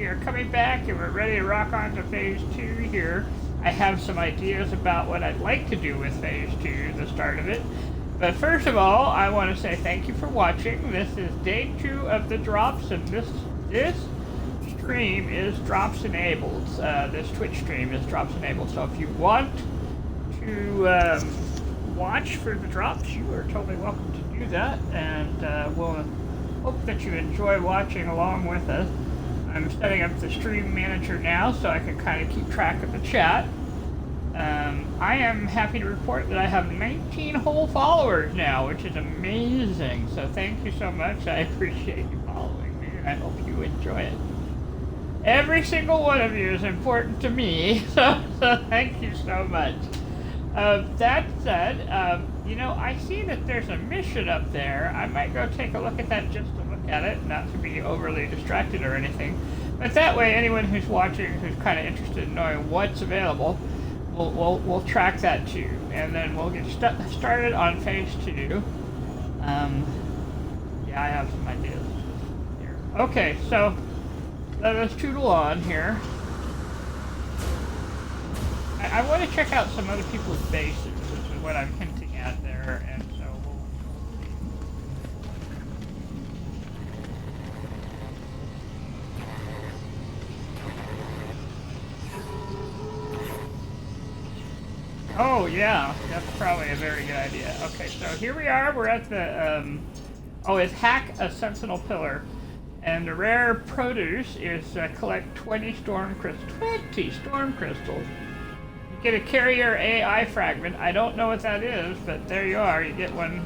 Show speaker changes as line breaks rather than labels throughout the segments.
we are coming back and we're ready to rock on to Phase 2 here. I have some ideas about what I'd like to do with Phase 2, the start of it. But first of all, I want to say thank you for watching. This is day 2 of the drops, and this stream is drops enabled. This Twitch stream is drops enabled. So if you want to watch for the drops, you are totally welcome to do that. And we'll hope that you enjoy watching along with us. I'm setting up the stream manager now so I can kind of keep track of the chat. I am happy to report that I have 19 whole followers now, which is amazing. So thank you so much. I appreciate you following me, and I hope you enjoy it. Every single one of you is important to me, so thank you so much. That said, you know, I see that there's a mission up there. I might go take a look at that just to look at it, not to be overly distracted or anything. But that way, anyone who's watching who's kind of interested in knowing what's available, we'll track that too, and then we'll get started on Phase 2. Yeah, I have some ideas here. Okay, so let us tootle on here. I want to check out some other people's bases, which is what I'm hinting at there, and so we'll see. Oh yeah, that's probably a very good idea. Okay, so here we are. We're at the it's hack a sentinel pillar, and the rare produce is collect 20 storm crystals. 20 storm crystals. You get a carrier AI fragment. I don't know what that is, but there you are. You get one,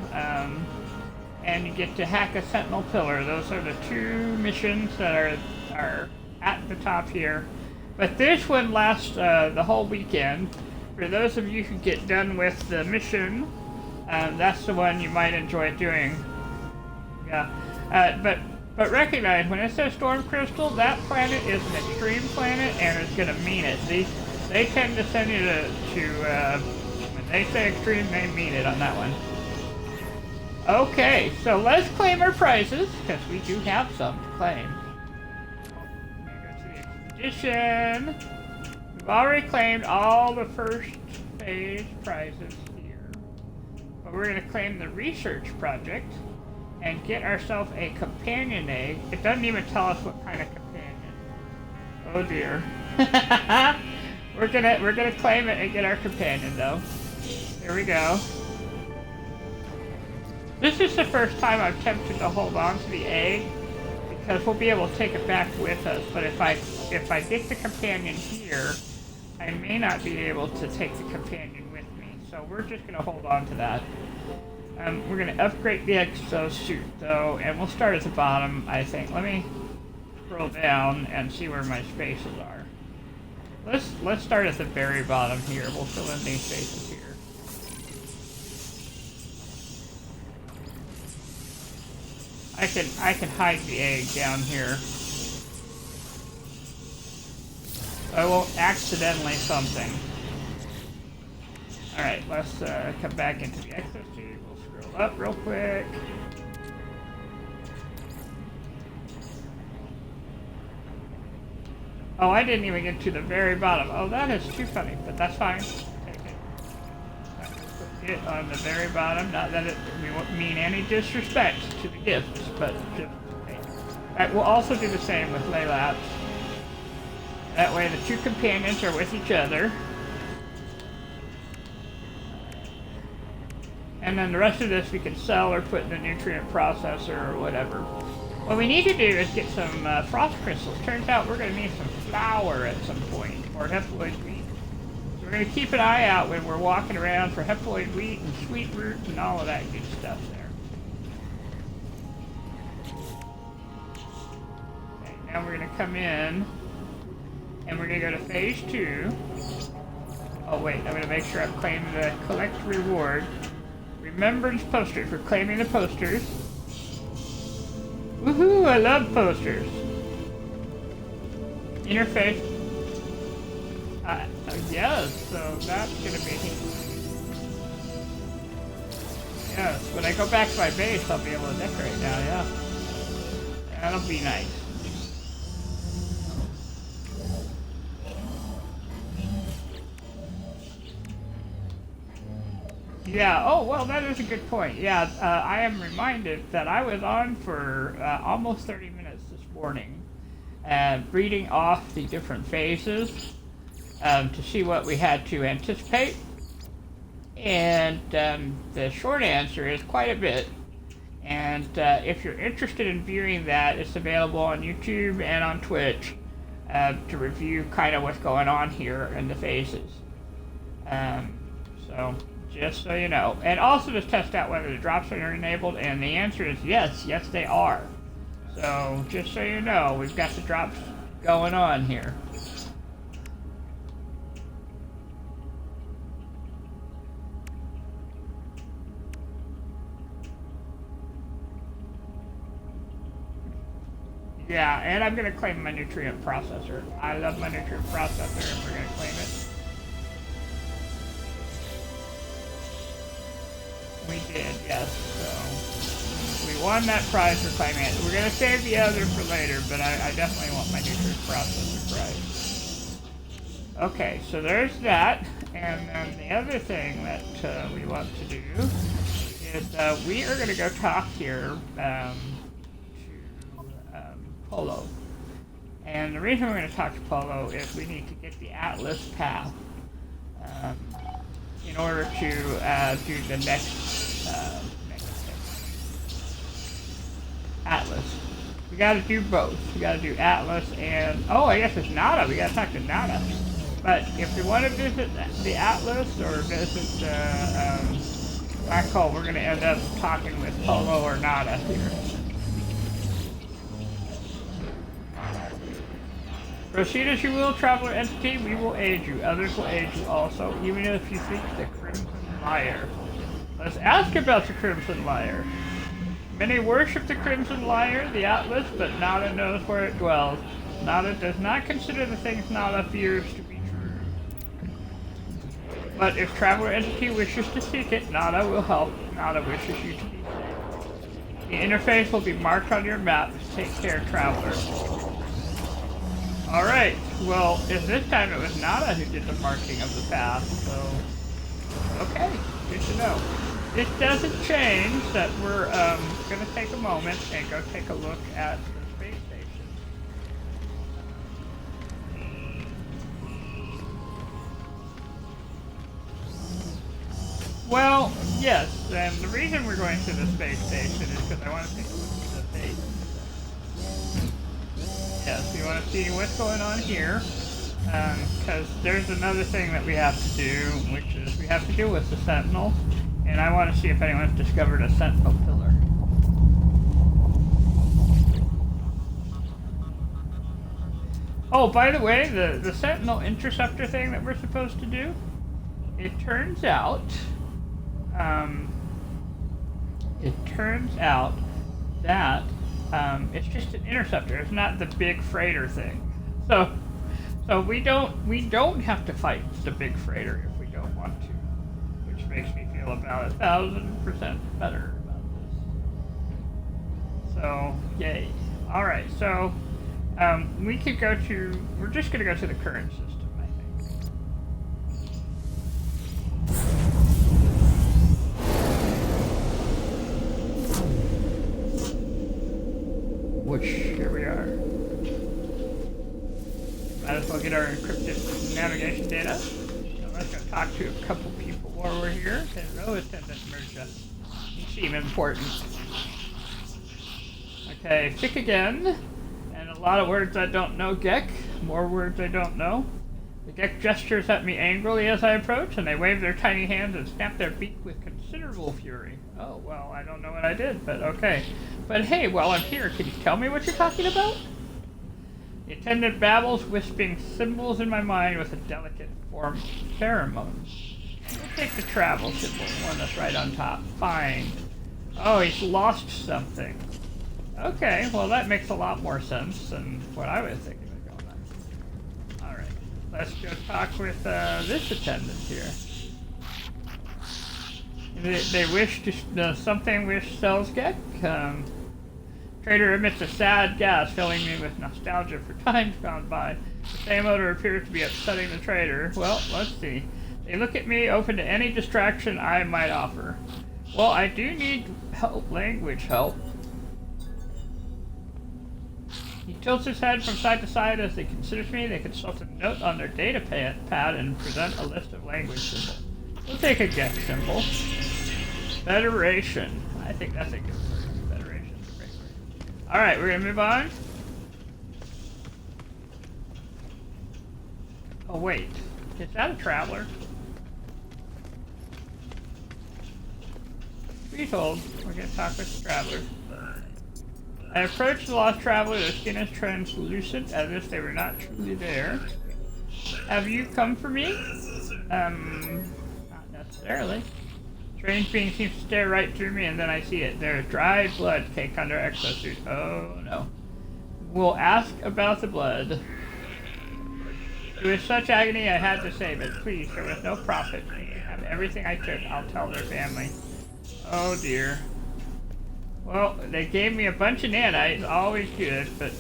and you get to hack a sentinel pillar. Those are the 2 missions that are at the top here. But this one lasts the whole weekend. For those of you who get done with the mission, that's the one you might enjoy doing. Yeah, but recognize when it says storm crystal, that planet is an extreme planet, and it's going to mean it. They tend to send you to when they say extreme, they mean it on that one. Okay, so let's claim our prizes, because we do have some to claim. Go to the expedition. We've already claimed all the first phase prizes here. But we're going to claim the research project and get ourselves a companion egg. It doesn't even tell us what kind of companion. Oh dear. We're gonna claim it and get our companion though. Here we go. This is the first time I've attempted to hold on to the egg, because we'll be able to take it back with us. But if I get the companion here, I may not be able to take the companion with me. So we're just gonna hold on to that. We're gonna upgrade the exosuit though, and we'll start at the bottom, I think. Let me scroll down and see where my spaces are. Let's start at the very bottom here. We'll fill in these spaces here. I can hide the egg down here. I won't accidentally something. Alright, let's come back into the exosuit. We'll scroll up real quick. Oh, I didn't even get to the very bottom. Oh, that is too funny, but that's fine. Take it. Put it on the very bottom. Not that we won't mean any disrespect to the gifts, but just... Okay. Alright, we'll also do the same with Laylaps. That way the 2 companions are with each other. And then the rest of this we can sell or put in the nutrient processor or whatever. What we need to do is get some frost crystals. Turns out we're going to need some flour at some point, or hepaloid wheat. So we're going to keep an eye out when we're walking around for hepaloid wheat and sweet root and all of that good stuff there. Okay, now we're going to come in, and we're going to go to Phase 2. Oh wait, I'm going to make sure I'm claiming the collect reward. Remembrance posters. We're claiming the posters. Woohoo! I love posters. Interface. Yes, so that's gonna be. Yes, when I go back to my base, I'll be able to decorate now. Yeah, that'll be nice. Yeah, oh, well, that is a good point. Yeah, I am reminded that I was on for almost 30 minutes this morning, reading off the different phases to see what we had to anticipate. And the short answer is quite a bit. And if you're interested in viewing that, it's available on YouTube and on Twitch to review kind of what's going on here in the phases. So just so you know. And also to test out whether the drops are enabled, and the answer is yes, they are. So just so you know, we've got the drops going on here. Yeah, and I'm going to claim my nutrient processor. I love my nutrient processor, and we're going to claim it. We did, yes. So we won that prize for claiming it. We're going to save the other for later, but I definitely want my nutrient processor prize. Okay, so there's that. And then the other thing that we want to do is we are going to go talk here Polo. And the reason we're going to talk to Polo is we need to get the Atlas path in order to do the next thing. Atlas. We got to do both. We got to do Atlas and I guess it's Nada. We got to talk to Nada. But if we want to visit the Atlas or visit Black Hole, we're going to end up talking with Polo or Nada here. Proceed as you will, traveler entity, we will aid you. Others will aid you also, even if you seek the Crimson Lyre. Let's ask about the Crimson Lyre. Many worship the Crimson Lyre, the Atlas, but Nada knows where it dwells. Nada does not consider the things Nada fears to be true. But if traveler entity wishes to seek it, Nada will help. Nada wishes you to be safe. The interface will be marked on your map. Take care, traveler. Alright, well, this time it was Nada who did the marking of the path, so... Okay, good to know. This doesn't change that we're going to take a moment and go take a look at the space station. Well, yes, and the reason we're going to the space station is because I want to take a look at the base. Yes, we want to see what's going on here, because there's another thing that we have to do, which is we have to deal with the Sentinel, and I want to see if anyone's discovered a Sentinel pillar. Oh, by the way, the Sentinel interceptor thing that we're supposed to do, it turns out that it's just an interceptor. It's not the big freighter thing. So we don't have to fight the big freighter if we don't want to, which makes me feel about 1,000% better about this. So yay! All right, so we could go to. We're just going to go to the current system, I think. Which, here we are. Might as well get our encrypted navigation data. So let's go talk to a couple people while we're here. Hello, Attendant Merja. You seem important. Okay, pick again. And a lot of words I don't know, Gek. More words I don't know. The Gek gestures at me angrily as I approach, and they wave their tiny hands and snap their beak with considerable fury. Oh, well, I don't know what I did, but okay. But hey, while I'm here, can you tell me what you're talking about? The attendant babbles, wisping symbols in my mind with a delicate form of pheromone. We'll take the travel symbol, one that's right on top. Fine. Oh, he's lost something. Okay, well that makes a lot more sense than what I was thinking was going on. Alright, let's go talk with this attendant here. They wish to something which sells Gek. Trader emits a sad gas, filling me with nostalgia for times gone by. The same odor appears to be upsetting the trader. Well, let's see. They look at me, open to any distraction I might offer. Well, I do need help, language help. He tilts his head from side to side as they consider me. They consult a note on their data pad and present a list of language symbols. We'll take a guess symbol. Federation. I think that's a good word. Federation is a great word. Alright, we're gonna move on. Oh wait, is that a traveler? Be told, we're gonna talk with the traveler. I approached the lost traveler, their skin is translucent, as if they were not truly there. Have you come for me? Not necessarily. Strange being seems to stare right through me, and then I see it. There is dried blood caked under exosuit. Oh no. We'll ask about the blood. With such agony, I had to save it. Please, there was no profit. You have everything I took. I'll tell their family. Oh dear. Well, they gave me a bunch of nanites, always good, but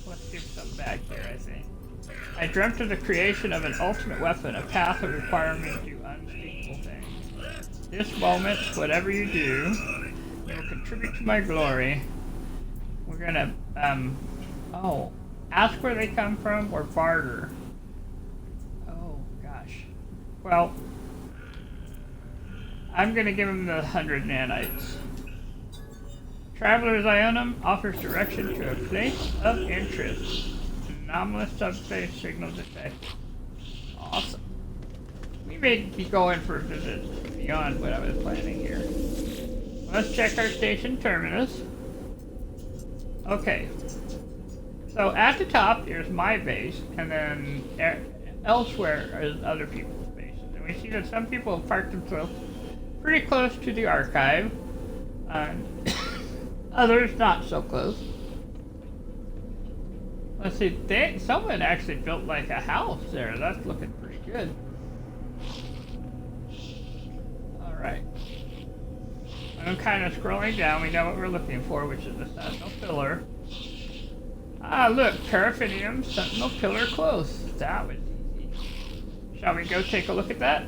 let's give some back here, I think. I dreamt of the creation of an ultimate weapon, a path that required me to do unspeakable things. This moment, whatever you do, you will contribute to my glory. We're gonna, ask where they come from or barter. Oh, gosh. Well, I'm gonna give him the 100 nanites. Traveler's Ionum offers direction to a place of interest. Anomalous subspace signal detected. Awesome. We may be going for a visit beyond what I was planning here. Let's check our station terminus. Okay. So at the top here's my base, and then elsewhere is other people's bases. And we see that some people have parked themselves pretty close to the archive. Others not so close. Let's see, someone actually built like a house there. That's looking pretty good. Alright. I'm kind of scrolling down. We know what we're looking for, which is the Sentinel Pillar. Ah, look, Paraffinium Sentinel Pillar close. That was easy. Shall we go take a look at that?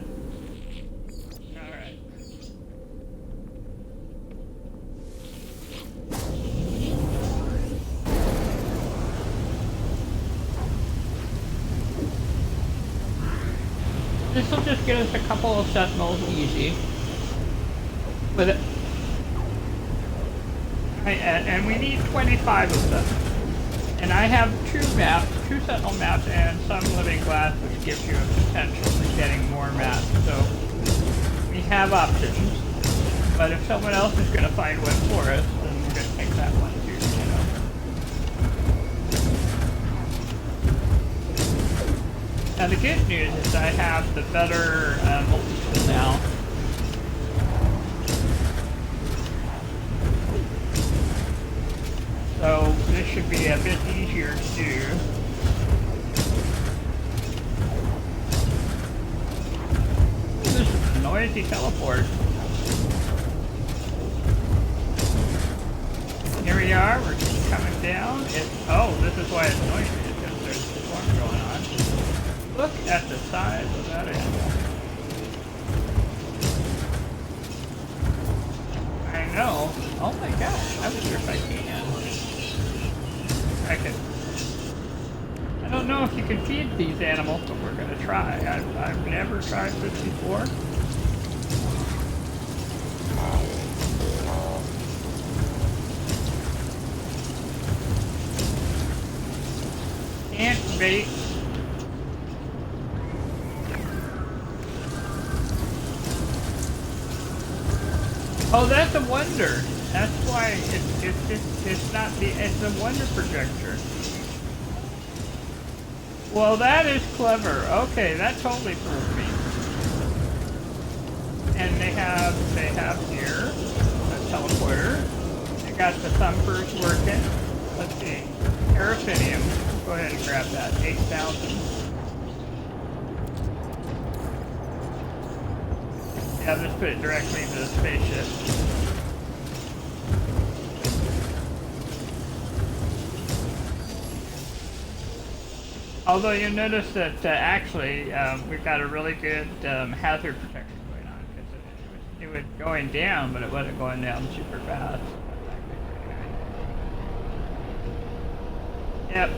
This will just get us a couple of sentinels easy. With it. And we need 25 of them. And I have two sentinel maps, and some living glass, which gives you a potential for getting more maps. So we have options. But if someone else is going to find one for us, then we're going to take that one too, you know. Now the good news is I have the better multi-tool now. So this should be a bit easier to do. This is a noisy teleport. Here we are, we're just coming down. This is why it's noisy, because there's a storm going on. Look at the size of that animal. I know. Oh my gosh, I wonder if I can. I don't know if you can feed these animals, but we're going to try. I've never tried this before. Can't bait. Oh, that's a wonder. That's why it's a wonder projector. Well, that is clever. Okay, that totally fooled me. And they have here a teleporter. They got the thumpers working. Let's see. Paraffinium. Go ahead and grab that. 8,000. Yeah, just put it directly into the spaceship. Although you'll notice that actually we've got a really good hazard protection going on because it was going down, but it wasn't going down super fast. So that's actually pretty nice. Yep.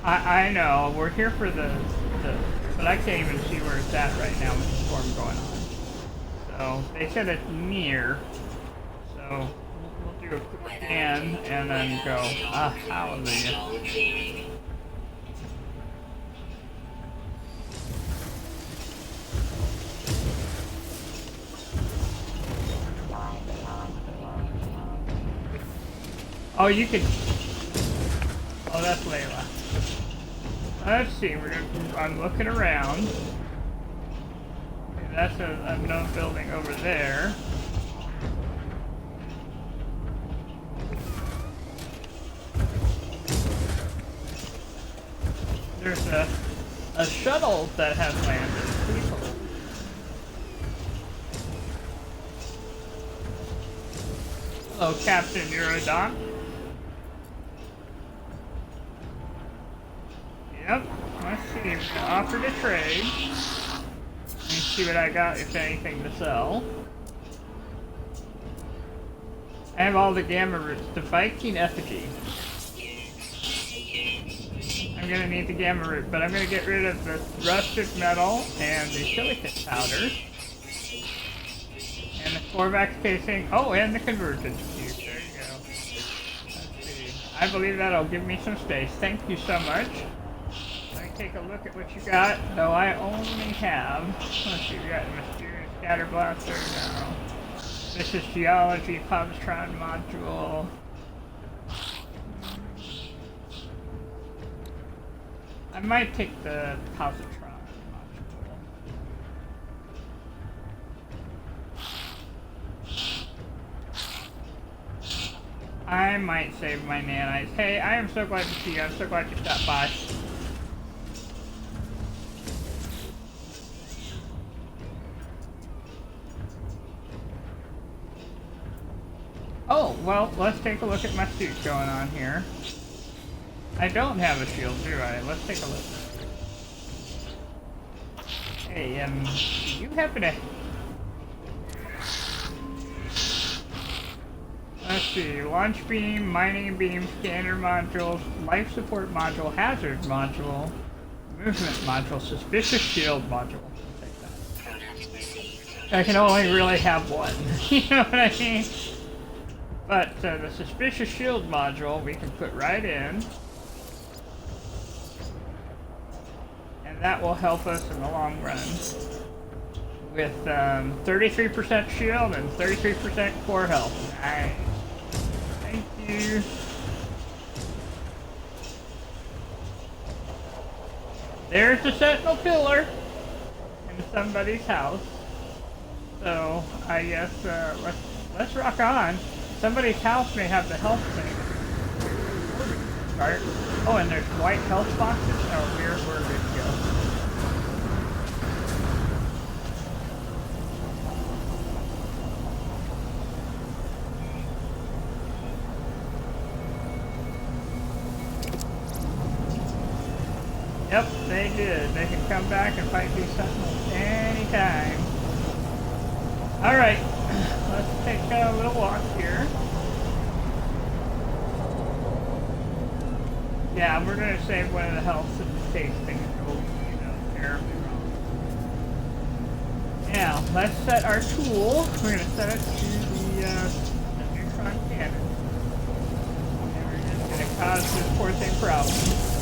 I know we're here for the but I can't even see where it's at right now with the storm going on. So they said it's near. So we'll do a quick scan and then go. Ah, hallelujah. Oh, you could. Oh, that's Layla. Let's see. I'm looking around. Okay, that's a unknown building over there. There's a shuttle that has landed. Please hold. Hello, Captain Eurodon. Yep. Let's see. I'm gonna offer to trade. Let me see what I got, if anything, to sell. I have all the gamma roots. The Viking effigy. I'm gonna need the gamma root, but I'm gonna get rid of the rusted metal and the silicate powder. And the Corvax casing. Oh, and the convergence cube. There you go. Let's see. I believe that'll give me some space. Thank you so much. Let me take a look at what you got. Though I only have. Let's see, we got Mysterious Scatter Blaster. No. This is Geology Positron Module. I might take the positron module. I might save my nanites. Hey, I am so glad to see you. I'm so glad you stopped by. Oh, well, let's take a look at my suit going on here. I don't have a shield, do I? Let's take a look. Hey, do you happen to... Let's see, launch beam, mining beam, scanner modules, life support module, hazard module, movement module, suspicious shield module. I'll take that. I can only really have one. You know what I mean? But the suspicious shield module we can put right in. That will help us in the long run with 33% shield and 33% core health. Nice. Thank you. There's the sentinel pillar in somebody's house. So I guess let's rock on. Somebody's house may have the health thing. Start. Oh, and there's white health boxes. Oh, we're good to go. Yep, they did. They can come back and fight these sentinels anytime. Alright, let's take a little walk here. Yeah, we're going to save one of the healths in case things go, terribly wrong. Now, let's set our tool. We're going to set it to the neutron cannon. And we're just going to cause this poor thing problems.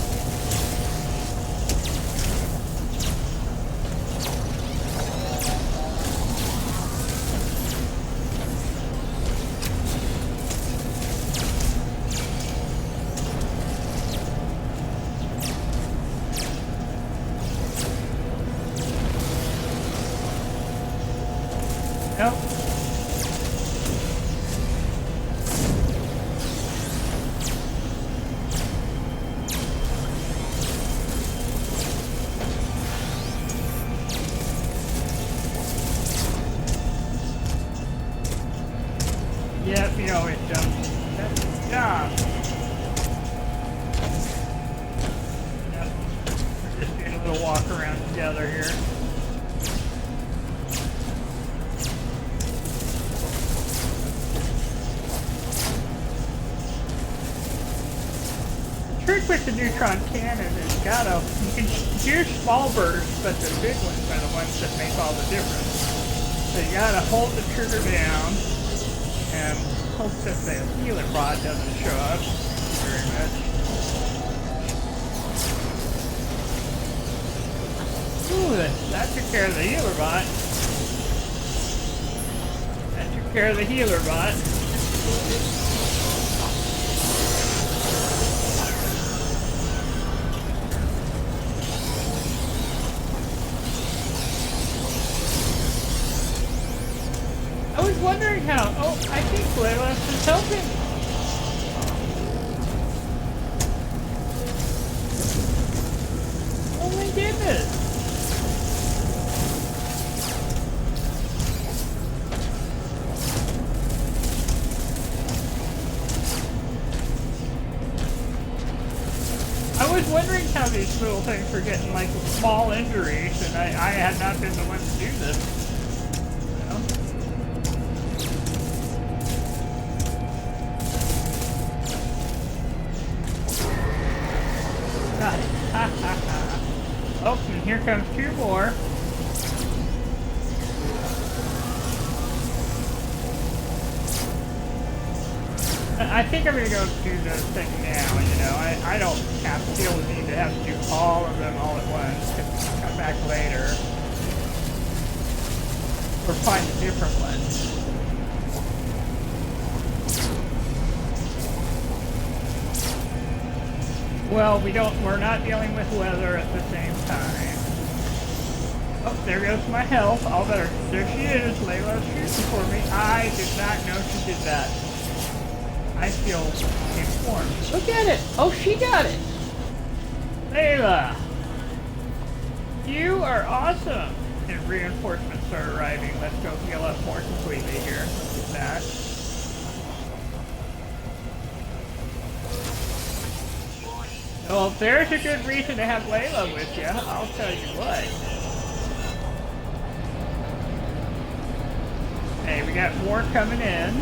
Nope. Yep, he always jumps. That's his job. around together here. The trick with the neutron cannon is you can do small bursts, but the big ones are the ones that make all the difference. So you gotta hold the trigger down and hope that the healer bot doesn't show up very much. Ooh, that took care of the healer bot. That took care of the healer bot. I was wondering how. Oh, I think Layla is helping. Oh my goodness. I was wondering how these little things were getting like small injuries, and I had not been the one to do this. Got it. Ha ha ha. Oh, and here comes two more. I think I'm gonna go do the thing now, you know. I don't feel the need to have to do all of them all at once. Come back later. Or find a different one. Well, we're not dealing with weather at the same time. Oh, there goes my health. All better. There she is. Layla's shooting for me. I did not know she did that. I feel informed. Look at it. Oh, she got it. Layla, you are awesome. And reinforcements are arriving. Let's go heal up more completely here. Look at that. Well, there's a good reason to have Layla with you, I'll tell you what. Hey, we got more coming in.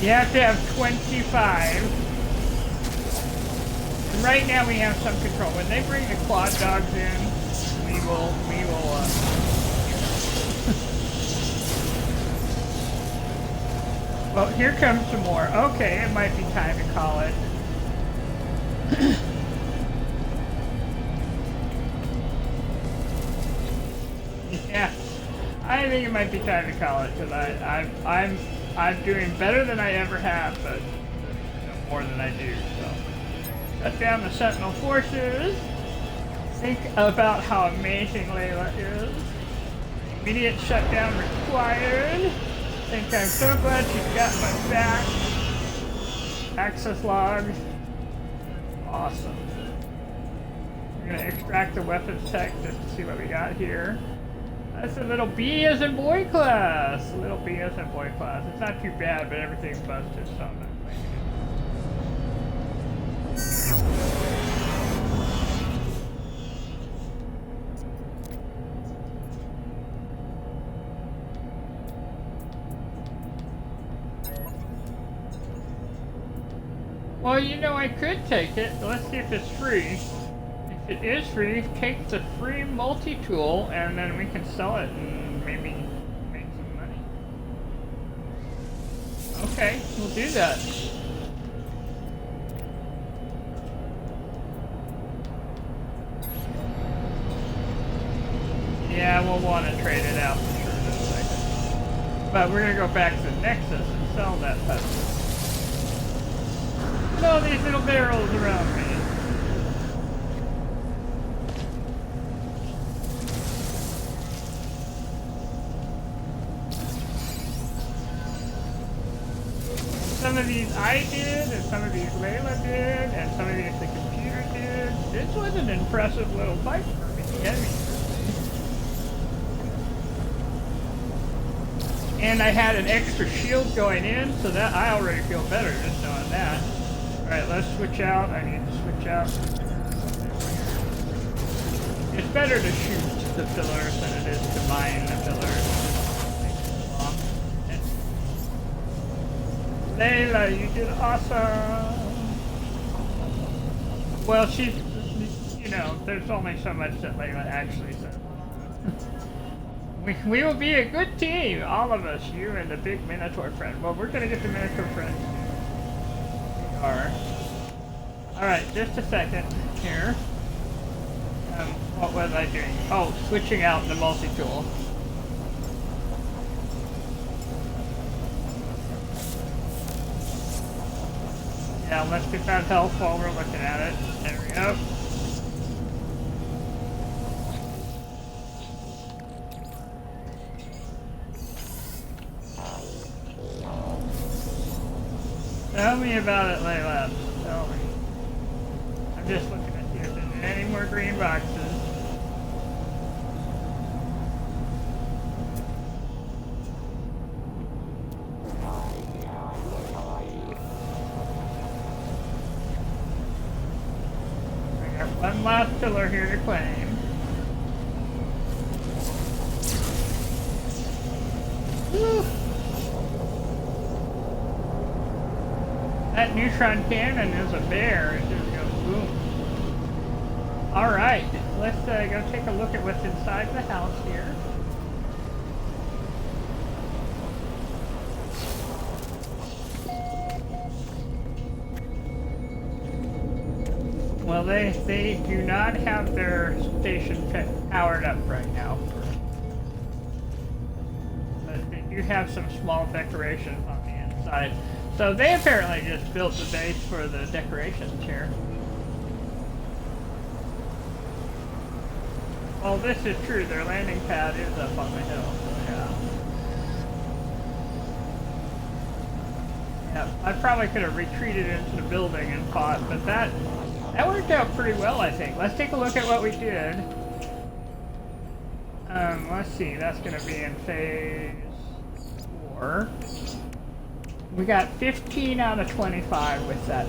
You have to have 25. And right now we have some control. When they bring the quad dogs in, we will, Well, here comes some more. Okay, it might be time to call it. Yeah, I think it might be time to call it, because I'm doing better than I ever have, but more than I do, so. Shut down the Sentinel forces. Think about how amazing Layla is. Immediate shutdown required. Think I'm so glad she's got my back. Access logs. Awesome. We're gonna extract the weapons tech just to see what we got here. That's a little B as in boy class. A little B as in boy class. It's not too bad, but everything's busted, so I'm not playing it. Well, you know, I could take it. Let's see if it's free. If it is free, take the free multi-tool, and then we can sell it and maybe make some money. Okay, we'll do that. Yeah, we'll want to trade it out for sure in a second. But we're going to go back to the Nexus and sell that puppy. Look at all these little barrels around me. Some some of these I did, and some of these Layla did, and some of these the computer did. This was an impressive little fight for me. And I had an extra shield going in, so that I already feel better just knowing that. Alright, let's switch out. I need to switch out. It's better to shoot the pillars than it is to mine the pillars. Layla, you did awesome! Well, she's, you know, there's only so much that Layla actually said. We will be a good team, all of us, you and the big Minotaur friend. Well, we're gonna get the Minotaur friend. We are. Alright, just a second here. What was I doing? Oh, switching out the multi-tool. Yeah, let's get that health while we're looking at it. There we go. Tell me about it, Layla. Tell me. I'm just looking at see if there's any more green boxes. One last pillar here to claim. Woo. That neutron cannon is a bear. It just goes boom. Alright, let's go take a look at what's inside the house here. Well, they do not have their station powered up right now. But they do have some small decorations on the inside. So they apparently just built the base for the decorations here. Well, this is true. Their landing pad is up on the hill. So yeah. Yeah, I probably could have retreated into the building and fought, but that worked out pretty well, I think. Let's take a look at what we did. Let's see. That's going to be in phase 4. We got 15 out of 25 with that.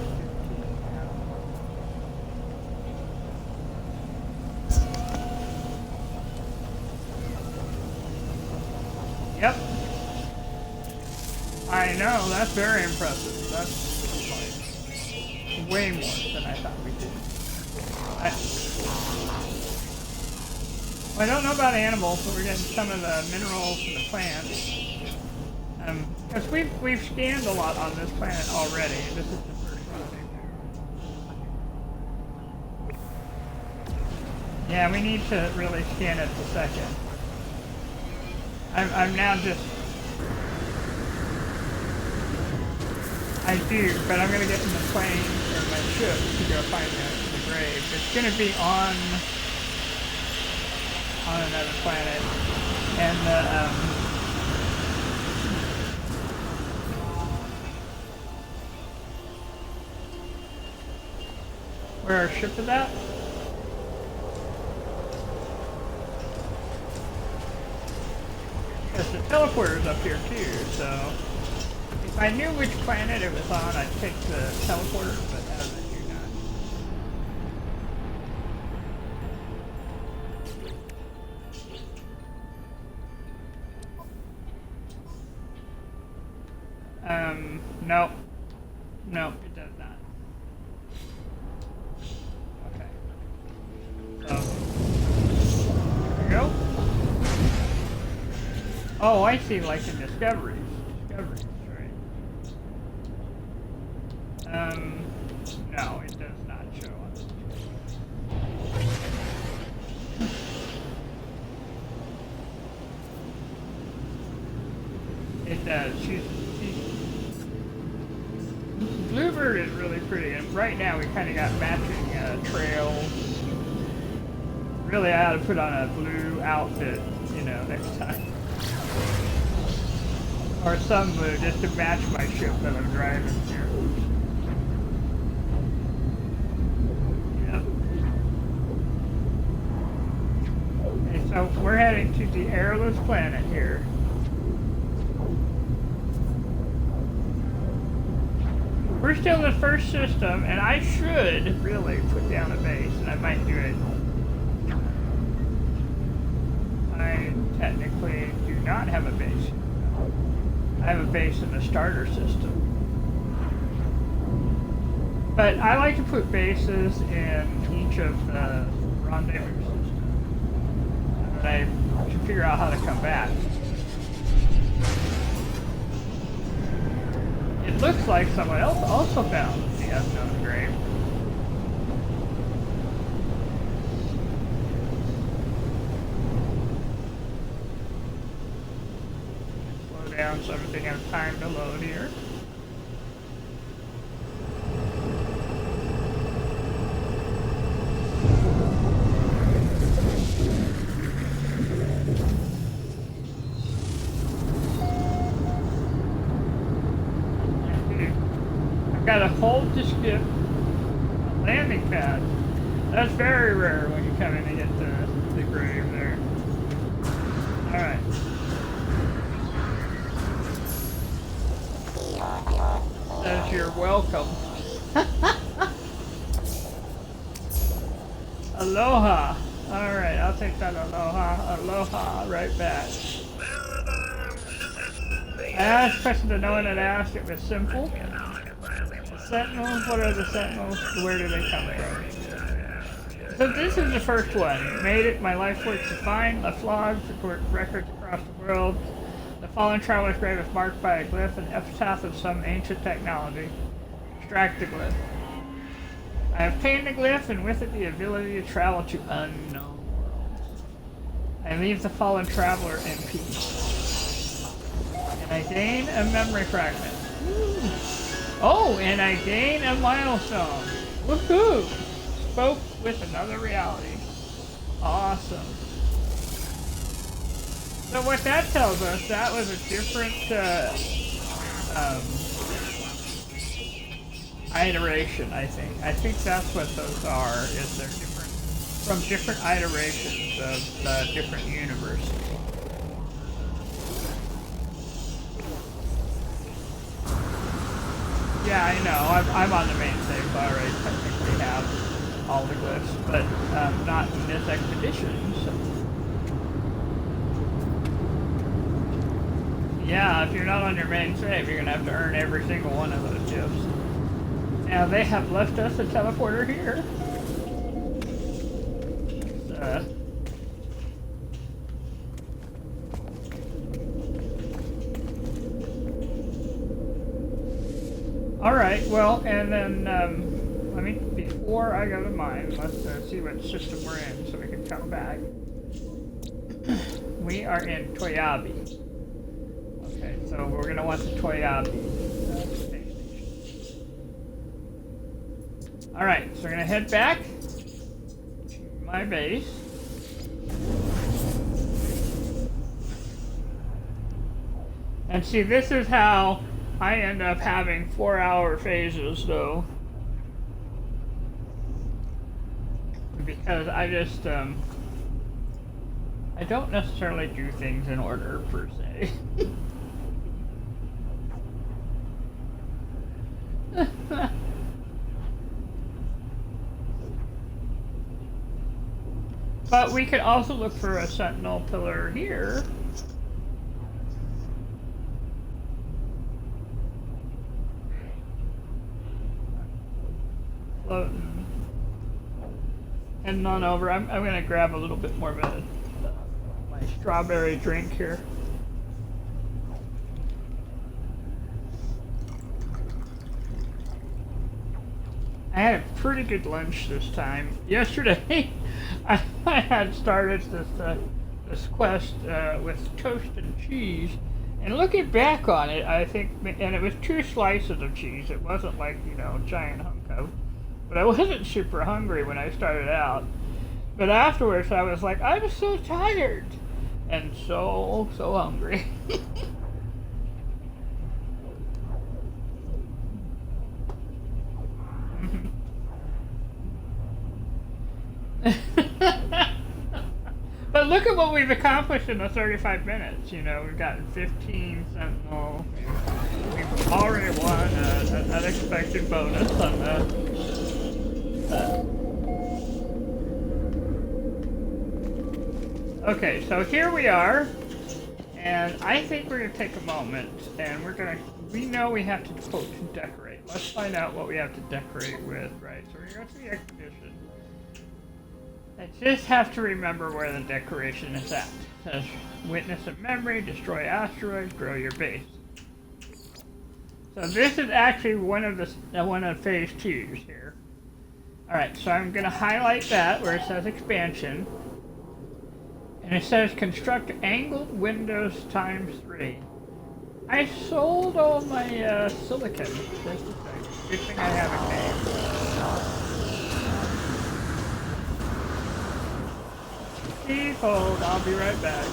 Yep. I know, that's very impressive. That's like way more than I thought we did. Well, I don't know about animals, but we're getting some of the minerals and the plants. Because we've scanned a lot on this planet already. This is the first one. Yeah, we need to really scan it the second. I'm now just... I do, but I'm gonna get in the plane or my ship to go find the grave. It's gonna be on another planet, and where our ship is at? Because the teleporter's up here too, so if I knew which planet it was on, I'd take the teleporter, but as I do not. Nope. Nope, it does not. Okay. So, there we go. Oh, I see, like in Discoveries. Discoveries, right. No, it does not show on this. It does. Bluebird is really pretty, and right now we kind of got matching trails. Really, I ought to put on a blue outfit, you know, next time. Or some mood, just to match my ship that I'm driving here. Yep. Okay, so we're heading to the airless planet here. We're still the first system, and I should really put down a base, and I might do it. I technically do not have a base. I have a base in the starter system. But I like to put bases in each of the rendezvous systems. And I should figure out how to come back. It looks like someone else also found the unknown grave. Slow down so everything has time to load here. Got to hold the skip a landing pad. That's very rare when you come in to get the grave there. Alright. Says you're welcome. Aloha. Alright, I'll take that aloha. Aloha right back. I asked questions that no one had asked. It was simple. Sentinels? What are the Sentinels? Where do they come from? So this is the first one. Made it, my life work to find, left logs, record records across the world. The fallen traveler's grave is marked by a glyph, an epitaph of some ancient technology. Extract the glyph. I obtained the glyph, and with it the ability to travel to unknown worlds. I leave the fallen traveler in peace. And I gain a memory fragment. Woo. Oh, and I gain a milestone. Woohoo! Spoke with another reality. Awesome. So what that tells us, that was a different iteration, I think. I think that's what those are, is they're different, from different iterations of different universes. Yeah, I know. I'm on the main save, so I already technically have all the glyphs, but not in this expedition. So. Yeah, if you're not on your main save, you're going to have to earn every single one of those gifts. Now, they have left us a teleporter here. Alright, well, and then, before I go to mine, let's see what system we're in so we can come back. We are in Toyabe. Okay, so we're going to want the Toyabe space station. Alright, so we're going to head back to my base. And see, this is how I end up having 4-hour phases, though, because I just, I don't necessarily do things in order, per se. But we could also look for a sentinel pillar here. Floating. Heading on over. I'm going to grab a little bit more of my strawberry drink here. I had a pretty good lunch this time. Yesterday, I had started this quest with toast and cheese, and looking back on it, I think, and it was 2 slices of cheese. It wasn't like, you know, a giant hunk of. But I wasn't super hungry when I started out. But afterwards, I was like, I'm so tired and so hungry. at what we've accomplished in the 35 minutes. You know, we've gotten 15 Sentinel. We've already won an unexpected bonus on the... Okay, so here we are. And I think we're going to take a moment, and we know we have to, quote, decorate. Let's find out what we have to decorate with, right? So we're going to go to the expedition. I just have to remember where the decoration is at. It says, witness of memory, destroy asteroids, grow your base. So this is actually one of phase 2s here. Alright, so I'm going to highlight that where it says expansion. And it says construct angled windows ×3. I sold all my silicon. That's the thing. Good thing I have a name. Please hold, I'll be right back.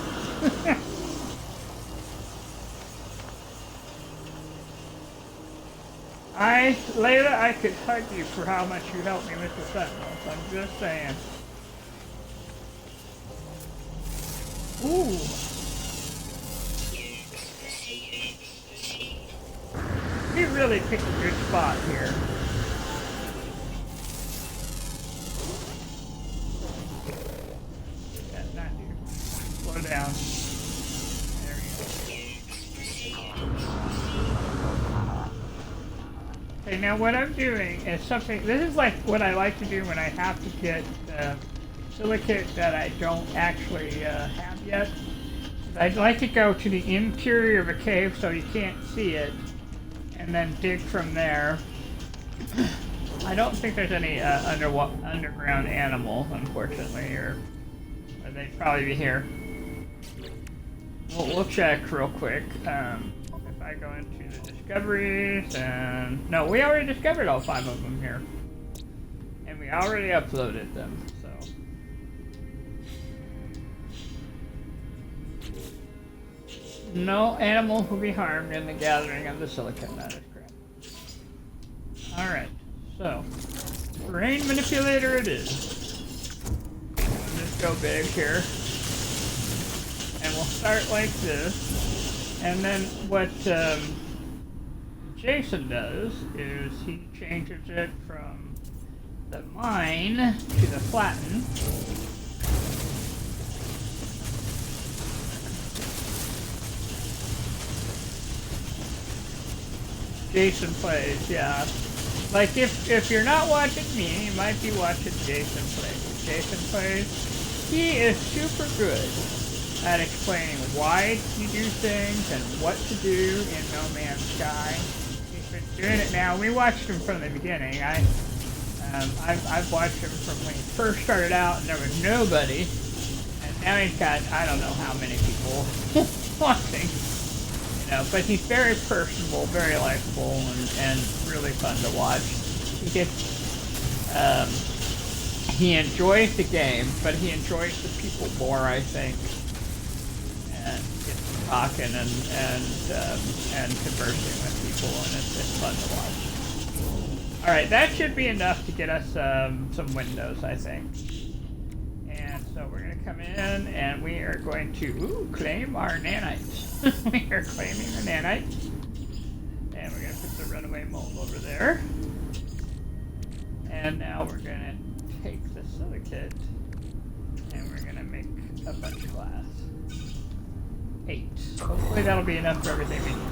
Layla, I could hug you for how much you helped me with the Sentinels. I'm just saying. Ooh. We really picked a good spot here. Yeah, not you. Slow down. There we go. Okay, now what I'm doing is something, this is like what I like to do when I have to get silicate that I don't actually have yet. I'd like to go to the interior of a cave so you can't see it, and then dig from there. I don't think there's any underground animals, unfortunately, or they'd probably be here. We'll check real quick. If I go into the discoveries, and no, we already discovered all 5 of them here, and we already uploaded them. No animals will be harmed in the gathering of the silicon, that is correct. Alright, so, terrain manipulator it is. I'll just go big here. And we'll start like this. And then what Jason does is he changes it from the mine to the flatten. Jason plays, yeah. Like if you're not watching me, you might be watching Jason plays. Jason plays. He is super good at explaining why you do things and what to do in No Man's Sky. He's been doing it now. We watched him from the beginning. I've watched him from when he first started out and there was nobody, and now he's got I don't know how many people watching. But he's very personable, very likable, and really fun to watch. He enjoys the game, but he enjoys the people more, I think. And gets talking and conversing with people, and it's fun to watch. All right, that should be enough to get us some windows, I think. And so we're going to come in, and we are going to claim our nanites. We are claiming the nanites. And we're going to put the runaway mold over there. And now we're going to take the silicate, and we're going to make a bunch of glass. 8. Hopefully that'll be enough for everything we need.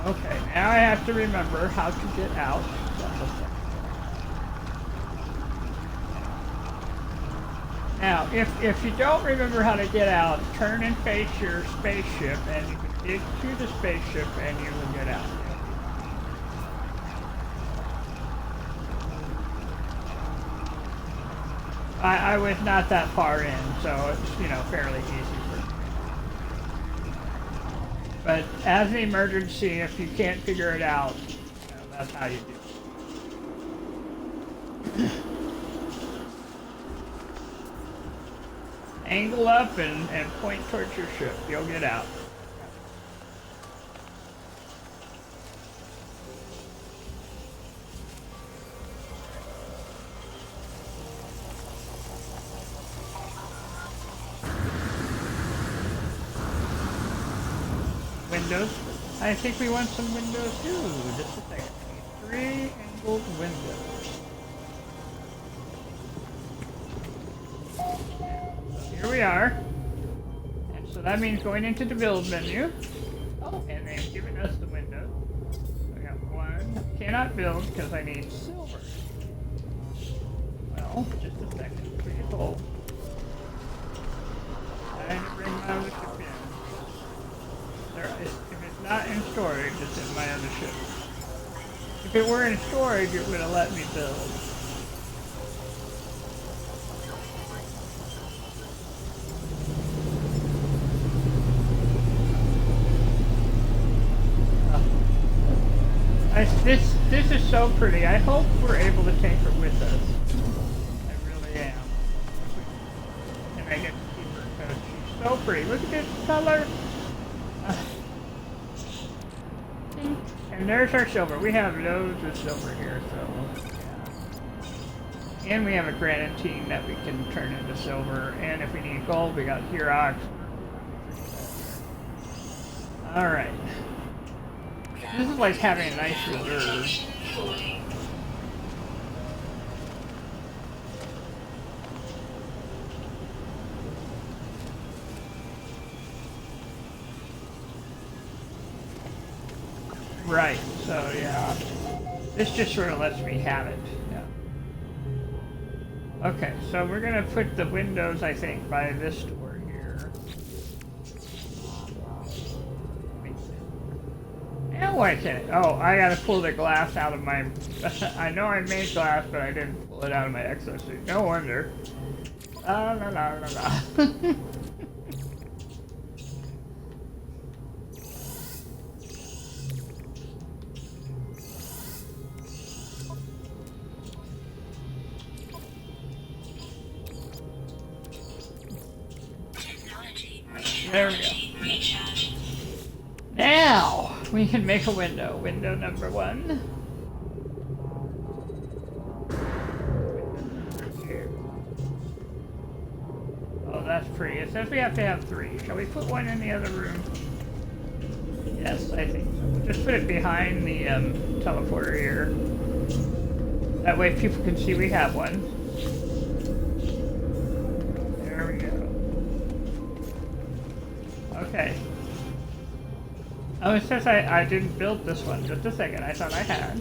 Okay, now I have to remember how to get out. Now, if you don't remember how to get out, turn and face your spaceship, and you can dig to the spaceship, and you will get out. I was not that far in, so it's, fairly easy for me. But as an emergency, if you can't figure it out, that's how you do it. Angle up and point towards your ship. You'll get out. windows. I think we want some windows too. Just a second. We need 3 angled windows. So here we are. And so that means going into the build menu. Oh, and they've given us the window. So I got 1. Cannot build because I need silver. Well, just a second. Please hold. I need to bring my other ship in. If it's not in storage, it's in my other ship. If it were in storage, it would have let me build. This is so pretty. I hope we're able to take her with us. I really am. And I get to keep her because she's so pretty. Look at this color. And there's our silver. We have loads of silver here, so yeah. And we have a granitine that we can turn into silver. And if we need gold, we got Hurox. Alright. This is like having a nice reserve. Right, so yeah. This just sort of lets me have it. Yeah. Okay, so we're gonna put the windows, I think, by this door here. Now why can't it? Oh, I gotta pull the glass out of my... I know I made glass, but I didn't pull it out of my exosuit. No wonder. La la la la la. There we go. Now we can make a window. Window number 1. Oh, that's pretty. It says we have to have 3. Shall we put 1 in the other room? Yes, I think so. We'll just put it behind the teleporter here. That way people can see we have one. There we go. Okay. Oh, it says I didn't build this one. Just a second. I thought I had.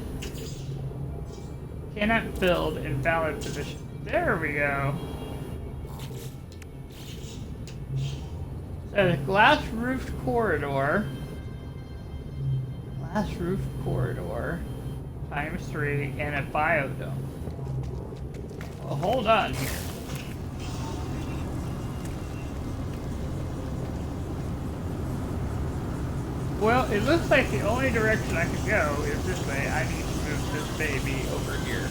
Cannot build invalid position. There we go. Says glass roofed corridor. Glass roofed corridor. ×3 and a biodome. Well, hold on here. Well, it looks like the only direction I can go is this way. I need to move this baby over here.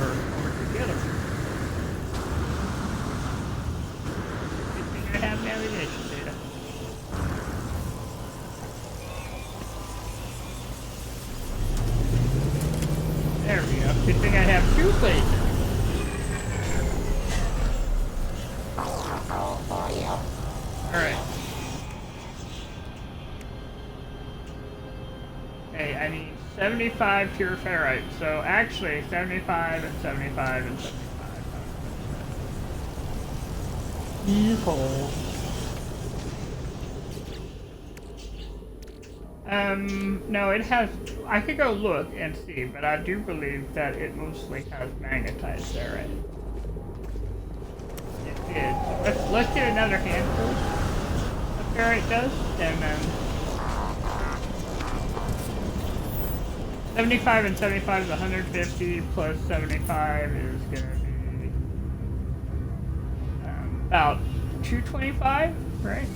Or over together. Good thing I have navigation data. There we go. Good thing I have 2 places. Alright. Okay, I need 75 pure ferrite. So actually, 75 and 75 and 75. Evil. No, it has... I could go look and see, but I do believe that it mostly has magnetized ferrite. It did. Let's get another handful of ferrite dust, and then... 75 and 75 is 150, plus 75 is gonna be about 225, right?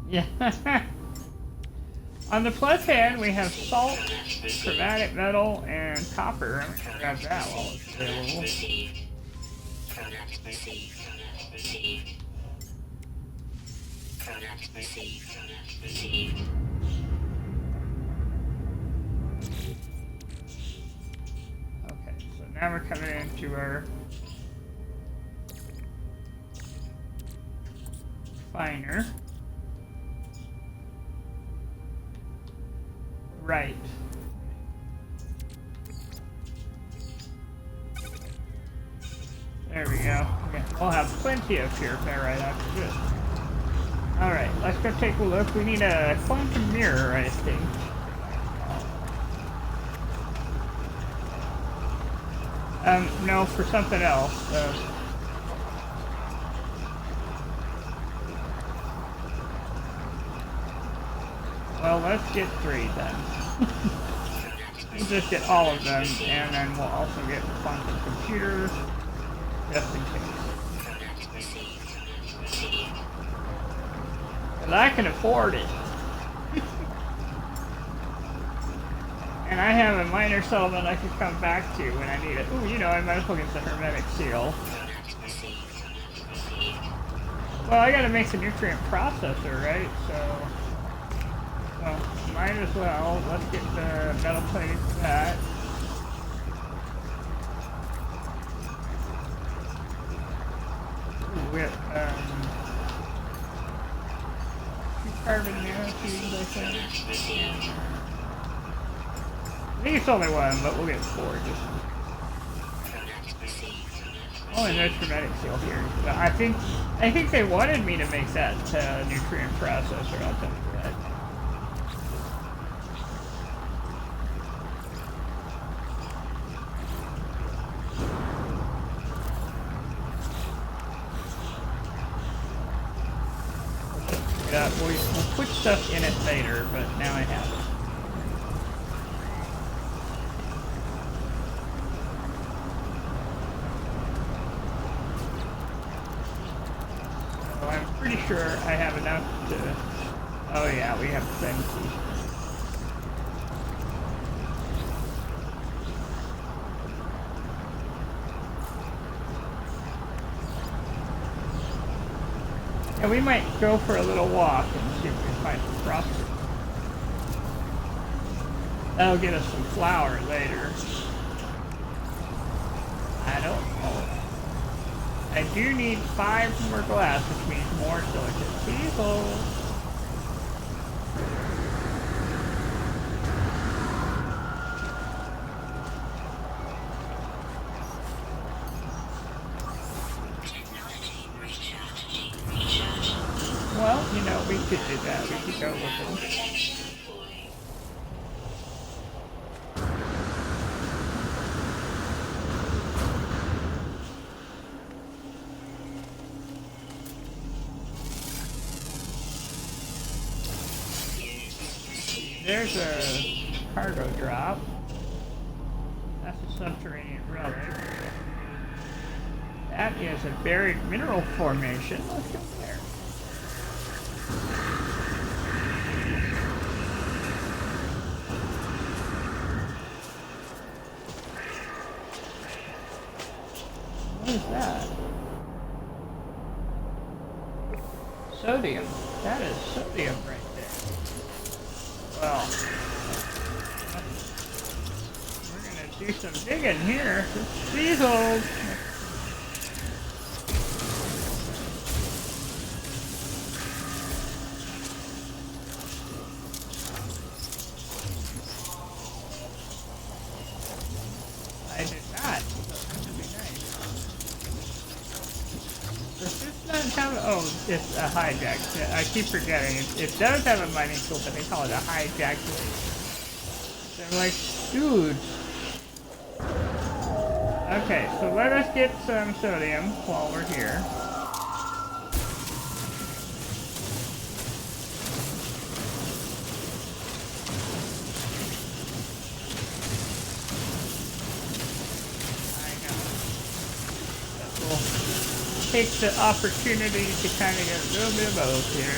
Yeah. Yeah. On the plus hand, we have salt, chromatic metal, and copper. I'm gonna grab that while it's available. now we're coming into our finer. Right. There we go. Okay. We'll have plenty of pure ferrite after this. Alright, let's go take a look. We need a quantum mirror, I think. No, for something else. Well, let's get 3 then. We'll just get all of them, and then we'll also get the quantum computer, just in case. Because I can afford it. And I have a minor settlement I can come back to when I need it. Ooh, you know, I might as well get the hermetic seal. Well, I gotta make the nutrient processor, right? So, well, might as well. Let's get the metal plating for that. Ooh, we have, 2 carbon nanotubes, I think. I think it's only 1, but we'll get 4 just. Oh, and there's hermetic seal here. But I think they wanted me to make that nutrient processor. I'll tell you that. Yeah, we'll put stuff in it later, but now I have it. Pretty sure I have enough to... Oh yeah, we have plenty. And we might go for a little walk and see if we can find some phosphorus. That'll get us some flour later. I don't know. I do need 5 more glass, which means more silicate diesel. Well, you know, we could do that. We could go with them. There's a cargo drop. That's a subterranean relic. That is a buried mineral formation. Let's go there. What is that? Sodium. That is sodium right there. Well, we're gonna do some digging here. These old. I did not. That would be nice. Does this not have? Oh, it's a hijack. I keep forgetting. It does have a mining tool, but they call it a hijack. They're like, dude. Okay, so let us get some sodium while we're here. Take the opportunity to kind of get a little bit of both here.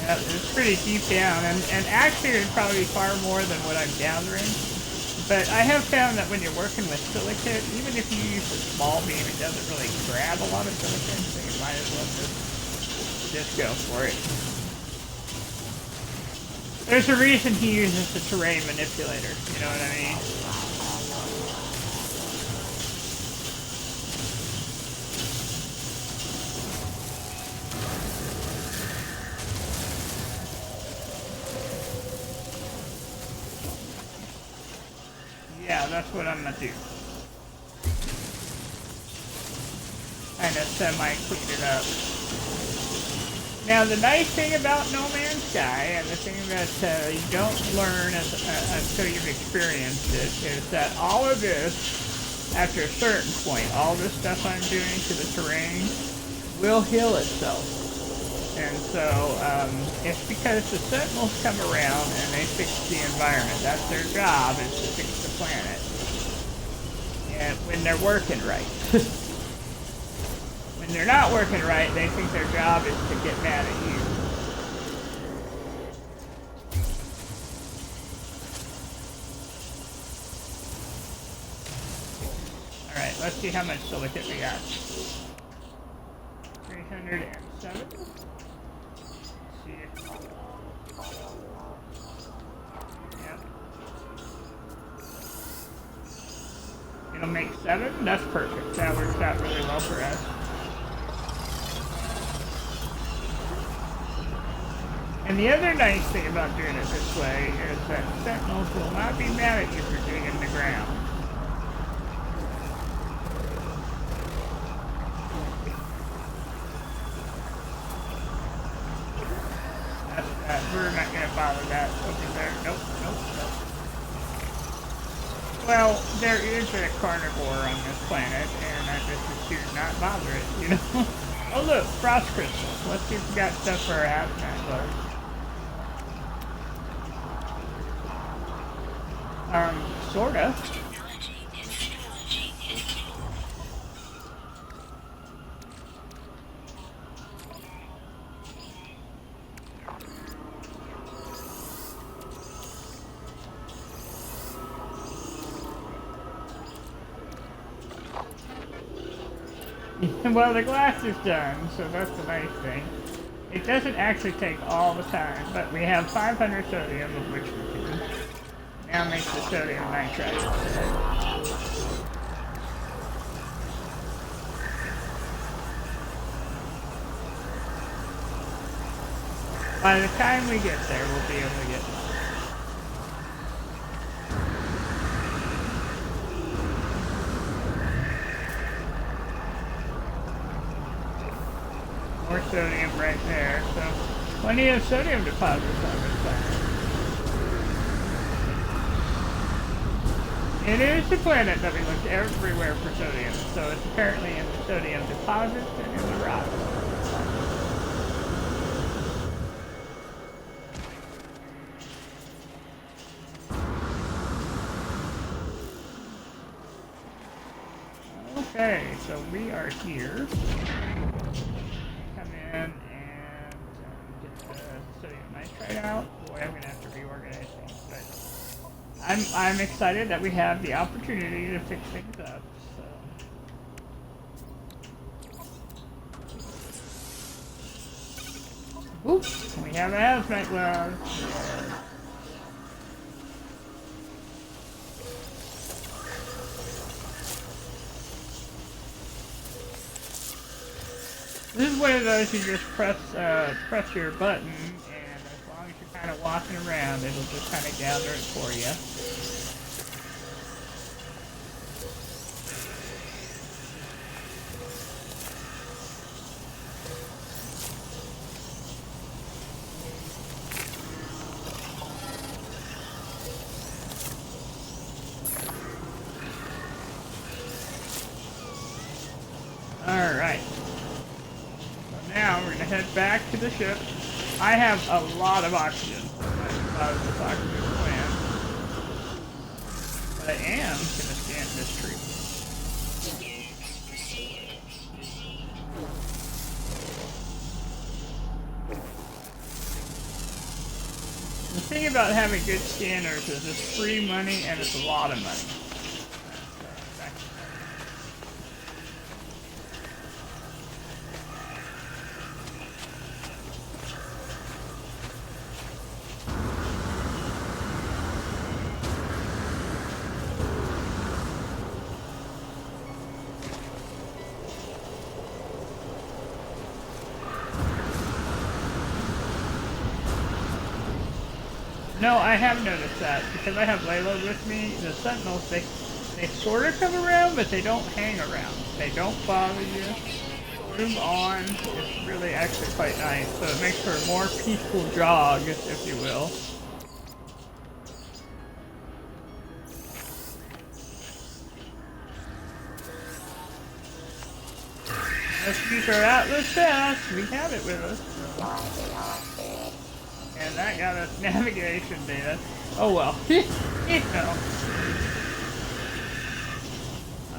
Yeah, it's pretty deep down, and actually it'd probably be far more than what I'm gathering. But I have found that when you're working with silicate, even if you use a small beam, it doesn't really grab a lot of silicate, so you might as well just go for it. There's a reason he uses the terrain manipulator, you know what I mean? Yeah, that's what I'm gonna do. Kinda semi-clean it up. Now, the nice thing about No Man's Sky, and the thing that you don't learn until you've experienced it, is that all of this, after a certain point, all this stuff I'm doing to the terrain will heal itself. And so, it's because the Sentinels come around and they fix the environment. That's their job, is to fix the planet. And when they're working right. When they're not working right, they think their job is to get mad at you. Alright, let's see how much silicate we got. 307. Let's see. Yep. It'll make 7? That's perfect. That works out really well for us. And the other nice thing about doing it this way is that Sentinels will not be mad at you for digging the ground. We're not going to bother that over there. Nope, nope, nope. Well, there is a carnivore on this planet, and I just choose not bother it, you know? Oh look, frost crystals. Let's see if we got stuff for our hazmat gloves. Sorta. Well, the glass is done, so that's the nice thing. It doesn't actually take all the time, but we have 500 sodium, of which we can now make the sodium nitride. By the time we get there, we'll be able to get more sodium right there, so plenty of sodium deposits on this planet. It is the planet that we looked everywhere for sodium, so it's apparently in the sodium deposits and in the rocks. Okay, so we are here. Come in and get the sodium nitride out. Boy, I'm gonna have to reorganize things, but I'm excited that we have the opportunity to fix things up. So, oops, we have a hazmat glove. This is one of those you just press your button, and as long as you're kind of walking around, it'll just kind of gather it for you. All right. Now we're going to head back to the ship. I have a lot of oxygen. Out of this oxygen plant. But I am going to scan this tree. The thing about having good scanners is it's free money and it's a lot of money. No, I have noticed that because I have Layla with me. The Sentinels, they sort of come around, but they don't hang around. They don't bother you. Move on. It's really actually quite nice. So it makes for a more peaceful jog, if you will. Let's use our Atlas test. We have it with us. And that got us navigation data. Oh well. You know.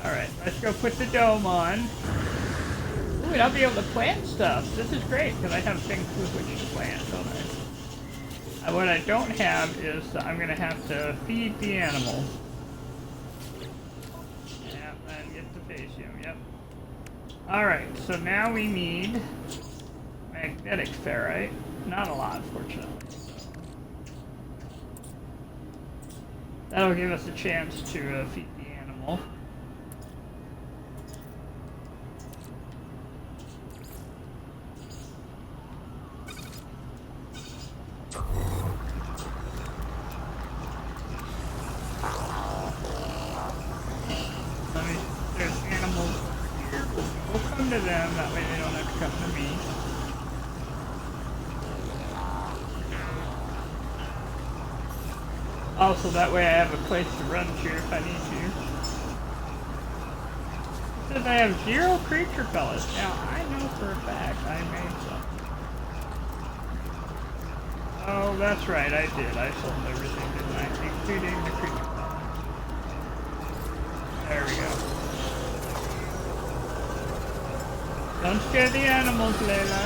Alright, let's go put the dome on. Ooh, and I'll be able to plant stuff. This is great, because I have things with which to plant, don't I? What I don't have is I'm going to have to feed the animals. Yep, and get the Phasium, yep. Alright, so now we need magnetic ferrite. Not a lot, fortunately. That'll give us a chance to feed the animal. There's animals here. We'll come to them, that way they don't have to come to me. Also, that way I have a place to run to if I need to. It says I have 0 creature pellets. Now, I know for a fact I made some. Oh, that's right, I did. I sold everything, didn't I? Including the creature pellets. There we go. Don't scare the animals, Layla.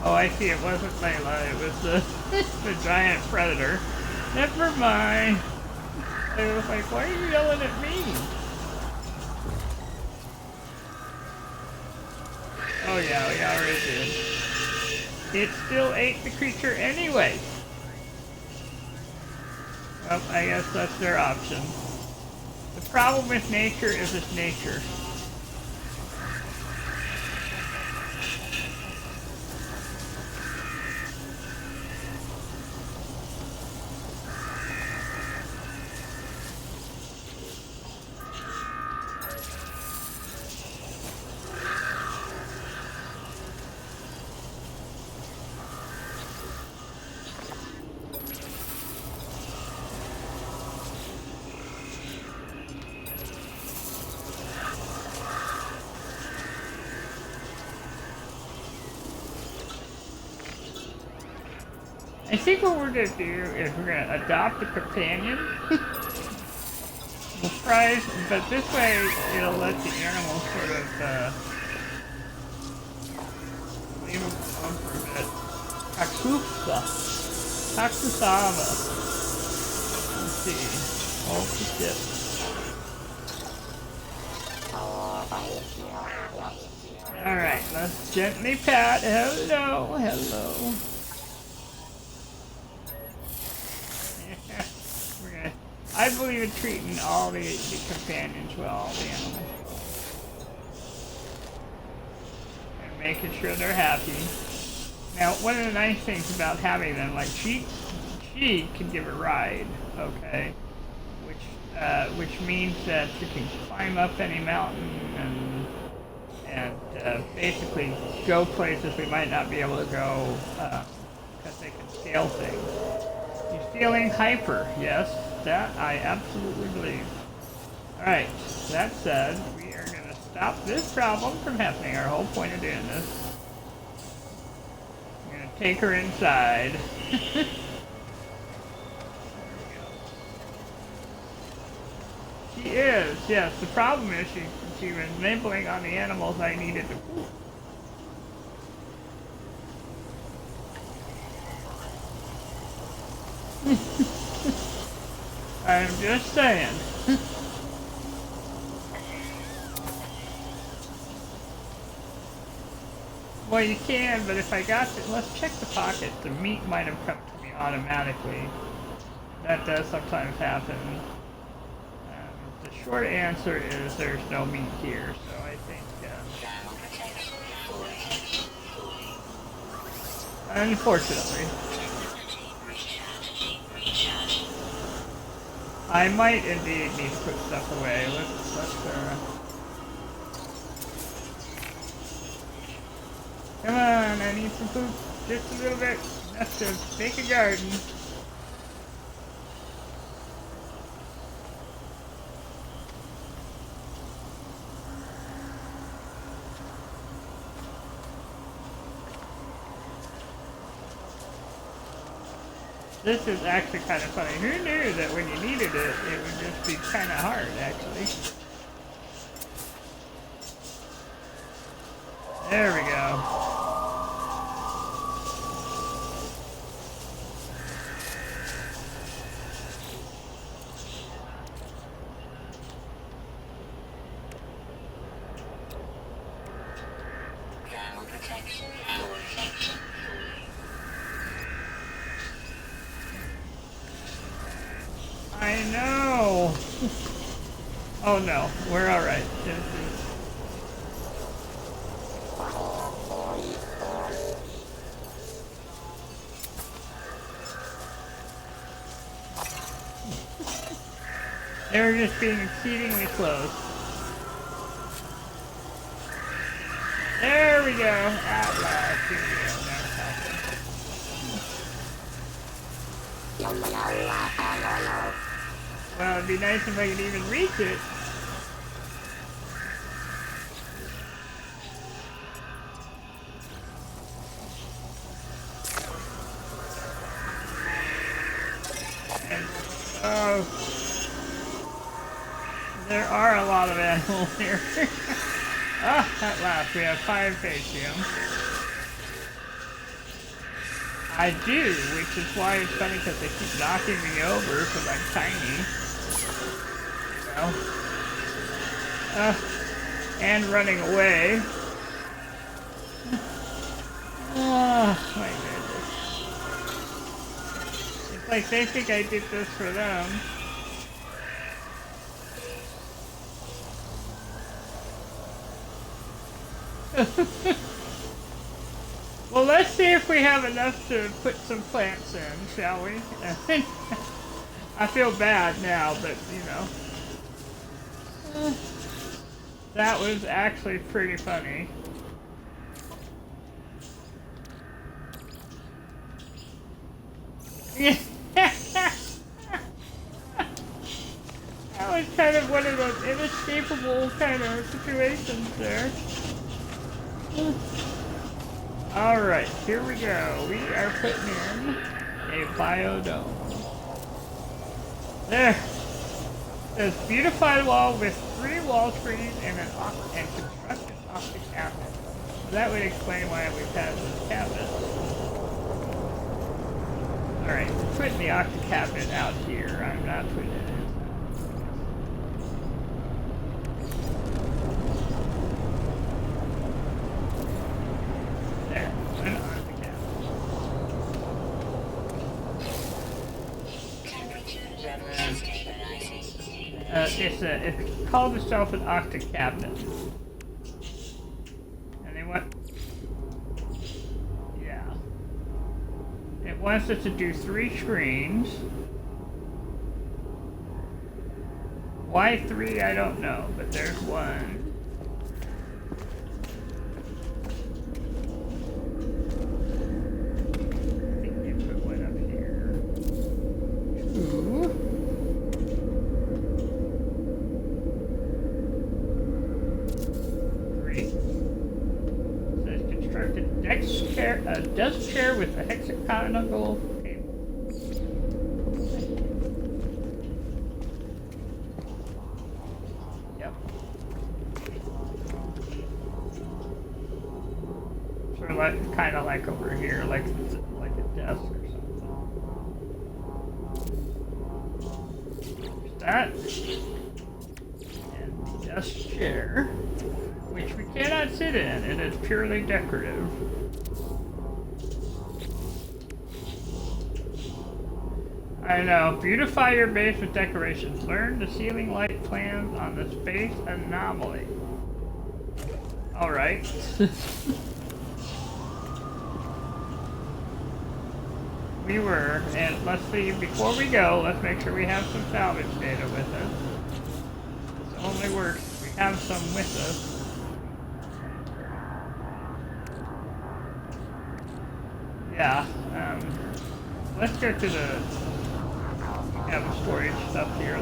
Oh, I see, it wasn't Layla, it was the giant predator. Never mind. I was like, why are you yelling at me? Oh yeah, we already did. It still ate the creature anyway. Well, I guess that's their option. The problem with nature is it's nature. I think what we're going to do is we're going to adopt a companion. We'll prize, but this way it'll let the animals sort of leave them alone for a bit. Kakusava. Let's see. Hold the tip. Alright, let's gently pat. Hello, hello. I believe in treating all the companions well, all the animals. And making sure they're happy. Now, one of the nice things about having them, like she can give a ride, okay? Which means that you can climb up any mountain and basically go places we might not be able to go because they can scale things. You're feeling hyper, yes? That I absolutely believe. Alright, that said, we are going to stop this problem from happening. Our whole point of doing this. I'm going to take her inside. There we go. She is, yes. The problem is she was nibbling on the animals I needed to poop. I'm just saying. Well, you can, but if I got to, let's check the pocket. The meat might have come to me automatically. That does sometimes happen. The short answer is there's no meat here, so I think, unfortunately, I might indeed need to put stuff away. Come on, I need some food, just a little bit, enough to make a garden. This is actually kind of funny. Who knew that when you needed it, it would just be kind of hard, actually. There we go. I know. Oh no, we're all right. They were just being exceedingly close. There we go. At last. Here we go. Well, it'd be nice if I could even reach it. And, oh, there are a lot of animals here. Ah, at last, we have 5 Phaeton. I do, which is why it's funny because they keep knocking me over because I'm tiny. And running away. Oh, my goodness. It's like they think I did this for them. Well, let's see if we have enough to put some plants in, shall we? I feel bad now, but, you know. That was actually pretty funny. That was kind of one of those inescapable kind of situations there. Alright, here we go. We are putting in a biodome. There. It says beautify wall with 3 wall screens and construct an optic cabinet. So that would explain why we've had this cabinet. Alright, we're putting the octa cabinet out here. I'm not putting it in. There, an octa cabinet. It's called itself an octa cabinet. And they want, yeah. It wants us to do 3 screens. Why 3, I don't know, but there's 1. I think you put 1 up here. 2. 3. Says construct a desk chair with a hexagonal table. Yep. Sort of like, kind of like over here, like a desk or something. There's that. And desk chair, which we cannot sit in. It is purely decorative. I know. Beautify your base with decorations. Learn the ceiling light plans on the space anomaly. Alright. We were, and let's see, before we go, let's make sure we have some salvage data with us. This only works if we have some with us. Yeah, let's go to the, we have a storage stuff here,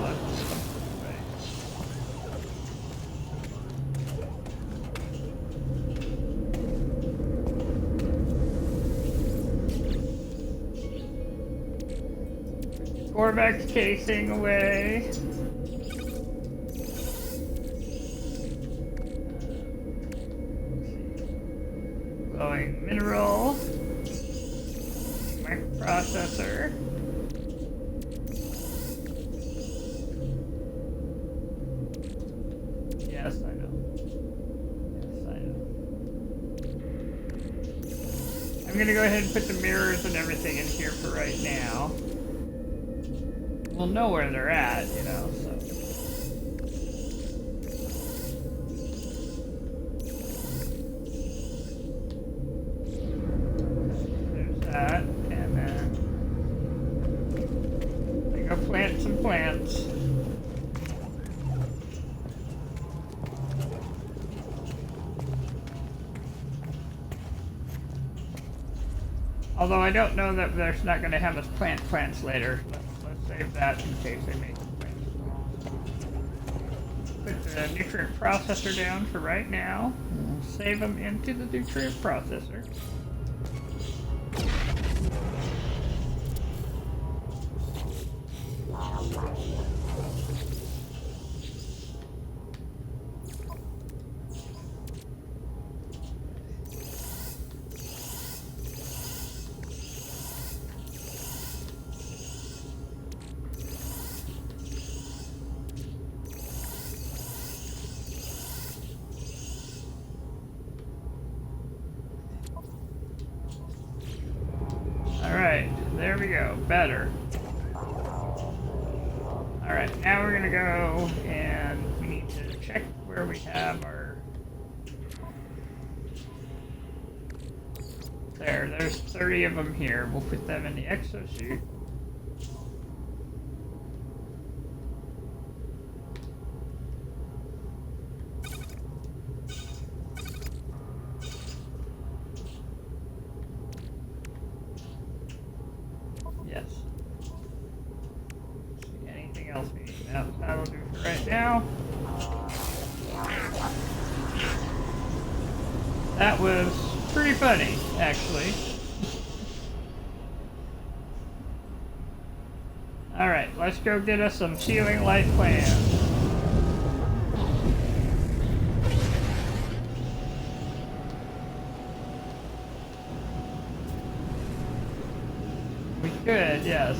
Corvex casing away. Glowing mineral. Microprocessor. Yes, I know. Yes, I know. I'm gonna go ahead and put the mirrors and everything in here for right now. We'll know where they're at, you know, so. There's that, and then I go plant some plants. Although I don't know that there's not going to have us plant plants later. Let's save that in case they make plants. Put the nutrient processor down for right now. We'll save them into the nutrient processor. Alright, there we go. Better. Alright, now we're gonna go and we need to check where we have our... There's 30 of them here. We'll put them in the exosuit. Yes. Anything else we need? No, that'll do for right now. That was pretty funny, actually. Alright, let's go get us some ceiling light plans. We could, yes.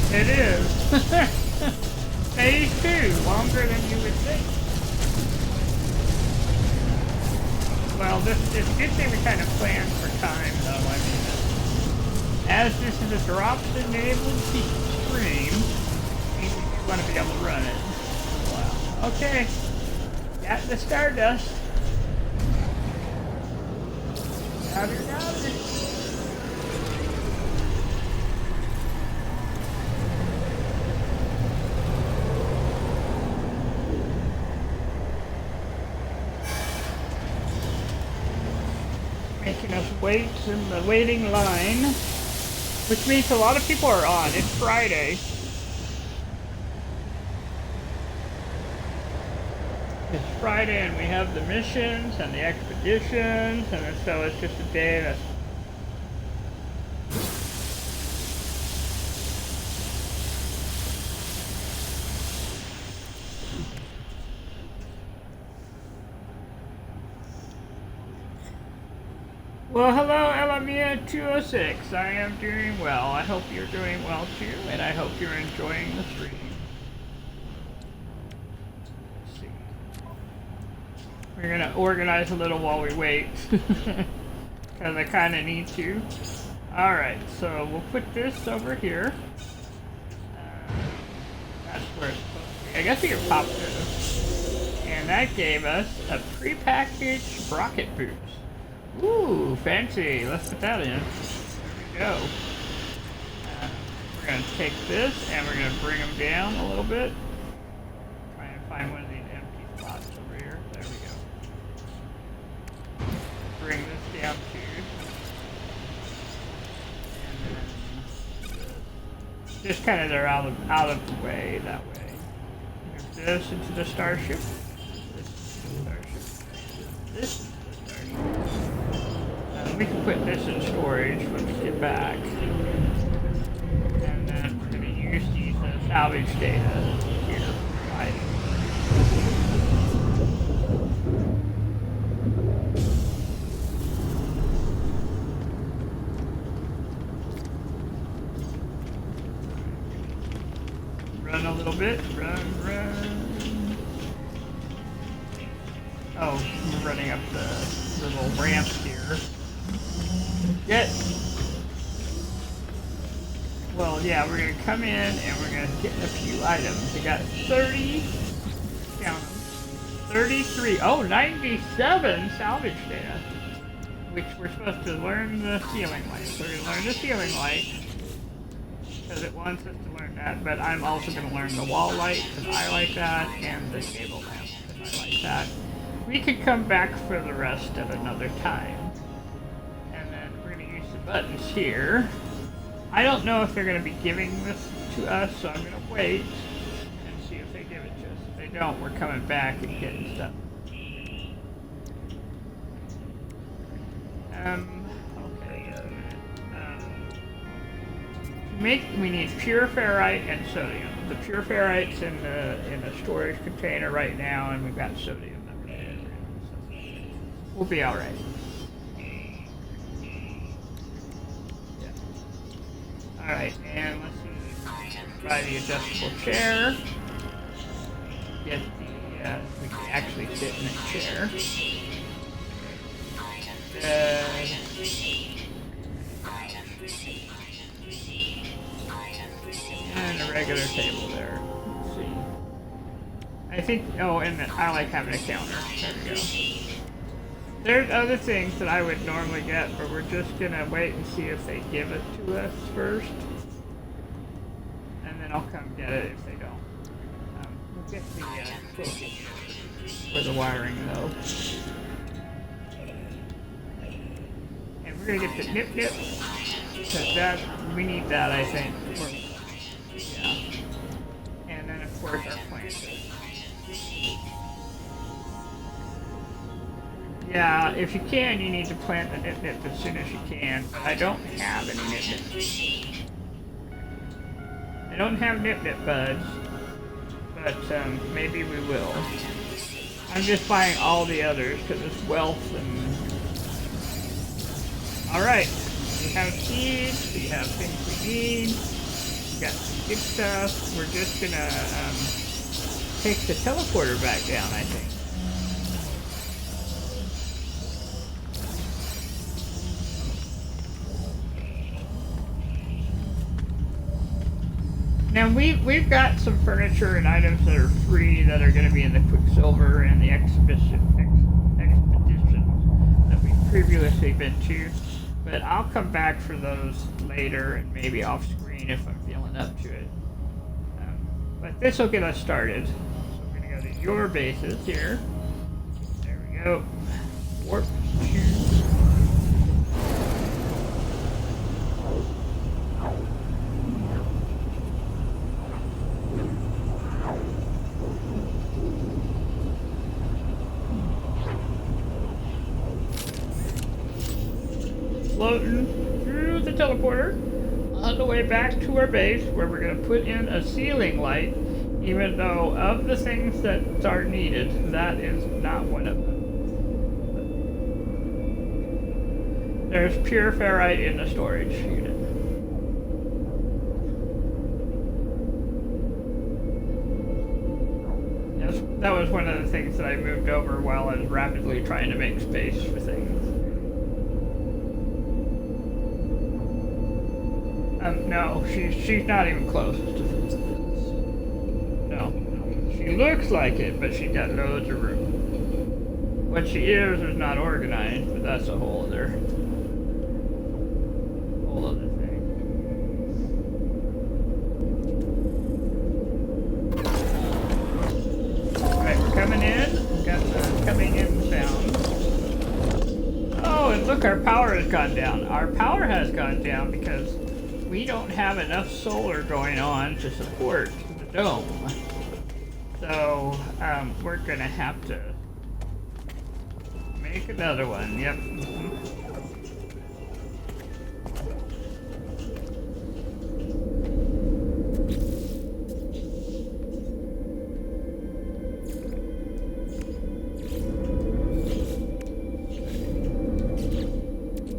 It is. Phase 2, longer than you would think. Well, it's a good thing we kind of planned for time, though. I mean, as this is a drops-enabled stream, we want to be able to run it. Wow. Okay. Got the Stardust. Got it. Making us wait in the waiting line, which means a lot of people are on. It's Friday. It's Friday and we have the missions and the expeditions, and so it's just a day that's... Well, hello, Elamia206. I am doing well. I hope you're doing well too, and I hope you're enjoying the stream. Let's see. We're gonna organize a little while we wait, because I kind of need to. All right, so we'll put this over here. That's where it's supposed to be. I guess we can pop this, and that gave us a prepackaged sprocket boots. Ooh, fancy. Let's put that in. There we go. We're going to take this and we're going to bring them down a little bit. Try and find one of these empty spots over here. There we go. Bring this down too. And then just kind of they're out of the way that way. Move this into the starship. This into the starship. This into the starship. We can put this in storage when we get back. And then we're going to use these salvage data here. Run a little bit. Run. Oh, we're running up the little ramp here. Well, yeah, we're going to come in and we're going to get a few items. We got 30, count them, 33, 97 salvage data, which we're supposed to learn the ceiling light. So we're going to learn the ceiling light, because it wants us to learn that, but I'm also going to learn the wall light, because I like that, and the table lamp, because I like that. We could come back for the rest at another time. Buttons here. I don't know if they're going to be giving this to us, so I'm going to wait and see if they give it to us. If they don't, we're coming back and getting stuff. Okay. We need pure ferrite and sodium. The pure ferrite's in the storage container right now, and we've got sodium over there. So we'll be all right. Alright, and let's see, try the adjustable chair. Get the, we can actually sit in a chair. And a regular table there. Let's see. I think, oh, and I like having a counter. There we go. There's other things that I would normally get, but we're just going to wait and see if they give it to us first. And then I'll come get it if they don't. We'll get the quote for the wiring, though. And we're going to get the nip-nip, because we need that, I think. Yeah. And then, of course, our planters. Yeah, if you can, you need to plant the nip-nip as soon as you can, but I don't have any nip-nip. I don't have nip-nip buds, but maybe we will. I'm just buying all the others because it's wealth and... Alright, we have seeds, we have things we need, we got some good stuff. We're just gonna take the teleporter back down, I think. Now we've got some furniture and items that are free that are going to be in the Quicksilver and the expeditions that we've previously been to, but I'll come back for those later and maybe off screen if I'm feeling up to it. But this will get us started. So we're going to go to your bases here. There we go. Warp 2. Floating through the teleporter on the way back to our base, where we're going to put in a ceiling light, even though of the things that are needed, that is not one of them. There's pure ferrite in the storage unit. That was one of the things that I moved over while I was rapidly trying to make space for things. No, she's not even close to this. No. She looks like it, but she's got loads of room. What she is not organized, but that's a whole other thing. Alright, we're coming in. We've got the coming in sound. Oh, and look, our power has gone down. Our power has gone down because we don't have enough solar going on to support the dome. So, we're gonna have to make another one. Yep.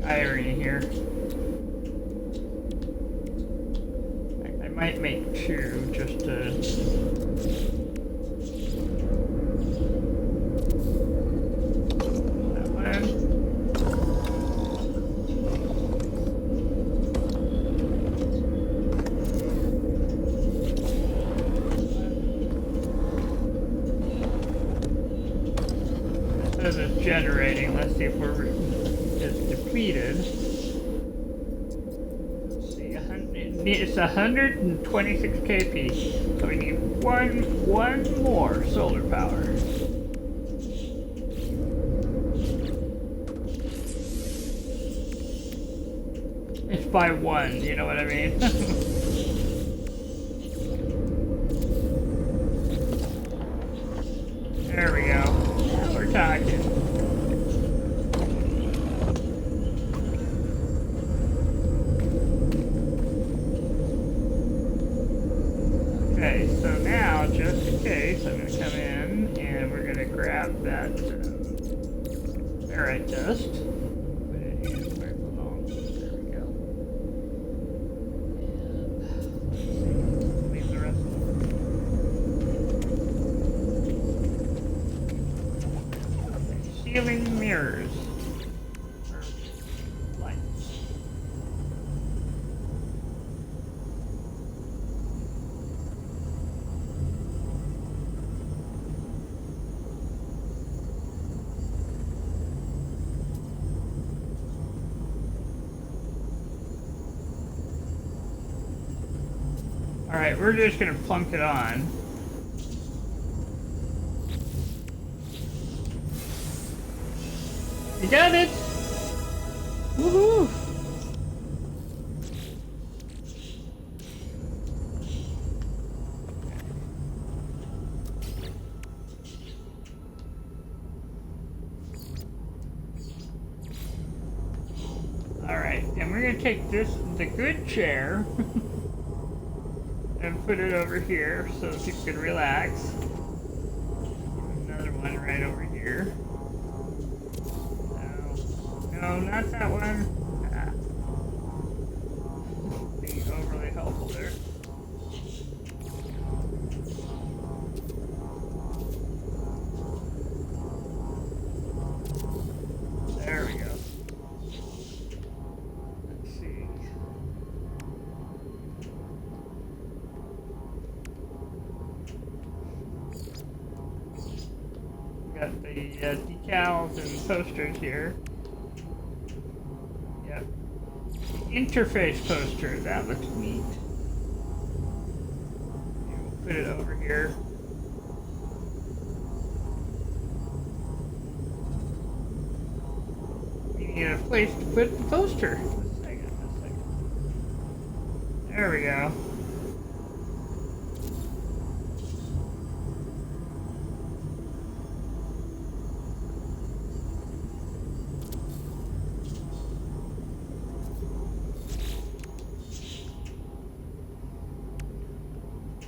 Irony here. I might make two just to... that one. This is generating. Let's see if it's depleted. It's 126 kp, so we need one more solar power. It's by one, you know what I mean? There we go. Now we're talking. Okay, so now, just in case, I'm going to come in and we're going to grab that ferrite dust. Put it in where it belongs. There we go. And leave the rest alone. Okay, ceiling mirrors. Alright, we're just gonna plunk it on. You got it! Woohoo! Alright, and we're gonna take the good chair and put it over here so people can relax. Another one right over here. No, not that one. Being overly helpful there. There we go. Let's see. Got the decals and posters here. Yep. Interface poster, that looks neat. We'll put it over here. We need a place to put the poster. A second. There we go.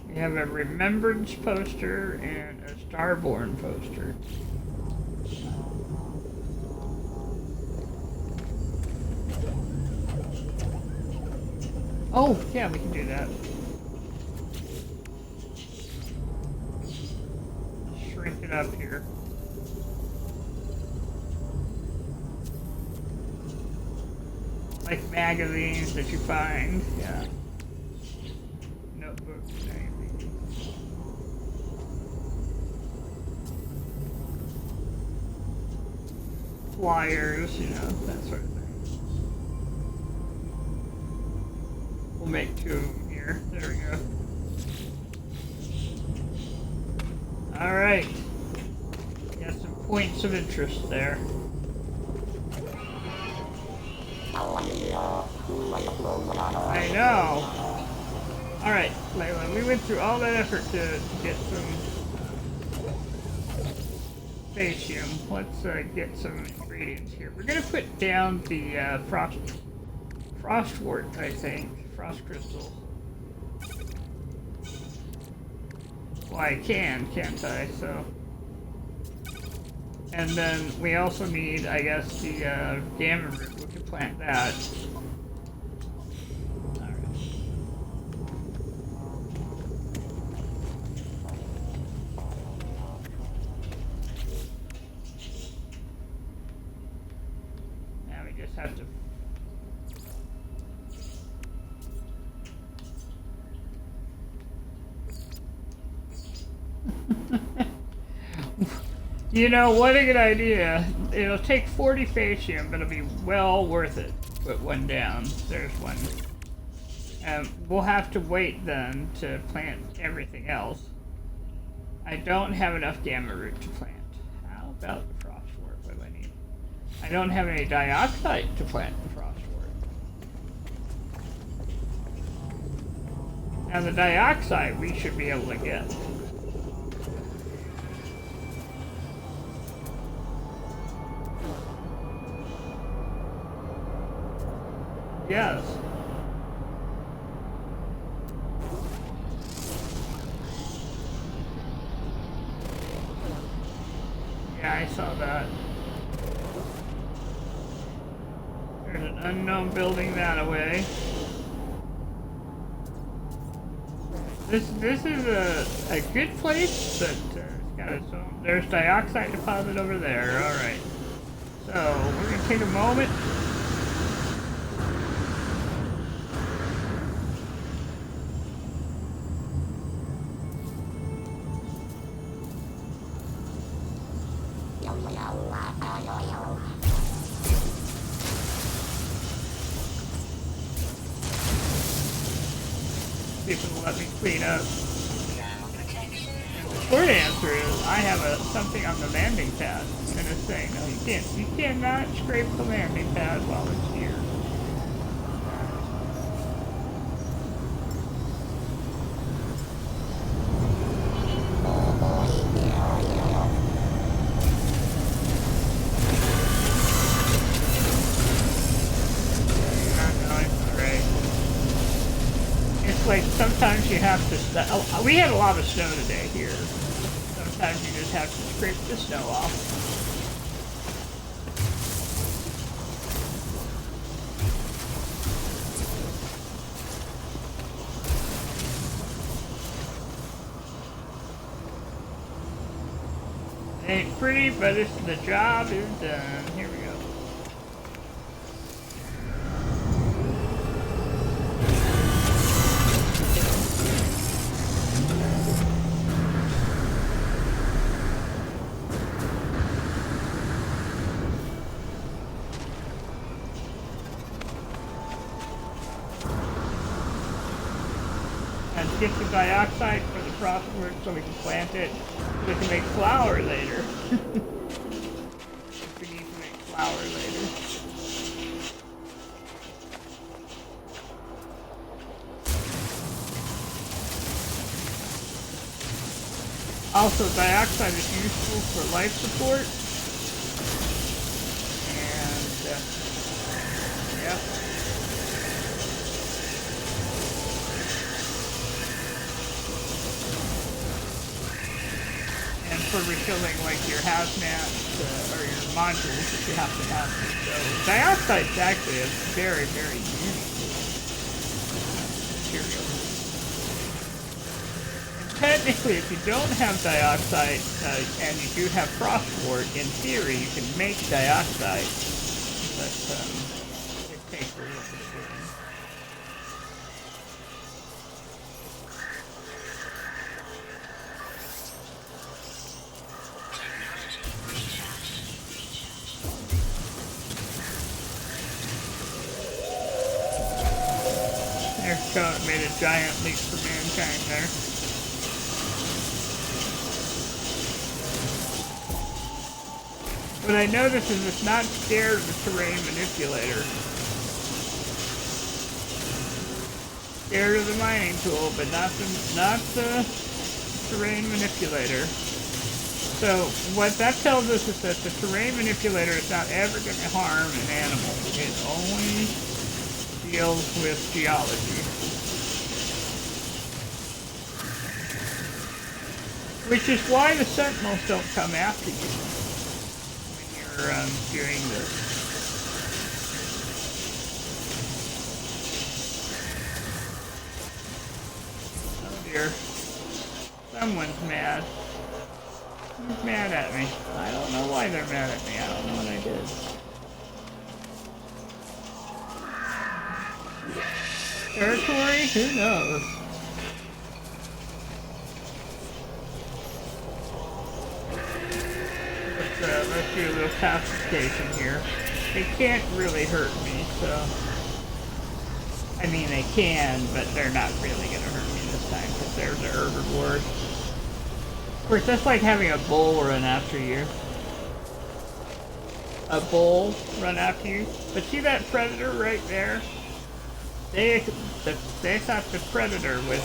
We have a Remembrance poster and a Starborn poster. Oh, yeah, we can do that. Shrink it up here. Like magazines that you find, yeah. Notebooks, magazines. Flyers, you know, that sort of thing. We'll make 2 of them here. There we go. Alright. Got some points of interest there. I know. Alright, Layla, we went through all that effort to get some Spatium. Let's get some ingredients here. We're gonna put down the frostwort, I think. Frost crystal. Well, I can, can't I? So. And then we also need, I guess, the gamma root. We can plant that. Alright. Now we just have to... You know, what a good idea. It'll take 40 Spatium, but it'll be well worth it. Put one down. There's one. We'll have to wait then to plant everything else. I don't have enough gamma root to plant. How about the frostwort? What do I need? I don't have any dioxide to plant the frostwort. Now the dioxide we should be able to get. Yes. Yeah, I saw that. There's an unknown building that away. This is a good place, but it's got its own. There's dioxide deposit over there. All right. So we're gonna take a moment. People will let me clean up. The short answer is I have something on the landing pad, and it's saying, no, you can't. You cannot scrape the landing pad while it's here. Like sometimes you have to. We had a lot of snow today here. Sometimes you just have to scrape the snow off. It ain't pretty, but the job is done. Here we go. Get the dioxide for the frostwort so we can plant it. We can make flour later. We need to make flour later. Also, dioxide is useful for life support. And, yeah. For refilling like your hazmat or your modules that you have to have. So dioxide is actually a very, very useful. Technically, if you don't have dioxide and you do have phosphor, in theory you can make dioxide, but it takes a little bit of doing. There's Comet made a giant leap for mankind there. What I notice is it's not scared of the terrain manipulator. Scared of the mining tool, but not the terrain manipulator. So what that tells us is that the terrain manipulator is not ever going to harm an animal. It only deals with geology. Which is why the sentinels don't come after you doing this. Oh dear. Someone's mad. Who's mad at me? I don't know why they're mad at me. I don't know what I did. Territory? Who knows? Let's do a little pacification here. They can't really hurt me, so... I mean, they can, but they're not really going to hurt me this time, because they're the herbivores. Of course, that's like having a bull run after you. A bull run after you. But see that predator right there? They thought the predator was...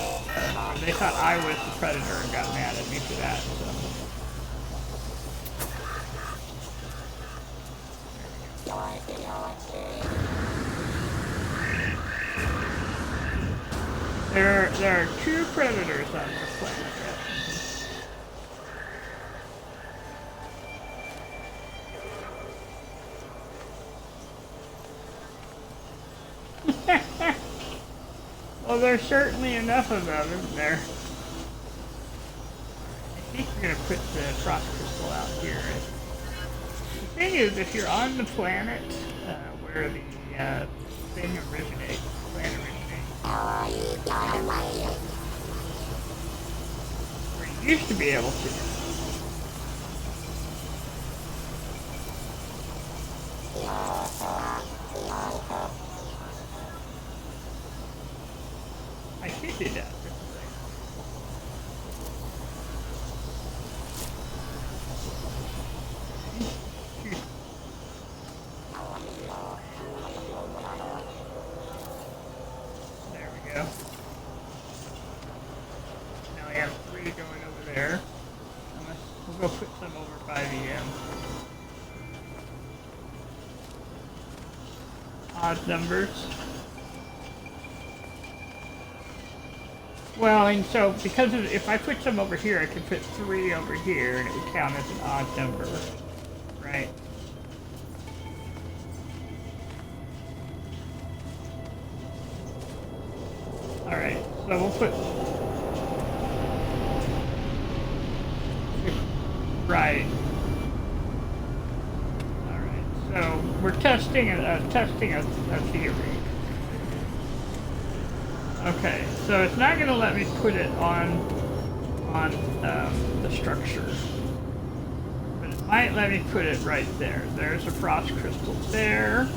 they thought I was the predator and got mad at me for that, so... There are two predators on this planet. Well, there's certainly enough of them, isn't there? I think we're going to put the frost crystal out here. The thing is, if you're on the planet where the thing originates, where you used to be able to. I should do that. There we go. Now we have 3 going over there. We'll go put some over by the odd numbers. Well, and so because of, if I put some over here, I could put 3 over here, and it would count as an odd number, right? All right, so we'll put right. All right, so we're testing a theory. Okay, so it's not going to let me put it on the structure, but it might let me put it right there. There's a frost crystal there,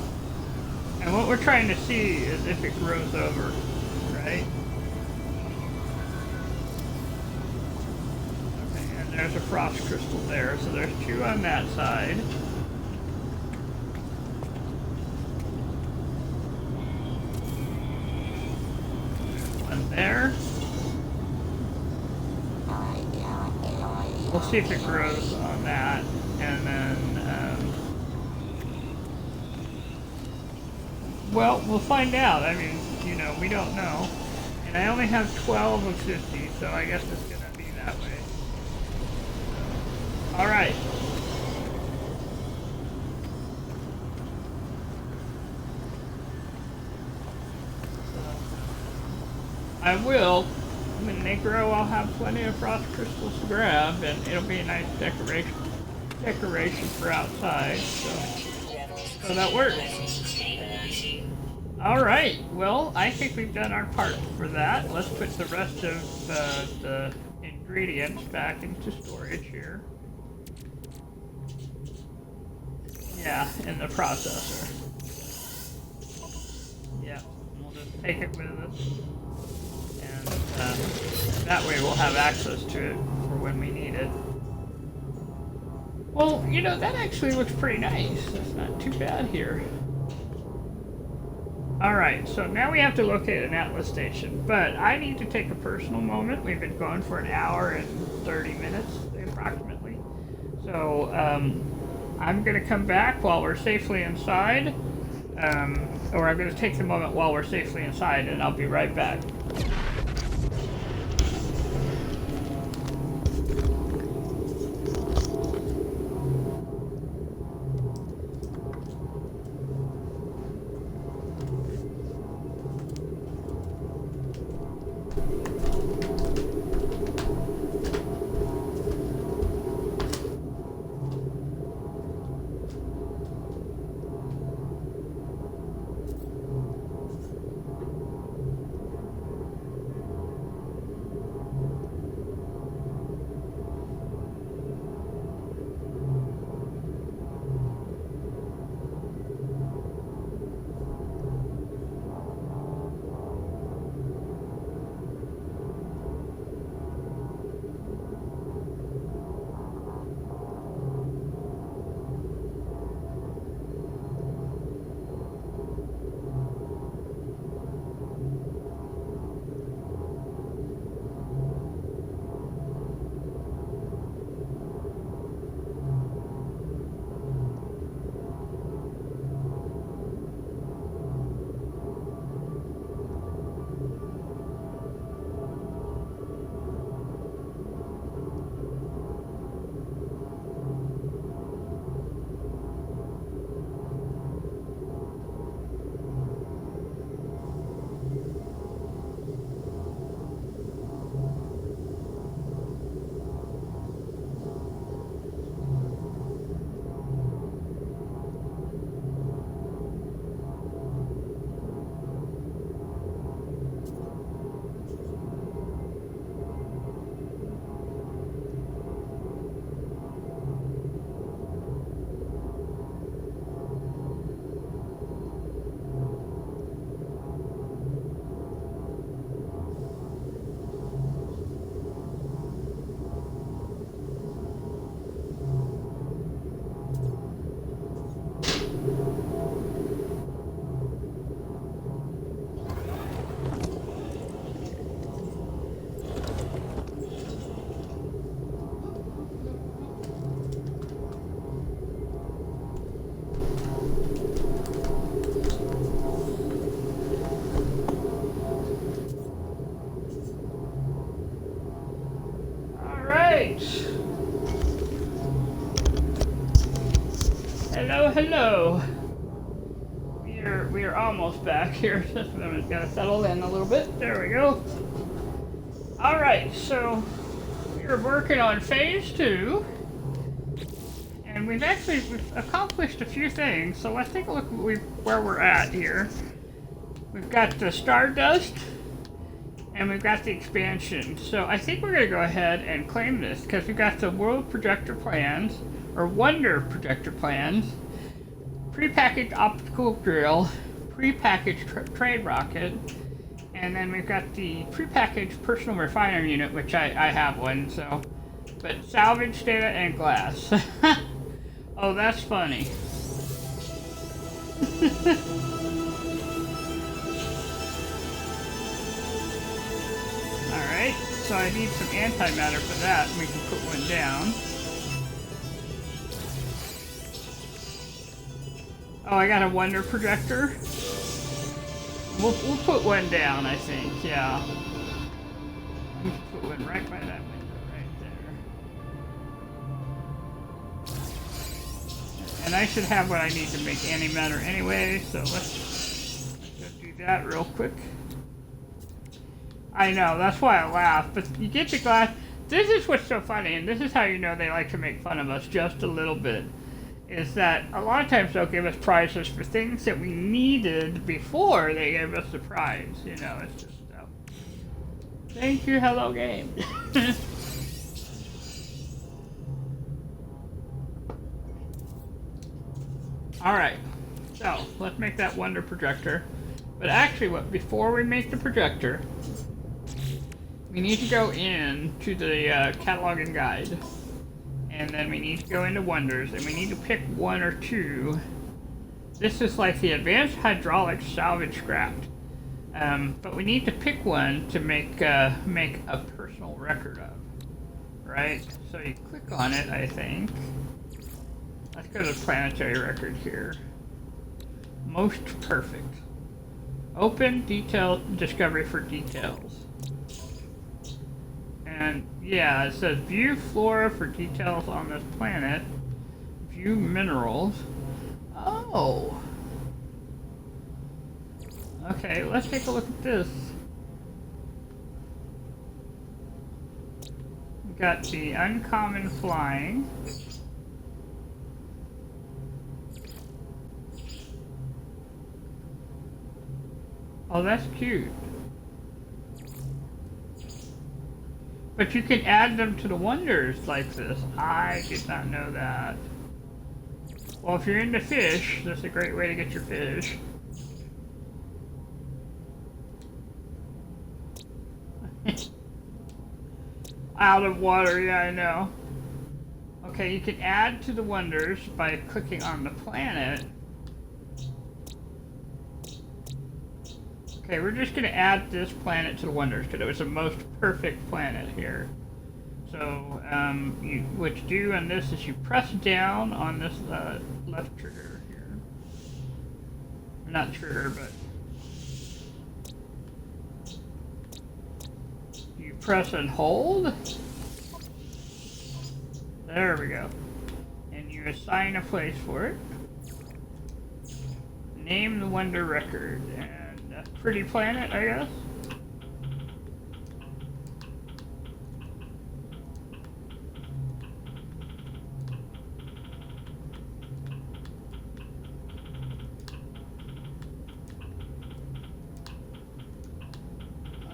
and what we're trying to see is if it grows over, right? Okay, and there's a frost crystal there, so there's 2 on that side. There. We'll see if it grows on that, and then, well, we'll find out. I mean, you know, we don't know. And I only have 12 of 50, so I guess it's going to be that way. All right. I will. When they grow, I'll have plenty of frost crystals to grab, and it'll be a nice decoration for outside. So that works. All right. Well, I think we've done our part for that. Let's put the rest of the ingredients back into storage here. Yeah, in the processor. Yeah, we'll just take it with us. And that way we'll have access to it for when we need it. Well, you know, that actually looks pretty nice. That's not too bad here. Alright, so now we have to locate an Atlas station, but I need to take a personal moment. We've been going for an hour and 30 minutes, approximately. So, I'm going to come back while we're safely inside, or I'm going to take the moment while we're safely inside, and I'll be right back. Hello, hello. We are almost back here. I'm just gotta settle in a little bit. There we go. All right, so we're working on phase 2, and we've accomplished a few things. So let's take a look at where we're at here. We've got the Stardust, and we've got the expansion. So I think we're gonna go ahead and claim this because we've got the World Projector plans, or Wonder Projector plans, prepackaged optical drill, prepackaged trade rocket, and then we've got the prepackaged personal refiner unit, which I have one, so. But salvage data and glass. Oh, that's funny. Alright, so I need some antimatter for that, and we can put one down. Oh, I got a Wonder Projector. We'll put one down, I think, yeah. We can put one right by that window right there. And I should have what I need to make antimatter anyway, so let's just do that real quick. I know, that's why I laugh. But you get the glass. This is what's so funny, and this is how you know they like to make fun of us just a little bit. Is that a lot of times they'll give us prizes for things that we needed before they gave us the prize. You know, it's just thank you, hello game. Alright, so let's make that wonder projector. But actually, before we make the projector, we need to go in to the catalog and guide. And then we need to go into wonders, and we need to pick one or two. This is like the advanced hydraulic salvage scrap. But we need to pick one to make a personal record of. Right? So you click on it, I think. Let's go to planetary record here. Most perfect. Open detail discovery for details. And yeah, it says view flora for details on this planet. View minerals. Oh. Okay, let's take a look at this. We got the uncommon flying. Oh, that's cute. But you can add them to the wonders like this. I did not know that. Well, if you're into fish, that's a great way to get your fish. Out of water, yeah, I know. Okay, you can add to the wonders by clicking on the planet. Okay, we're just going to add this planet to the wonders because it was the most perfect planet here. So, what you do on this is you press down on this left trigger here. Not trigger, but you press and hold. There we go. And you assign a place for it. Name the wonder record. Pretty planet, I guess.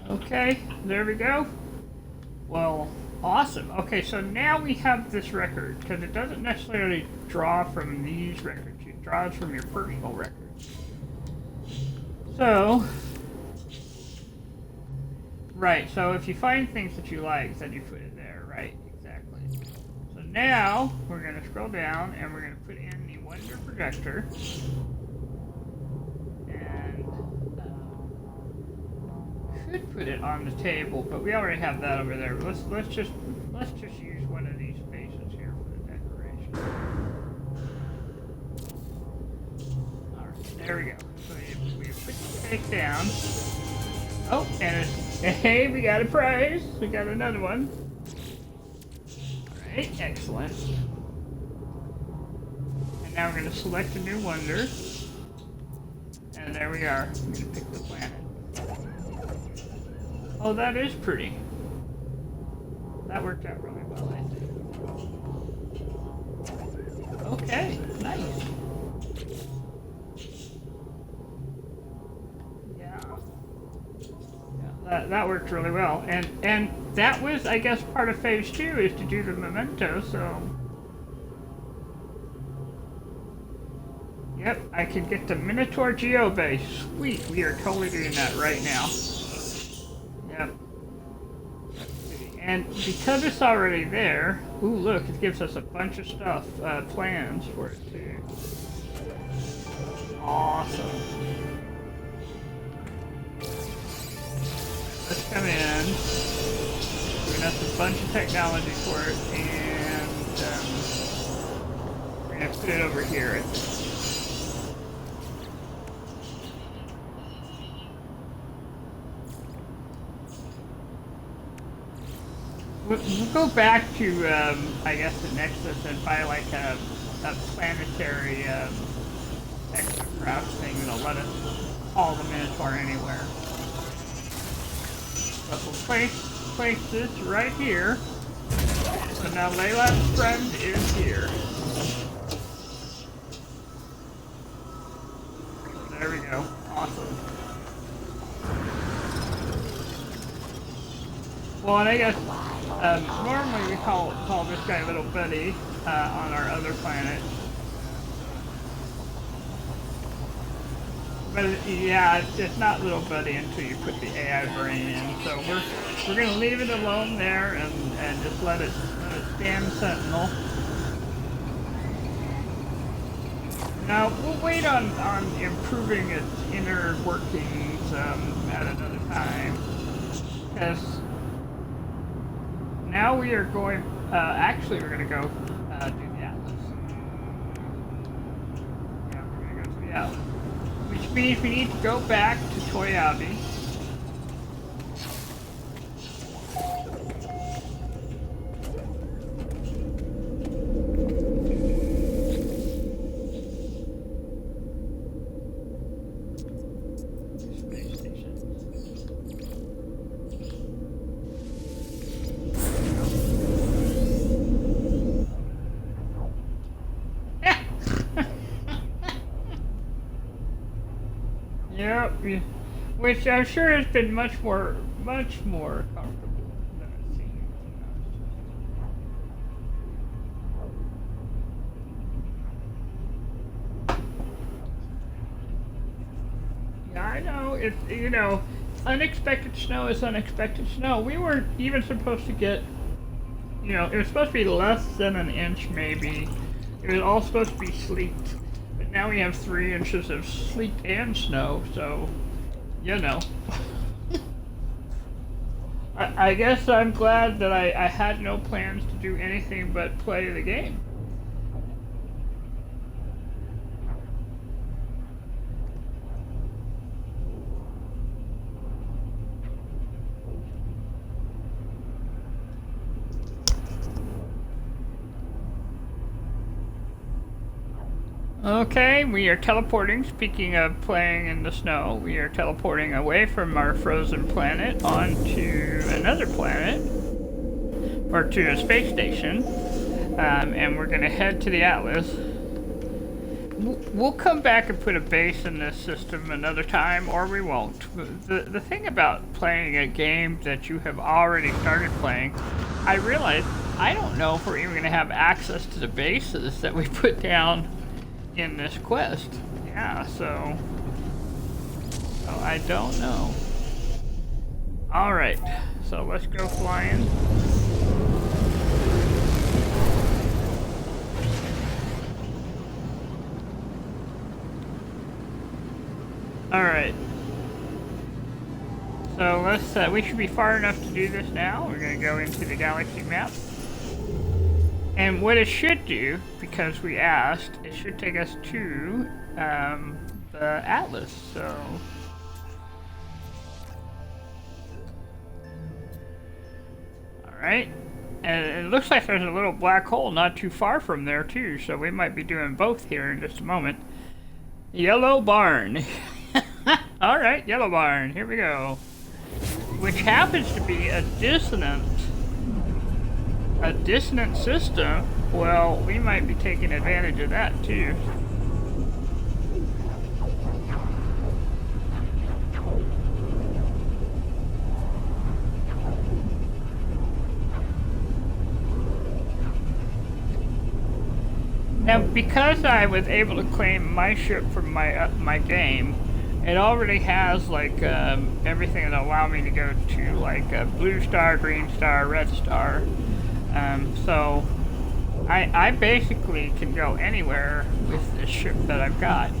Okay, there we go. Well, awesome. Okay, so now we have this record, because it doesn't necessarily draw from these records. It draws from your personal records. So, right, so if you find things that you like, then you put it there, right? Exactly. So now, we're going to scroll down, and we're going to put in the wonder projector. And, could put it on the table, but we already have that over there. Let's just use one of these spaces here for the decoration. Alright, there we go. So we put the cake down. Oh, and hey, we got a prize. We got another one. Alright, excellent. And now we're going to select a new wonder. And there we are. I'm going to pick the planet. Oh, that is pretty. That worked out really well, I think. Okay, nice. That worked really well, and that was, I guess, part of phase 2 is to do the memento. So, yep, I can get the Minotaur Geobase. Sweet, we are totally doing that right now. Yep. And because it's already there, ooh, look, it gives us a bunch of stuff, plans for it too. Awesome. Let's come in. We're gonna have a bunch of technology for it, and we're gonna put it over here. We'll go back to, I guess, the Nexus and buy like a planetary extra-craft thing that'll let us haul the Minotaur anywhere. But we'll place this right here. So now Layla's friend is here. There we go. Awesome. Well, and I guess normally we call this guy Little Buddy on our other planet. But yeah, it's not Little Buddy until you put the AI brain in. So we're gonna leave it alone there and just let it stand sentinel. Now we'll wait on improving its inner workings at another time, because now we are going. Actually, we're gonna go do the Atlas. Yeah, we're gonna go to the Atlas. Which means we need to go back to Toyabe. Space station. Yep, which I'm sure has been much more comfortable than it seems. Yeah, I know. It's, unexpected snow is unexpected snow. We weren't even supposed to get, it was supposed to be less than an inch maybe. It was all supposed to be sleet. But now we have 3 inches of sleet and snow, so, I guess I'm glad that I had no plans to do anything but play the game. Okay, we are teleporting. Speaking of playing in the snow, we are teleporting away from our frozen planet onto another planet, or to a space station, and we're going to head to the Atlas. We'll come back and put a base in this system another time, or we won't. The thing about playing a game that you have already started playing, I realize I don't know if we're even going to have access to the bases that we put down in this quest. Yeah, so I don't know. Alright, so let's go flying. Alright. So let's, we should be far enough to do this now. We're gonna go into the galaxy map. And what it should do, because we asked, it should take us to the Atlas, so... Alright, and it looks like there's a little black hole not too far from there too, so we might be doing both here in just a moment. Yellow Barn. Alright, Yellow Barn, here we go. Which happens to be a dissonant system. Well, we might be taking advantage of that too. Now, because I was able to claim my ship from my game, it already has like everything that allow me to go to like a blue star, green star, red star. So I basically can go anywhere with this ship that I've got.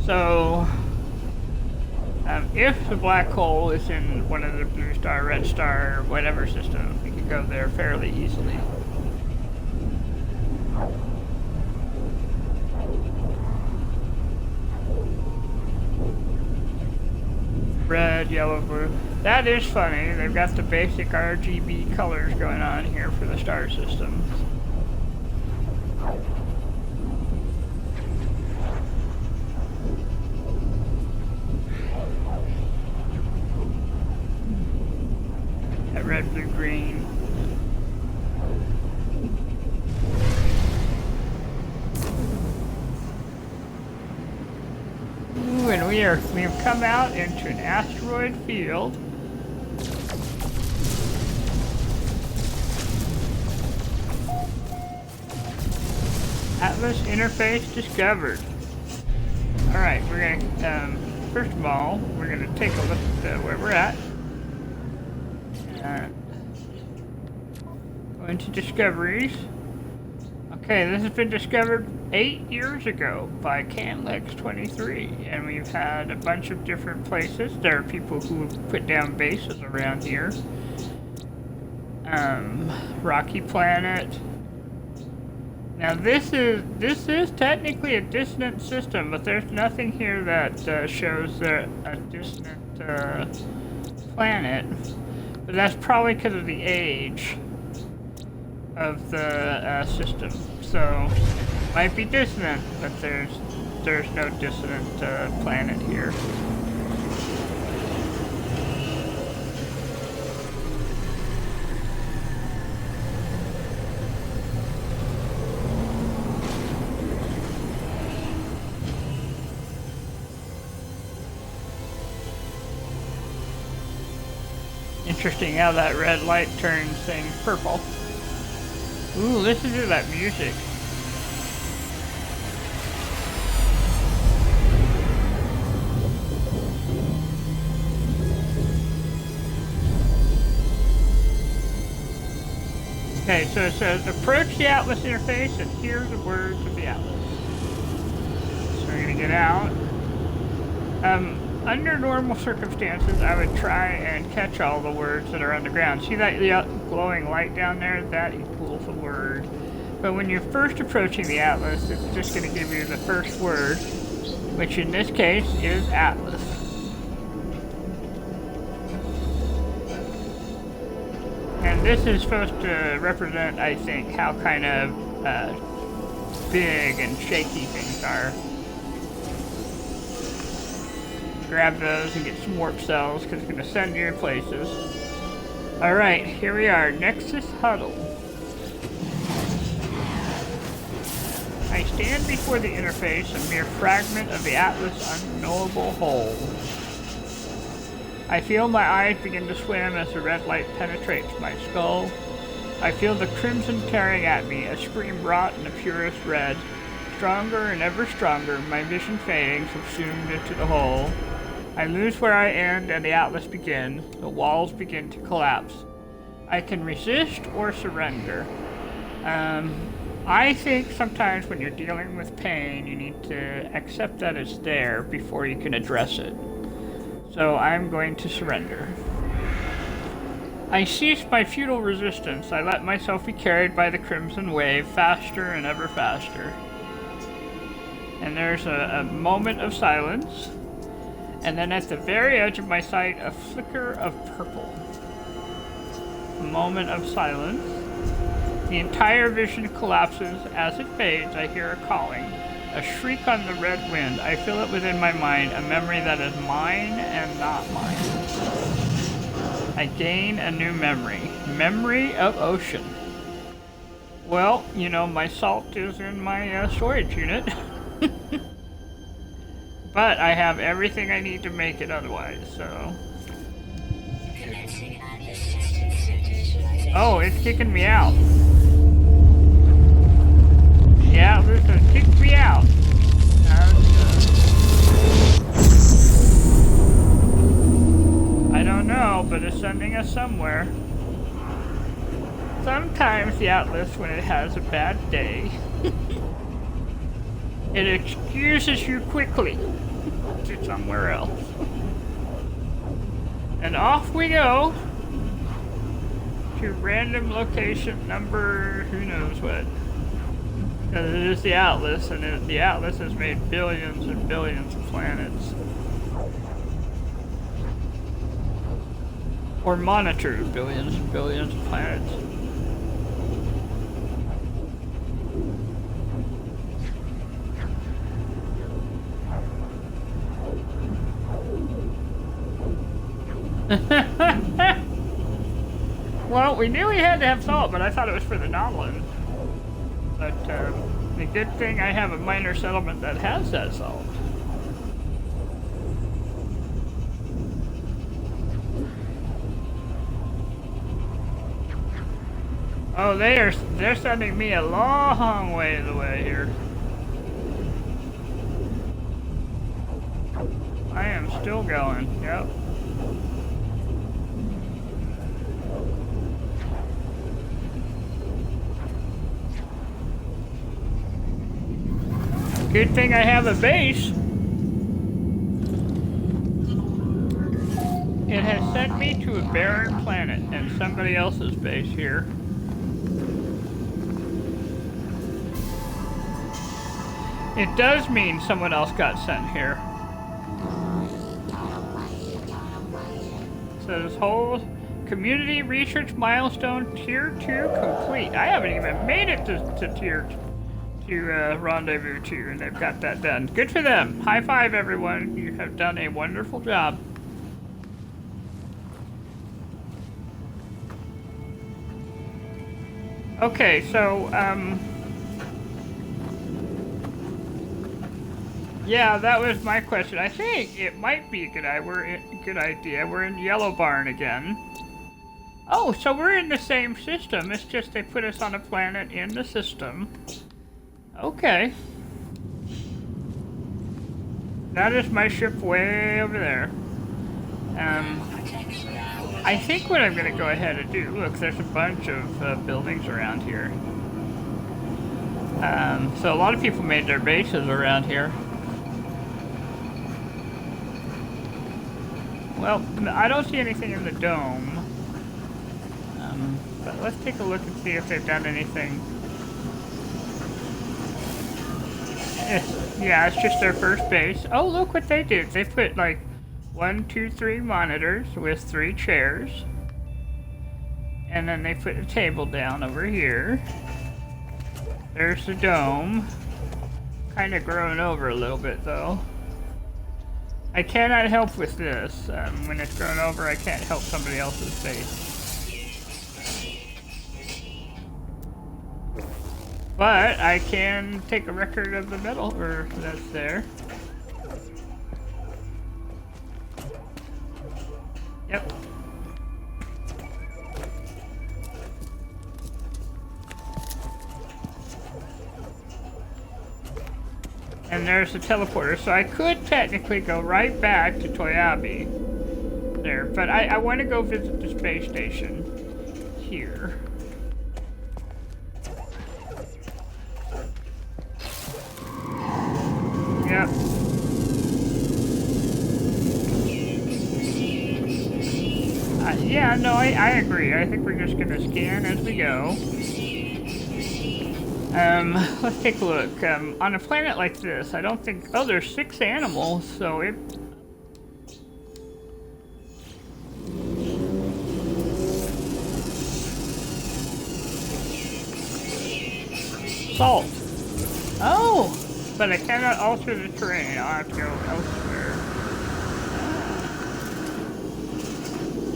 So if the black hole is in one of the blue star, red star, or whatever system, we can go there fairly easily. Red, yellow, blue. That is funny. They've got the basic RGB colors going on here for the star system. red, blue, green. Ooh, and we have come out into an asteroid field. Atlas interface discovered. Alright, we're gonna, first of all, we're gonna take a look at where we're at. Go into discoveries. Okay, this has been discovered 8 years ago by Canlex23, and we've had a bunch of different places. There are people who have put down bases around here. Rocky Planet. Now this is technically a dissonant system, but there's nothing here that shows a dissonant planet. But that's probably because of the age of the system. So it might be dissonant, but there's no dissonant planet here. Interesting how that red light turns things purple. Ooh, listen to that music. Okay, so it says, approach the Atlas interface and hear the words of the Atlas. So we're gonna get out. Under normal circumstances, I would try and catch all the words that are on the ground. See that glowing light down there? That equals a word. But when you're first approaching the Atlas, it's just going to give you the first word, which in this case is Atlas. And this is supposed to represent, I think, how kind of big and shaky things are. Grab those and get some warp cells because it's going to send you to places. Alright, here we are. Nexus Huddle. I stand before the interface, a mere fragment of the Atlas' unknowable whole. I feel my eyes begin to swim as the red light penetrates my skull. I feel the crimson tearing at me, a scream wrought in the purest red. Stronger and ever stronger, my vision fading, subsumed into the whole. I lose where I end and the Atlas begin. The walls begin to collapse. I can resist or surrender. I think sometimes when you're dealing with pain, you need to accept that it's there before you can address it. So I'm going to surrender. I cease my futile resistance. I let myself be carried by the crimson wave, faster and ever faster. And there's a moment of silence. And then at the very edge of my sight, a flicker of purple. A moment of silence. The entire vision collapses. As it fades, I hear a calling. A shriek on the red wind. I feel it within my mind, a memory that is mine and not mine. I gain a new memory. Memory of ocean. Well, you know, my salt is in my storage unit. But I have everything I need to make it otherwise, so... Oh, it's kicking me out. Yeah, this has kicked me out. I don't know, but it's sending us somewhere. Sometimes the Atlas, when it has a bad day, it excuses you quickly to somewhere else. And off we go to random location number who knows what. Because it is the Atlas, and the Atlas has made billions and billions of planets. Or monitored billions and billions of planets. Well, we knew we had to have salt, but I thought it was for the Nautilus. But the good thing I have a minor settlement that has that salt. Oh, they're sending me a long way here. I am still going. Yep. Good thing I have a base. It has sent me to a barren planet and somebody else's base here. It does mean someone else got sent here. So this whole community research milestone tier 2 complete. I haven't even made it to tier 2 rendezvous 2, and they've got that done. Good for them. High five, everyone. You have done a wonderful job. Okay, so yeah, that was my question. I think it might be a good idea. We're in Yellow Barn again. Oh, so we're in the same system. It's just they put us on a planet in the system. Okay. That is my ship way over there. I think what I'm going to go ahead and do, look, there's a bunch of buildings around here. So a lot of people made their bases around here. Well, I don't see anything in the dome. But let's take a look and see if they've done anything. Yeah, it's just their first base. Oh, look what they did. They put like 1, 2, 3 monitors with 3 chairs. And then they put a table down over here. There's the dome. Kind of grown over a little bit though. I cannot help with this. When it's grown over, I can't help somebody else's base. But I can take a record of the metal that's there. Yep. And there's the teleporter, so I could technically go right back to Toyabe there, but I want to go visit the space station here. Yep. Yeah, no, I agree. I think we're just gonna scan as we go. Let's take a look. On a planet like this, I don't think... Oh, there's 6 animals, so it... Salt. Oh! But I cannot alter the terrain. I'll have to go elsewhere.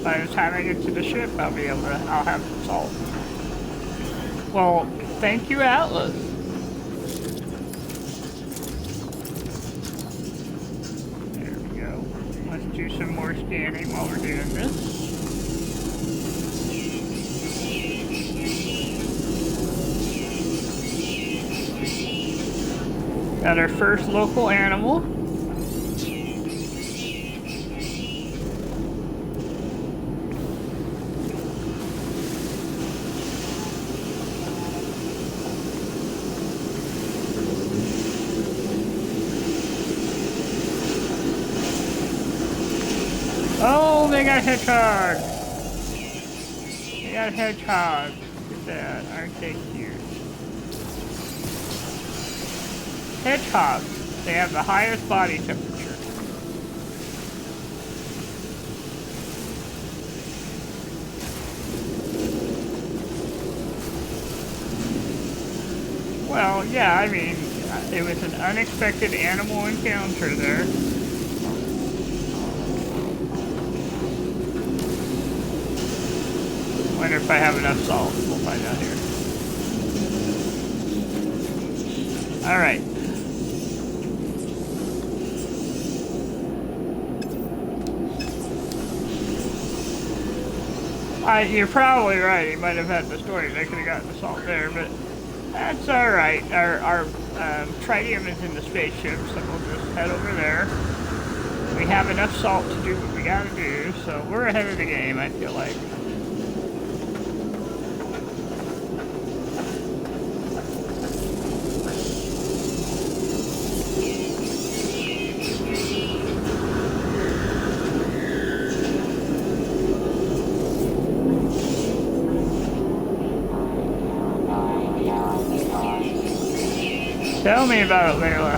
By the time I get to the ship, I'll have some salt. Well, thank you, Atlas. There we go. Let's do some more scanning while we're doing this. Got our first local animal. Oh, they got hedgehog! They got hedgehog. Look at that. Aren't they cute? Hedgehogs. They have the highest body temperature. Well, yeah, I mean, it was an unexpected animal encounter there. Wonder if I have enough salt. We'll find out here. Alright. You're probably right. He might have had the storage. I could have gotten the salt there, but that's alright. Our tritium is in the spaceship, so we'll just head over there. We have enough salt to do what we gotta do, so we're ahead of the game, I feel like. Tell me about it, Layla.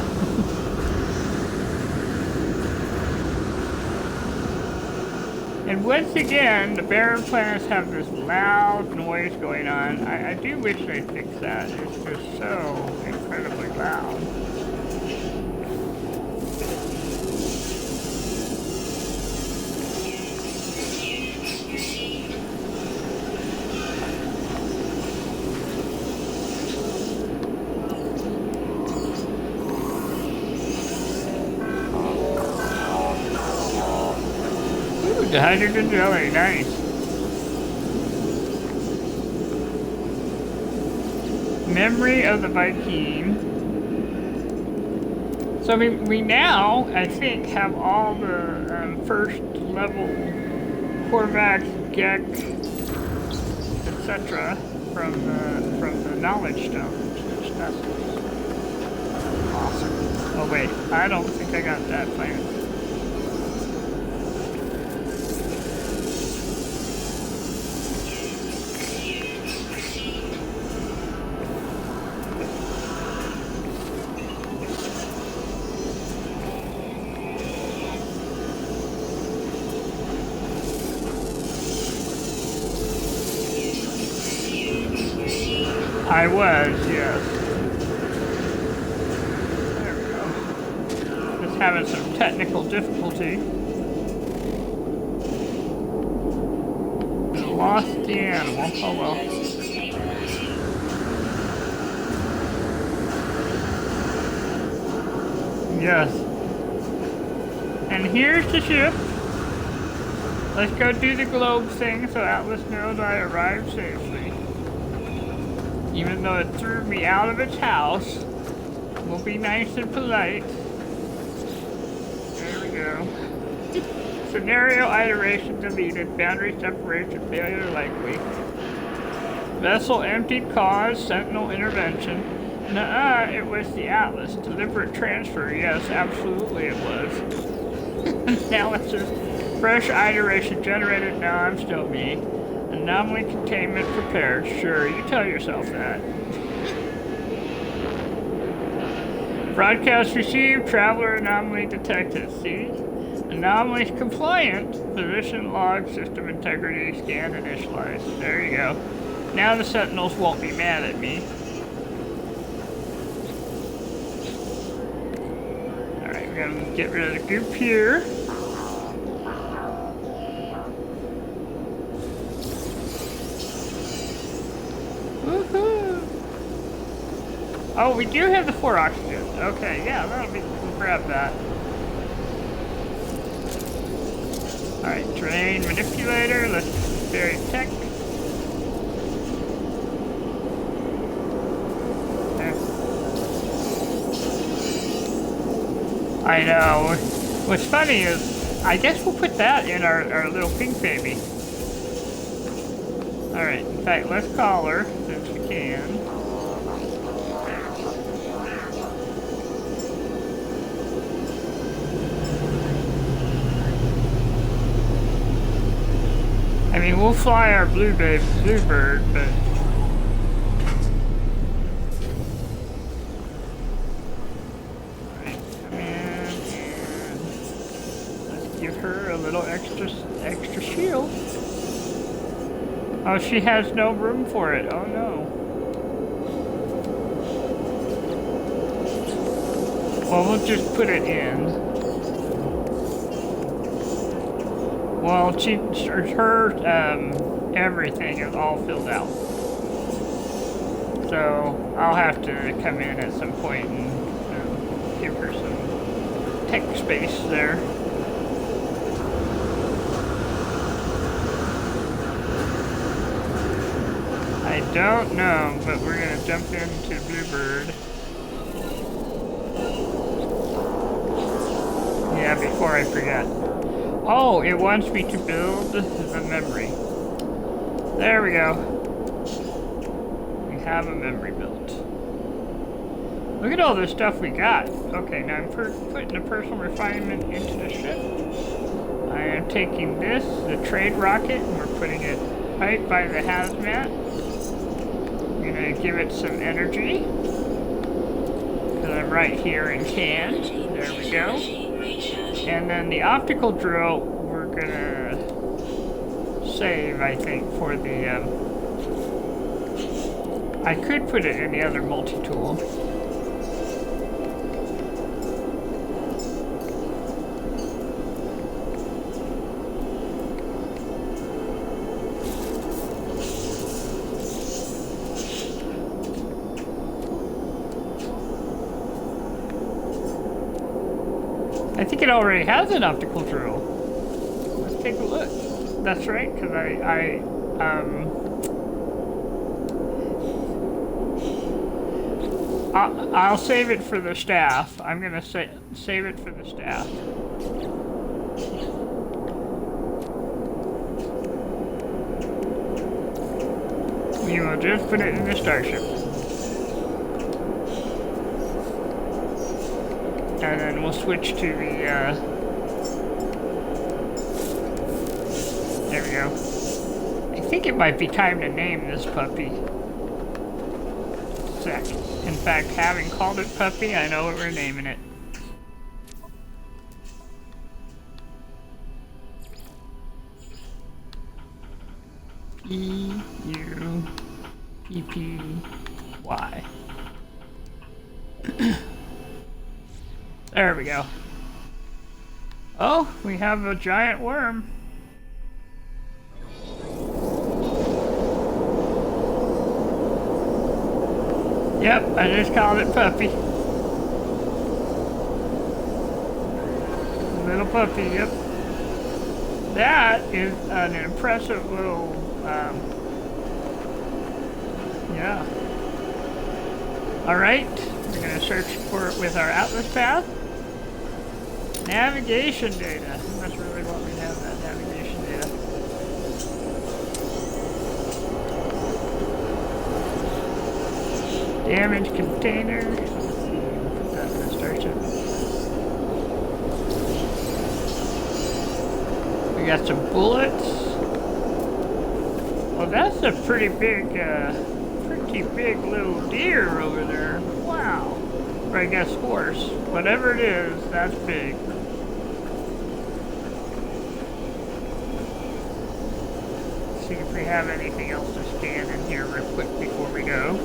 And once again, the barren planets have this loud noise going on. I do wish they'd fix that. It's just so incredibly loud. The hydrogen jelly, nice. Memory of the Viking. So we now, I think, have all the first level Korvax, Gek, etc. from the knowledge stone. Which that's awesome. Oh wait, I don't think I got that planet. I was, yes. There we go. Just having some technical difficulty. Lost the animal. Oh well. Yes. And here's the ship. Let's go do the globe thing so Atlas knows I arrived safely. Even though it threw me out of its house, we'll be nice and polite. There we go. Scenario iteration deleted. Boundary separation failure likely. Vessel emptied cause. Sentinel intervention. Nuh-uh, it was the Atlas. Deliberate transfer. Yes, absolutely it was. Now it's just fresh iteration generated. Now I'm still me. Anomaly containment prepared. Sure, you tell yourself that. Broadcast received. Traveler anomaly detected. See? Anomalies compliant. Position log. System integrity. Scan initialized. There you go. Now the Sentinels won't be mad at me. Alright, we're gonna get rid of the goop here. Oh, we do have the 4 oxygen. Okay, yeah, we'll grab that. Alright, terrain manipulator. Let's bury tech. There. I know. What's funny is, I guess we'll put that in our little pink baby. Alright, in fact, let's call her, since we can. I mean, we'll fly our bluebird, but... Alright, come in and let's give her a little extra shield. Oh, she has no room for it. Oh no. Well, we'll just put it in. Well, her everything is all filled out. So I'll have to come in at some point and give her some tech space there. I don't know, but we're gonna jump into Bluebird. Yeah, before I forget. Oh, it wants me to build the memory. There we go. We have a memory built. Look at all the stuff we got. Okay, now I'm putting the personal refinement into the ship. I am taking this, the trade rocket, and we're putting it right by the hazmat. I'm gonna give it some energy. Because I'm right here in can. There we go. And then the optical drill, we're gonna save, I think, for the, I could put it in the other multi-tool. I think it already has an optical drill. Let's take a look. That's right, because I'll save it for the staff. I'm gonna save it for the staff. We will just put it in the starship. And then we'll switch to the, there we go. I think it might be time to name this puppy. Sec. In fact, having called it puppy, I know what we're naming it. P-U-P-P-Y. There we go. Oh, we have a giant worm. Yep, I just called it puppy. Little puppy, yep. That is an impressive little, yeah. Alright, we're gonna search for it with our atlas path. Navigation data. That's really what we have, that navigation data. Damaged container. Let's see, put that in the starship. We got some bullets. Well, that's a pretty big little deer over there. Wow. Or I guess horse. Whatever it is, that's big. See if we have anything else to scan in here real quick before we go.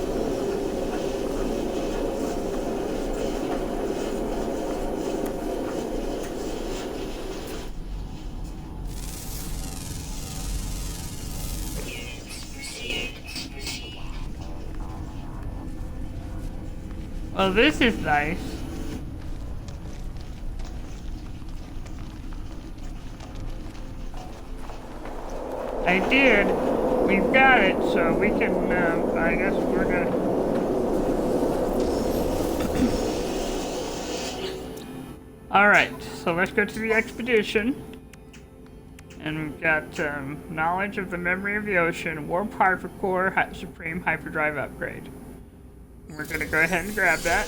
Well, this is nice. I did. We've got it, so we can, I guess we're gonna... Alright, so let's go to the expedition. And we've got knowledge of the memory of the ocean, warp hypercore, supreme hyperdrive upgrade. We're gonna go ahead and grab that.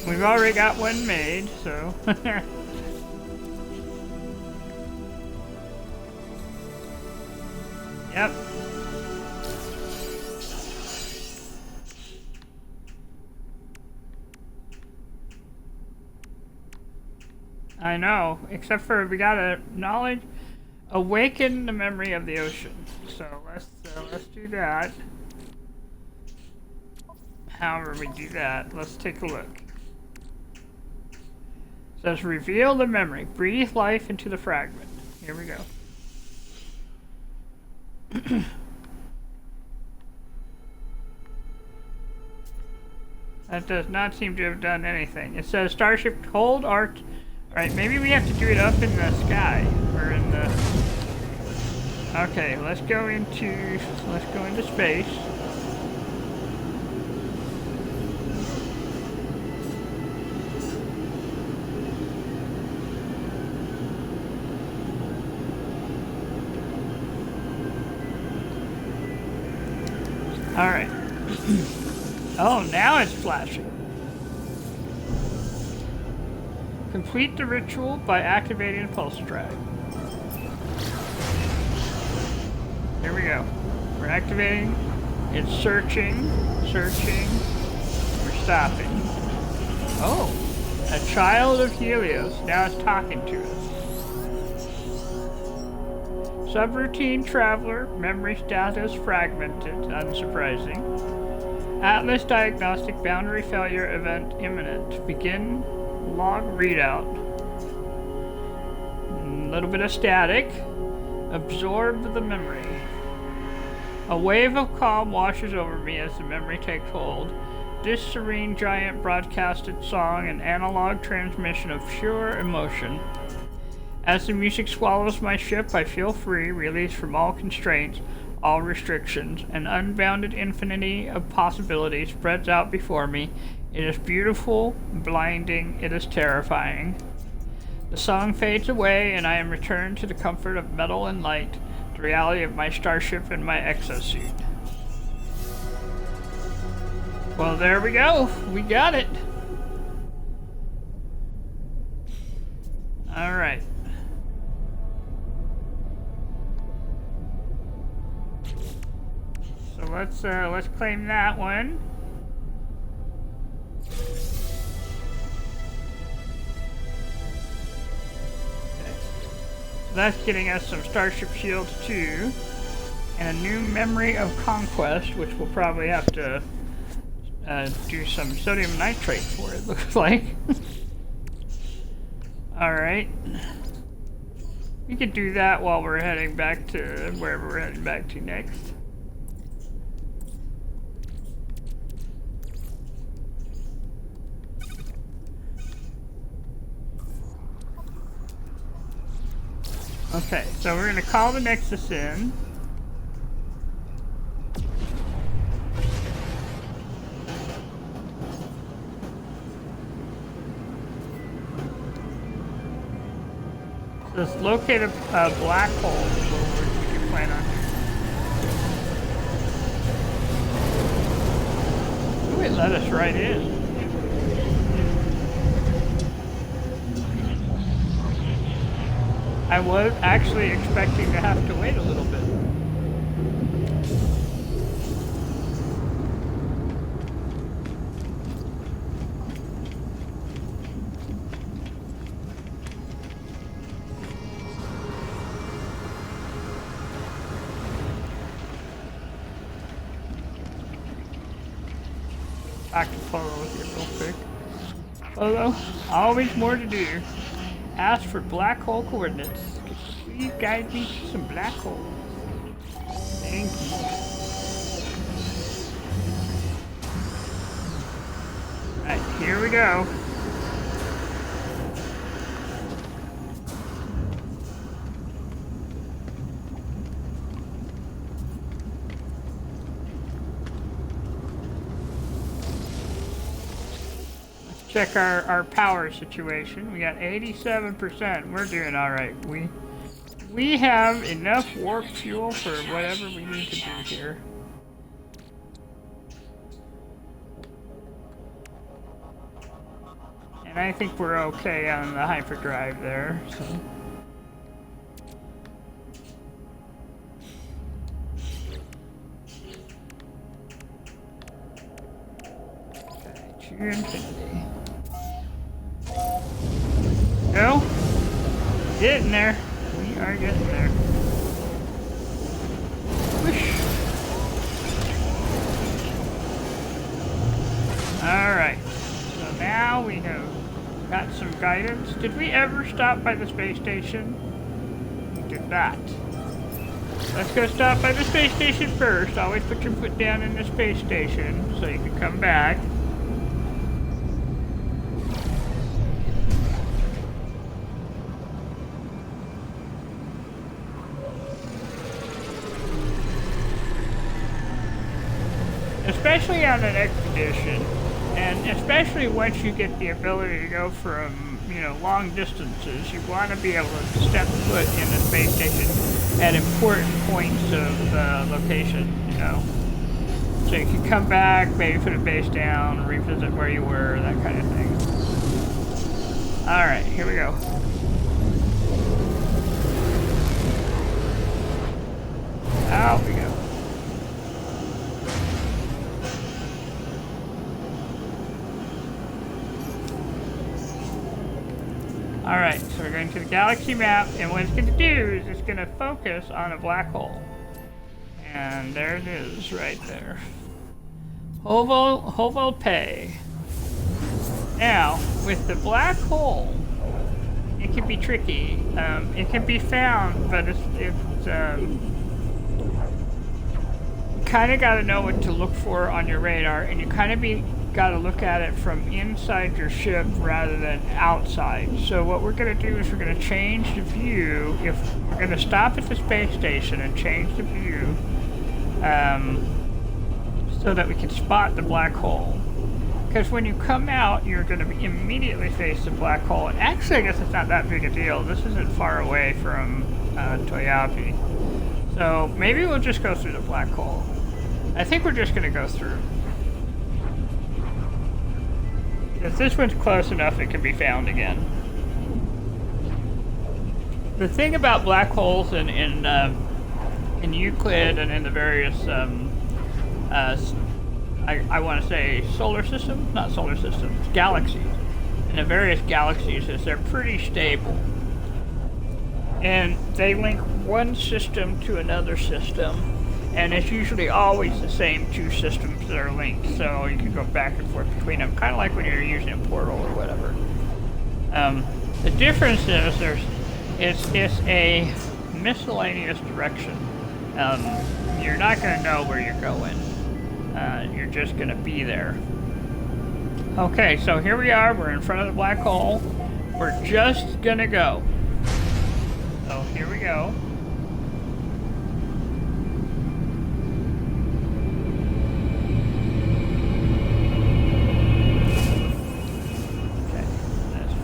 We've already got one made, so. Yep. I know, except for we got a knowledge, awaken the memory of the ocean. So let's do that. However we do that, let's take a look. says reveal the memory. Breathe life into the fragment. Here we go. That does not seem to have done anything. It says Starship hold art. Alright, maybe we have to do it up in the sky. Or in the... Okay, let's go into space. Alright. Oh, now it's flashing. Complete the ritual by activating the pulse drive. Here we go. We're activating. It's searching. Searching. We're stopping. Oh. A child of Helios. Now it's talking to us. Subroutine traveler. Memory status fragmented. Unsurprising. Atlas diagnostic boundary failure event imminent. Begin log readout. A little bit of static. Absorb the memory. A wave of calm washes over me as the memory takes hold. This serene giant broadcasted song, an analog transmission of pure emotion. As the music swallows my ship, I feel free, released from all constraints, all restrictions. An unbounded infinity of possibilities spreads out before me. It is beautiful, blinding, it is terrifying. The song fades away, and I am returned to the comfort of metal and light, the reality of my starship and my exosuit. Well, there we go. We got it. All right. So let's claim that one. That's getting us some Starship Shields 2 and a new Memory of Conquest, which we'll probably have to do some sodium nitrate for, it looks like. Alright. We could do that while we're heading back to wherever we're heading back to next. Okay, so we're gonna call the Nexus in. Let's locate a black hole is what we can plan on doing. Ooh, it let us right in. I was actually expecting to have to wait a little bit. Back to Polo here real quick. Polo, always more to do. Ask for black hole coordinates. Please guide me to some black holes. Thank you. Alright, here we go. Check our power situation. We got 87%. We're doing all right. We have enough warp fuel for whatever we need to do here. And I think we're okay on the hyperdrive there. So. Okay, to infinity. No? Getting there. We are getting there. Whoosh. Alright. So now we have Got some guidance. Did we ever stop by the space station? We did not. Let's go stop by the space station first. Always put your foot down in the space station so you can come back. Especially on an expedition, and especially once you get the ability to go from, you know, long distances, you want to be able to step foot in the space station at important points of location, you know. So you can come back, maybe put a base down, revisit where you were, that kind of thing. Alright, here we go. Out we go. Alright, so we're going to the galaxy map, and what it's going to do is it's going to focus on a black hole. And there it is, right there. Hovo Pay. Now, with the black hole, it can be tricky. It can be found, but it's kind of got to know what to look for on your radar, and you kind of got to look at it from inside your ship rather than outside. So what we're going to do is we're going to change the view. If we're going to stop at the space station and change the view so that we can spot the black hole. Because when you come out, you're going to immediately face the black hole. And actually, I guess it's not that big a deal. This isn't far away from Toyapi. So maybe we'll just go through the black hole. I think we're just going to go through. If this one's close enough, it can be found again. The thing about black holes in Euclid and in the various, I want to say solar systems, not solar systems, galaxies. In the various galaxies is they're pretty stable. And they link one system to another system. And it's usually always the same two systems that are linked, so you can go back and forth between them, kind of like when you're using a portal or whatever. The difference is it's a miscellaneous direction. You're not going to know where you're going. You're just going to be there. Okay, so here we are. We're in front of the black hole. We're just going to go. So here we go.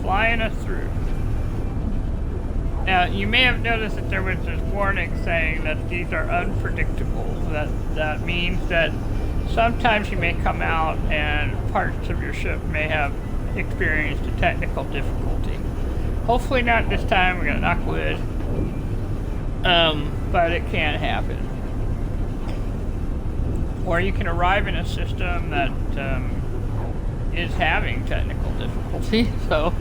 Flying us through. Now, you may have noticed that there was this warning saying that these are unpredictable. That means that sometimes you may come out and parts of your ship may have experienced a technical difficulty. Hopefully not this time, we're gonna knock wood. But it can happen. Or you can arrive in a system that is having technical difficulty, so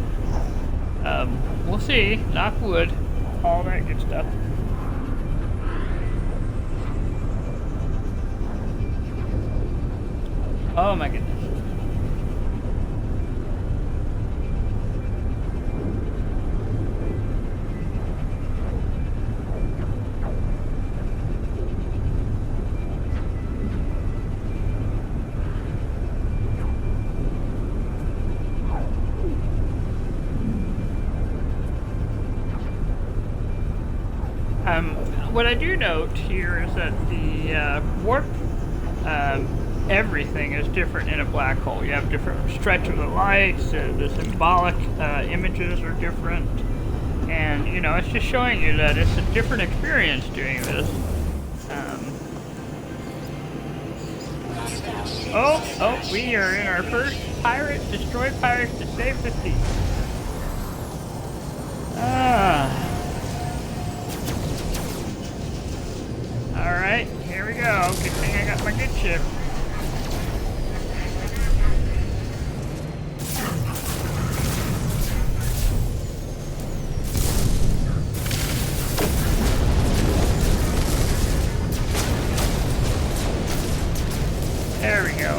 we'll see. Knock wood, all that good stuff. Oh my goodness. What I do note here is that the warp, everything is different in a black hole. You have different stretch of the lights, the symbolic images are different, and you know, it's just showing you that it's a different experience doing this. Oh, we are in our first pirate, destroy pirates to save the sea. Alright, here we go. Good thing I got my good ship. There we go.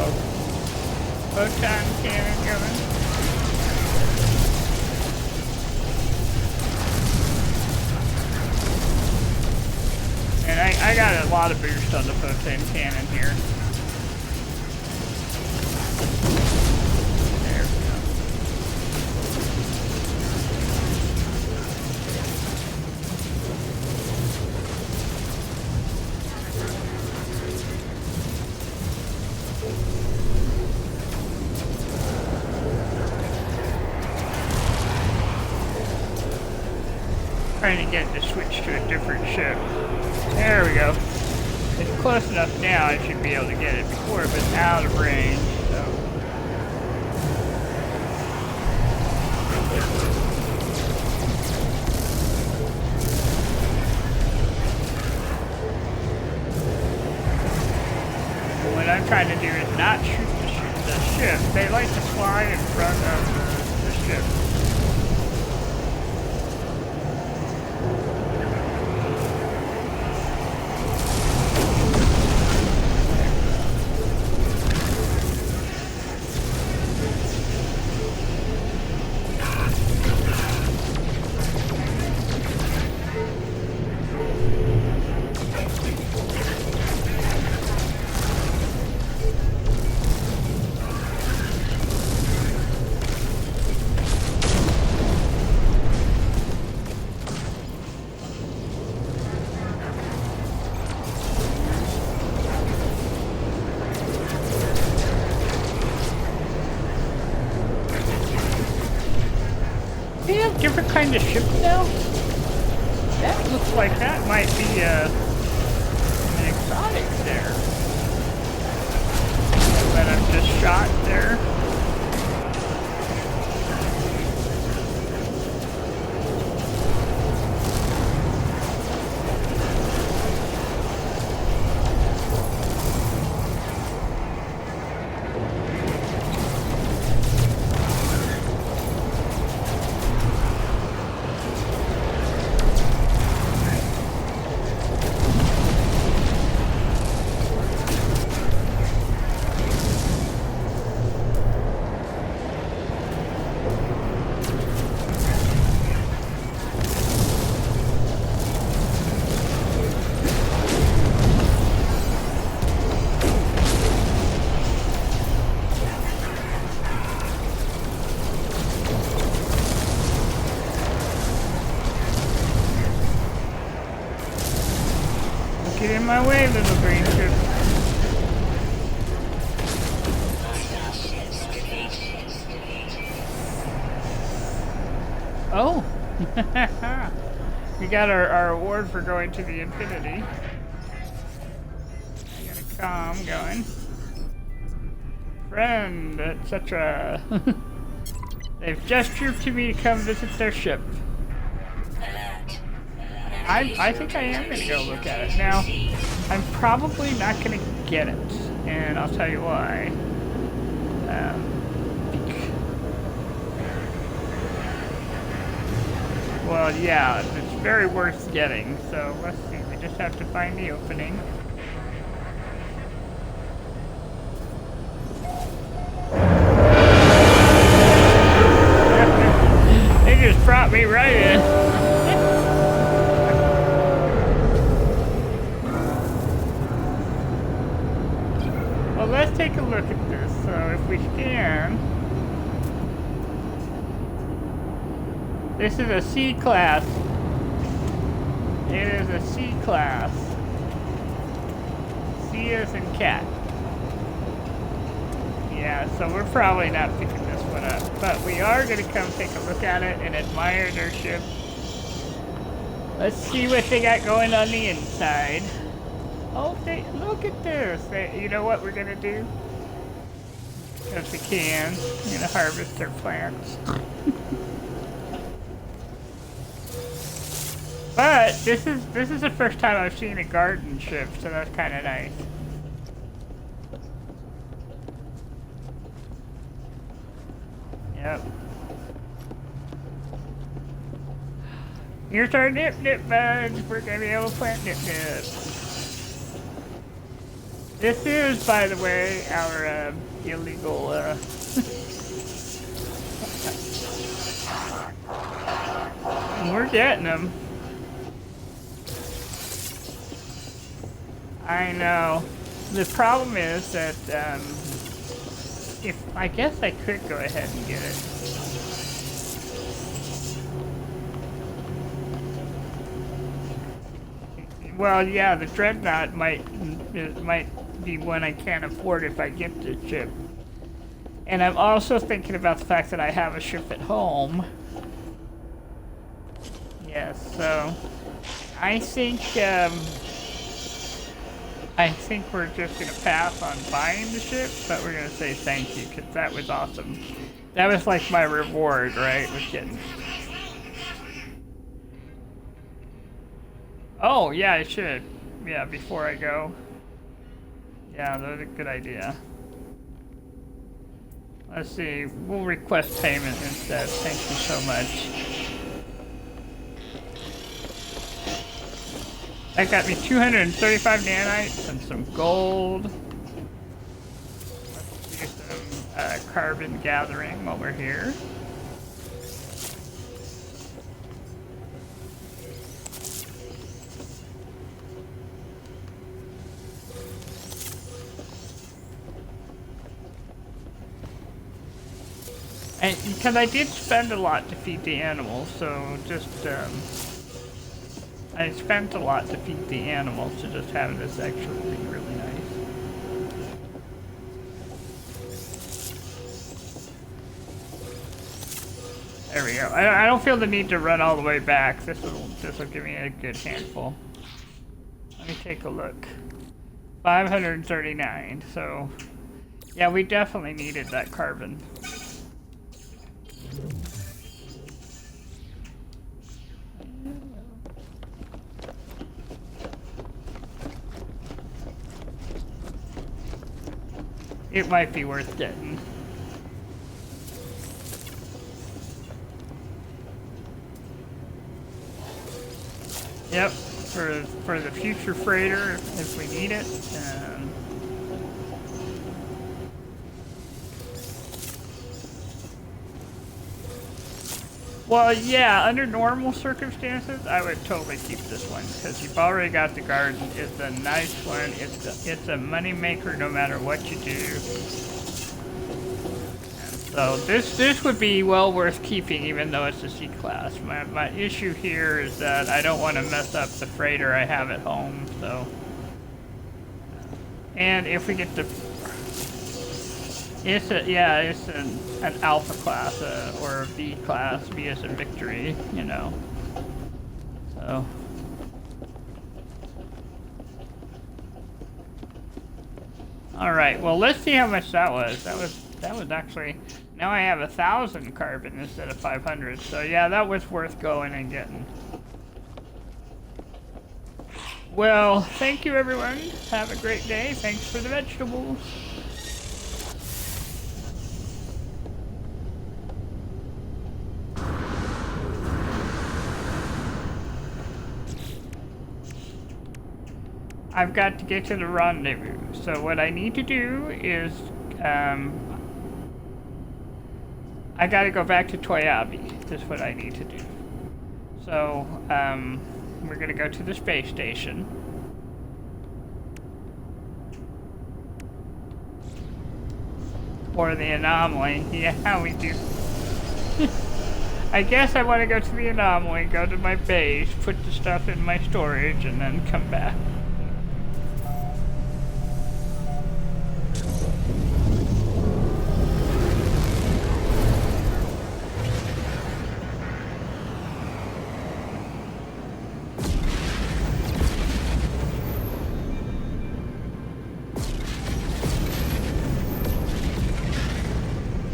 Photon cannon coming. a lot of boost on the photon cannon here. There we go. Trying to get it to switch to a different ship. There we go. It's close enough now I should be able to get it before, but it's out of range, so. What I'm trying to do is not shoot the ship. They like to fly in front of the ship. They have different kinds of ships now? That looks like that might be an exotic there. That I've just shot there. Get in my way, little green ship. Oh! We got our award for going to the infinity. I got a comm going. Friend, etc. They've gestured to me to come visit their ship. I think I am going to go look at it. Now, I'm probably not going to get it, and I'll tell you why. Well, yeah, it's very worth getting, so let's see. We just have to find the opening. They just brought me right in. Well, let's take a look at this. So if we scan, this is a C class. It is a C class. C as in cat. Yeah, so we're probably not picking this one up, but we are going to come take a look at it and admire their ship. Let's see what they got going on the inside. Oh, look at this. You know what we're going to do? Because we can. We're going to harvest their plants. But this is the first time I've seen a garden ship, so that's kind of nice. Yep. Here's our nip buds. We're going to be able to plant nip. This is, by the way, our illegal we're getting them. I know. The problem is that if I guess I could go ahead and get it. Well, yeah, the Dreadnought might be one I can't afford if I get the ship. And I'm also thinking about the fact that I have a ship at home. Yes, so I think we're just gonna pass on buying the ship, but we're gonna say thank you because that was awesome. That was like my reward, right? Was getting. Oh yeah, I should. Yeah, before I go. Yeah, that's a good idea. Let's see. We'll request payment instead. Thank you so much. That got me 235 nanites and some gold. Let's do some carbon gathering while we're here. And because I did spend a lot to feed the animals, so just I spent a lot to feed the animals, so just having this extra would be really nice. There we go. I don't feel the need to run all the way back. This will give me a good handful. Let me take a look. 539. So yeah, we definitely needed that carbon. It might be worth getting. Yep, for the future freighter if we need it. Well, yeah, under normal circumstances, I would totally keep this one because you've already got the garden. It's a nice one. It's a money maker no matter what you do. So this would be well worth keeping even though it's a C-class. My issue here is that I don't want to mess up the freighter I have at home. So, and if we get the it's an alpha class or a B class. B as in victory, you know. So. All right. Well, let's see how much that was. That was actually. Now I have 1,000 carbon instead of 500. So yeah, that was worth going and getting. Well, thank you everyone. Have a great day. Thanks for the vegetables. I've got to get to the rendezvous. So what I need to do is, I gotta go back to Toyabe. That's what I need to do. So, we're gonna go to the space station. Or the anomaly. Yeah, we do. I guess I want to go to the anomaly, go to my base, put the stuff in my storage, and then come back.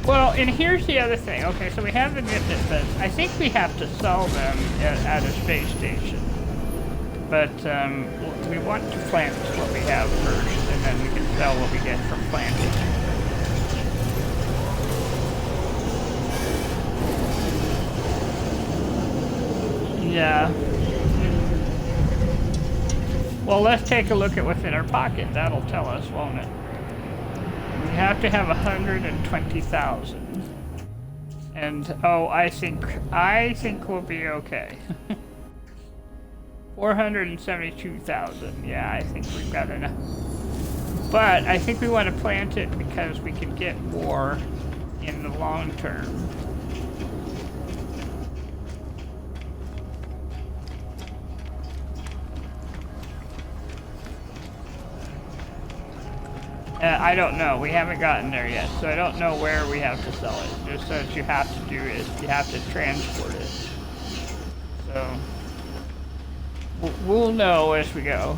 Well, and here's the other thing. Okay, so we have the Nipit, but I think we have to sell them at a space station. But we want to plant what we have first, and then we can sell what we get from planting. Yeah. Well, let's take a look at what's in our pocket. That'll tell us, won't it? We have to have 120,000. And oh, I think we'll be okay. 472,000. Yeah, I think we've got enough. But I think we want to plant it because we can get more in the long term. I don't know. We haven't gotten there yet, so I don't know where we have to sell it. Just as you have to do is you have to transport it. So we'll know as we go.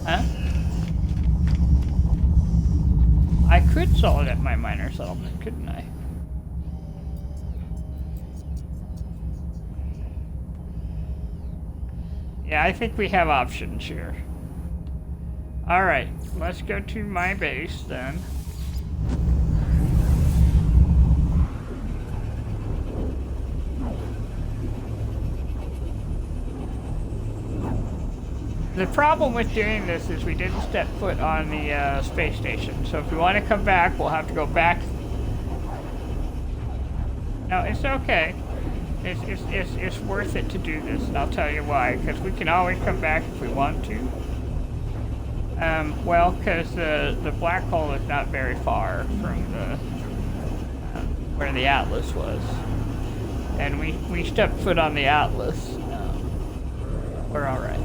Huh? I could sell it at my minor settlement, couldn't I? Yeah, I think we have options here. Alright, let's go to my base then. The problem with doing this is we didn't step foot on the space station. So if we want to come back, we'll have to go back. No, it's okay. It's worth it to do this, and I'll tell you why. Because we can always come back if we want to. Well, because the black hole is not very far from the where the Atlas was, and we stepped foot on the Atlas. We're all right.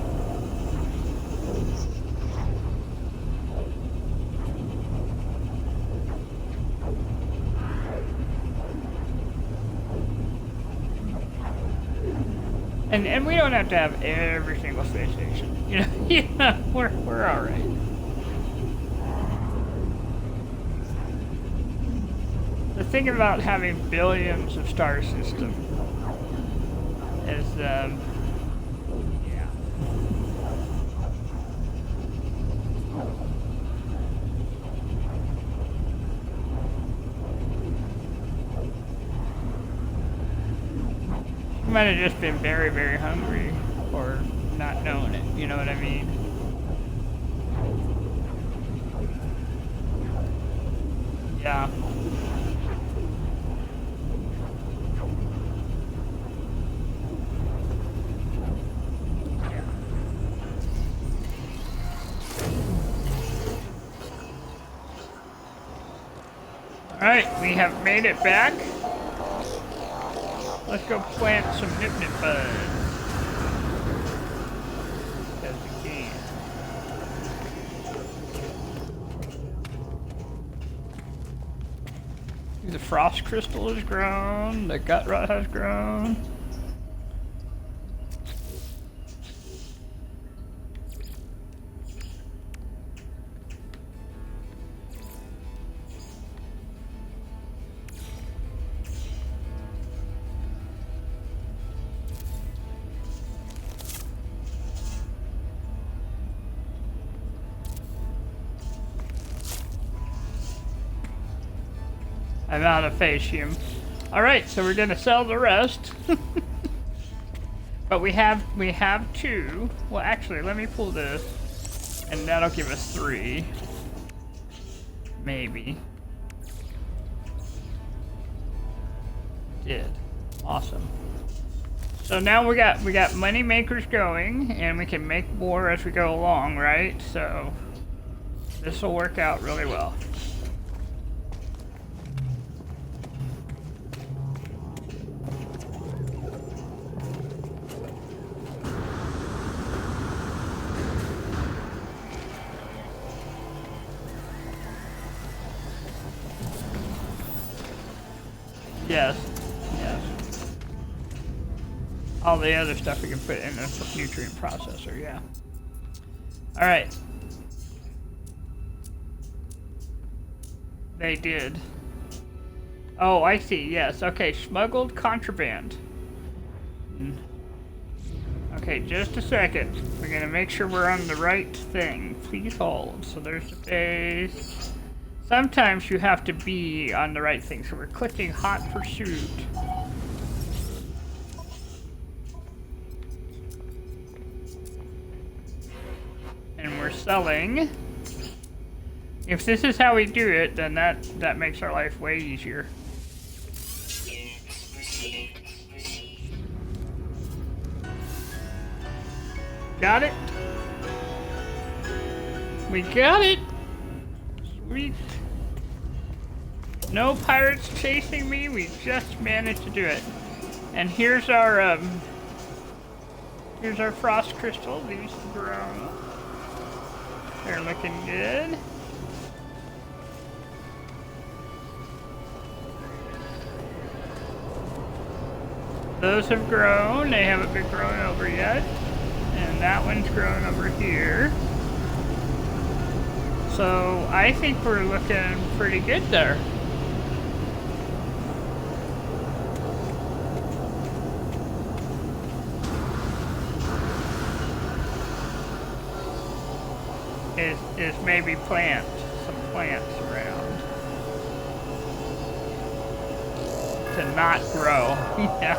And we don't have to have every single space station. You know, yeah, we're all right. The thing about having billions of star systems is, yeah. You might have just been very, very hungry or not knowing it, you know what I mean? Yeah. Alright, we have made it back. Let's go plant some nip-nip buds. As we can. The frost crystal has grown, the gut rot has grown. I'm out of fascium. Alright, so we're gonna sell the rest. But we have two. Well, actually, let me pull this. And that'll give us 3. Maybe. Did. Awesome. So now we got money makers going, and we can make more as we go along, right? So this will work out really well. Yes. Yes. All the other stuff we can put in the nutrient processor, yeah. Alright. They did. Oh, I see, yes. Okay, smuggled contraband. Okay, just a second. We're gonna make sure we're on the right thing. Please hold. So there's the base. Sometimes you have to be on the right thing, so we're clicking hot pursuit. And we're selling. If this is how we do it, then that makes our life way easier. Got it? We got it! Sweet. No pirates chasing me, we just managed to do it. And here's our frost crystal. These have grown. They're looking good. Those have grown. They haven't been grown over yet. And that one's grown over here. So I think we're looking pretty good there. Is maybe some plants around to not grow. Yeah.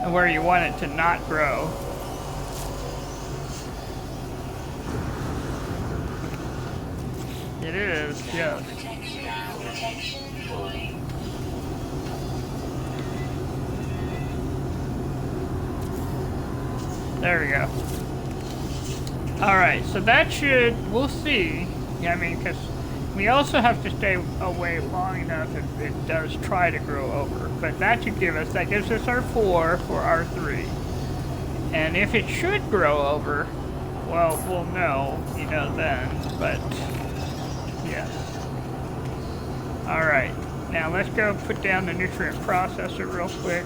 And where you want it to not grow. It is, yes. There we go. Alright, so that we'll see. Yeah, I mean, because we also have to stay away long enough if it does try to grow over. But that gives us our 4 for our 3. And if it should grow over, well, we'll know, then. But, yes. Alright, now let's go put down the nutrient processor real quick.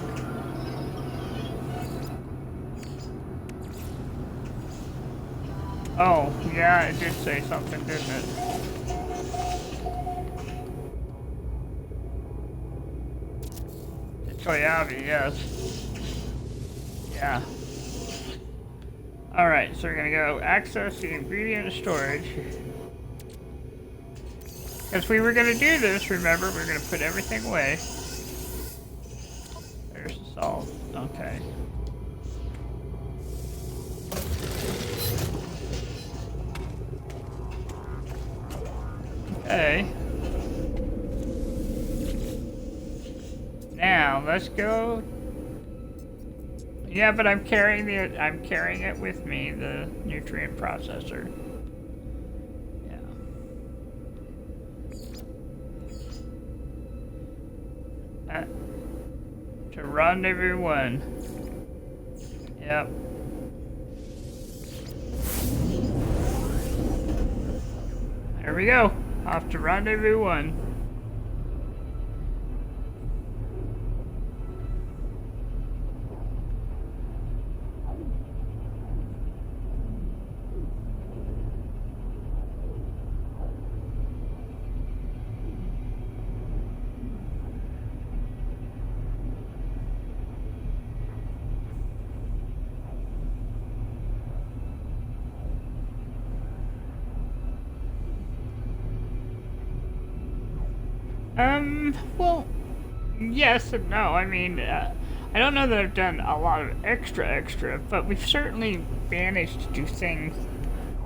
Oh, yeah, it did say something, didn't it? It's Koyavi, yes. Yeah. Alright, so we're gonna go access the ingredient storage. Because we were gonna do this, remember, we're gonna put everything away. There's the salt, okay. Okay. Now let's go. Yeah, but I'm carrying it with me, the nutrient processor. Yeah. To rendezvous 1. Yep. There we go. Off to rendezvous 1. Well, yes and no. I mean, I don't know that I've done a lot of extra, but we've certainly managed to do things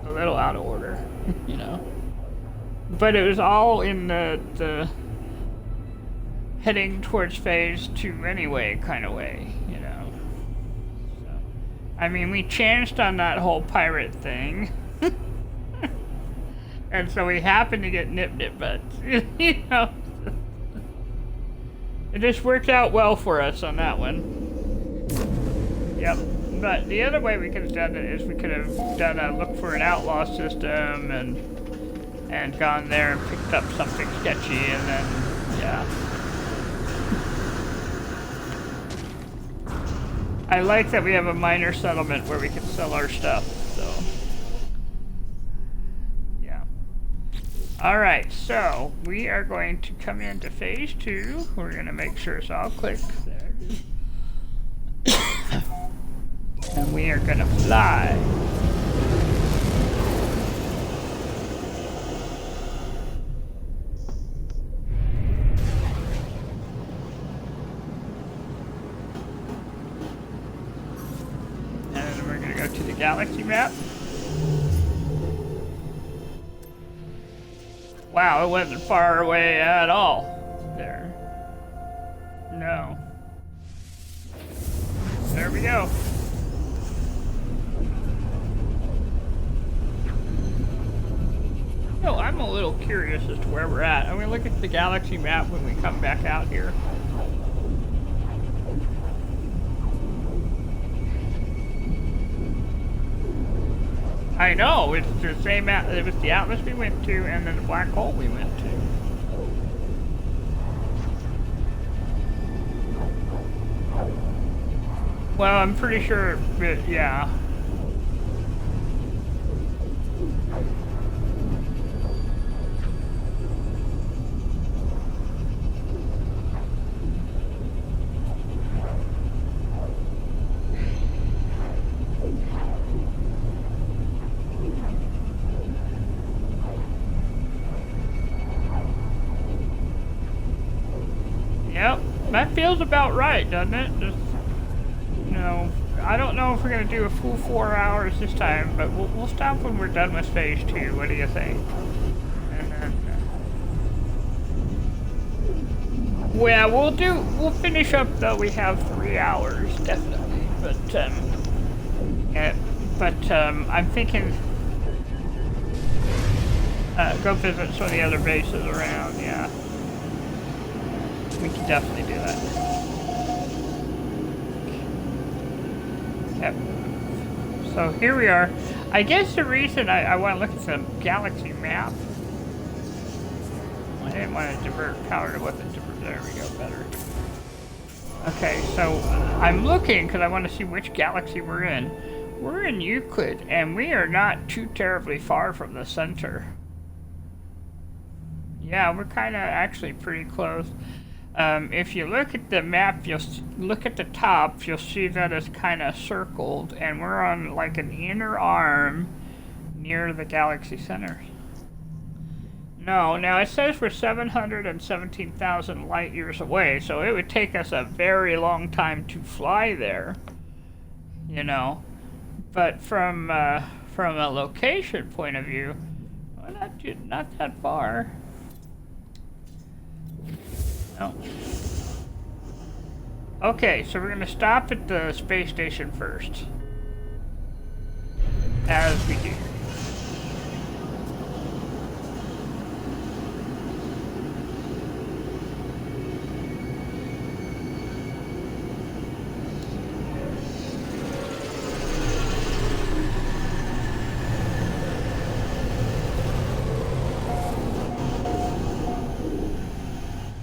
a little out of order, But it was all in the heading towards phase 2 anyway kind of way, So, I mean, we chanced on that whole pirate thing. And so we happened to get nip, but, It just worked out well for us on that one. Yep. But the other way we could have done it is we could have done a look for an outlaw system and gone there and picked up something sketchy and then, yeah. I like that we have a minor settlement where we can sell our stuff, so. Alright, so we are going to come into phase 2. We're going to make sure it's all clicked there. And we are going to fly. And we're going to go to the galaxy map. Wow, it wasn't far away at all. There. No. There we go. a little curious as to where we're at. I'm gonna look at the galaxy map when we come back out here. I know, it's the same, it was the Atlas we went to and then the black hole we went to. Well, I'm pretty sure, but yeah. Yep, that feels about right, doesn't it? Just, you know, I don't know if we're going to do a full 4 hours this time, but we'll stop when we're done with phase 2. What do you think? And then, well, we'll finish up though. We have 3 hours, definitely. But I'm thinking, go visit some of the other bases around, yeah. We can definitely do that. Yep. So here we are. I guess the reason I want to look at the galaxy map. I didn't want to divert power to weapon. There we go, better. Okay, so I'm looking because I want to see which galaxy we're in. We're in Euclid, and we are not too terribly far from the center. Yeah, we're kind of actually pretty close. If you look at the map, you'll look at the top, you'll see that it's kind of circled, and we're on like an inner arm near the galaxy center. No, now it says we're 717,000 light years away, so it would take us a very long time to fly there, you know. But from a location point of view, well, not that far. No. Okay, so we're going to stop at the space station first. As we do.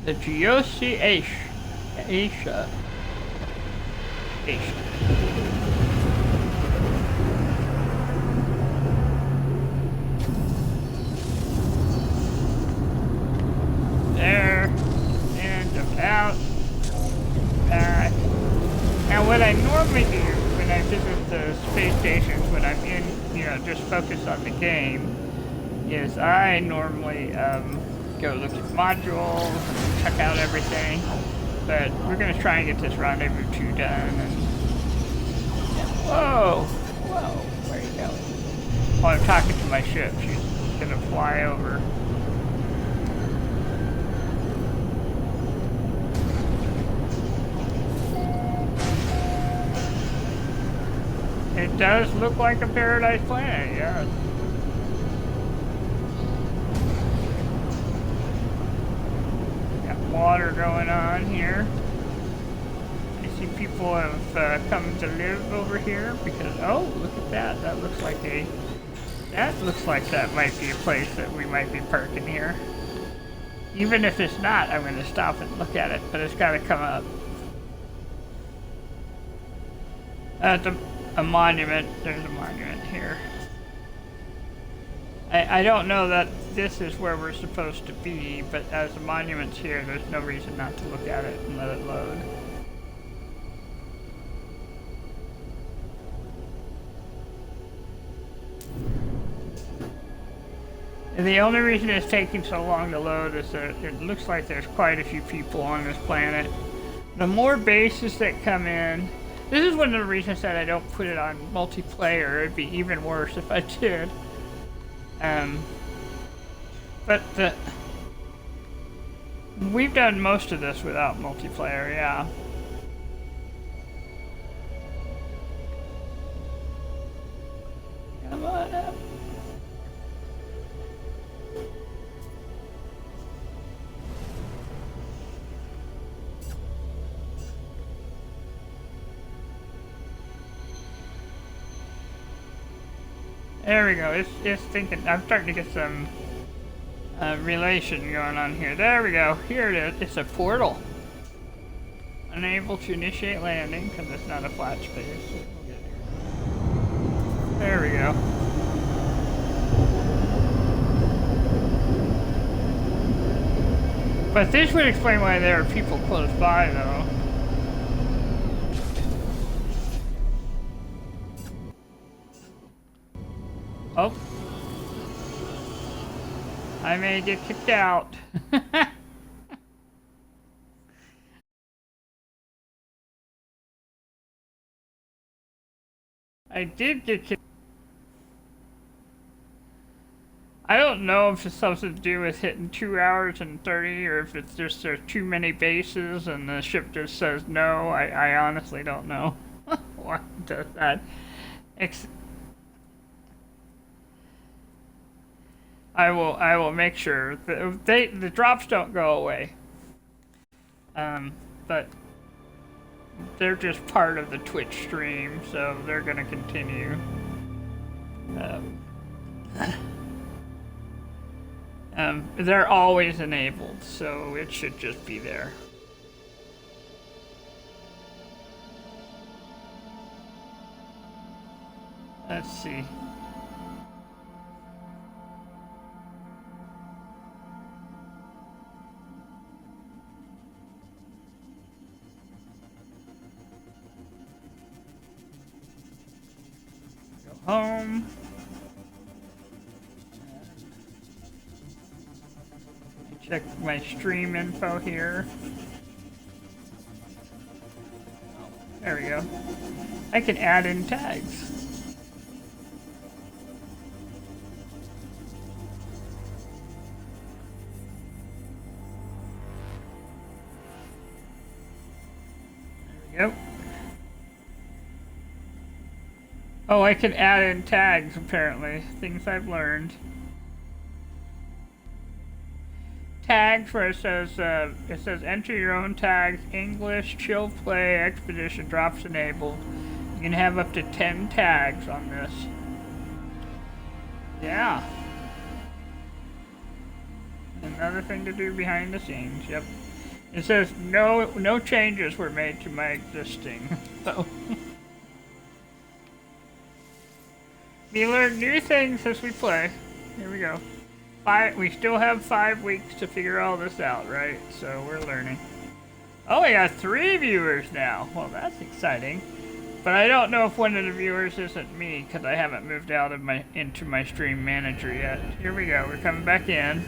The Geosi Asia. There, and about back. Now what I normally do when I visit the space stations, when I'm in, you know, just focused on the game, is I normally go look at modules and check out everything. But we're going to try and get this rendezvous 2 done. And whoa! Whoa! Where are you going? Oh, I'm talking to my ship. She's going to fly over. It does look like a paradise planet, yeah. Water going on here. I see people have come to live over here because, oh, look at that. That looks like that might be a place that we might be parking here. Even if it's not, I'm going to stop and look at it, but it's got to come up. A monument. There's a monument here. I don't know that this is where we're supposed to be, but as the monument's here, there's no reason not to look at it and let it load. And the only reason it's taking so long to load is that it looks like there's quite a few people on this planet. The more bases that come in, this is one of the reasons that I don't put it on multiplayer. It'd be even worse if I did. But we've done most of this without multiplayer, yeah. Come on up. There we go. It's thinking. I'm starting to get some relation going on here. There we go. Here it is. It's a portal. Unable to initiate landing because it's not a flat space. There we go. But this would explain why there are people close by, though. Oh. I may get kicked out. I did get kicked. I don't know if it's something to do with hitting 2 hours and 30 or if it's just there's too many bases and the ship just says no. I honestly don't know why it does that. I will make sure that the drops don't go away. But they're just part of the Twitch stream, so they're gonna continue. They're always enabled, so it should just be there. Let's see. Go home. Check my stream info here. There we go. I can add in tags. There we go. Oh, I can add in tags apparently. Things I've learned. Tags where it says enter your own tags, English, chill play, expedition, drops enabled. You can have up to 10 tags on this. Yeah. Another thing to do behind the scenes, yep. It says no changes were made to my existing. So we learn new things as we play. Here we go. We still have 5 weeks to figure all this out, right? So we're learning. Oh, we got 3 viewers now. Well, that's exciting. But I don't know if one of the viewers isn't me because I haven't moved out of into my stream manager yet. Here we go. We're coming back in.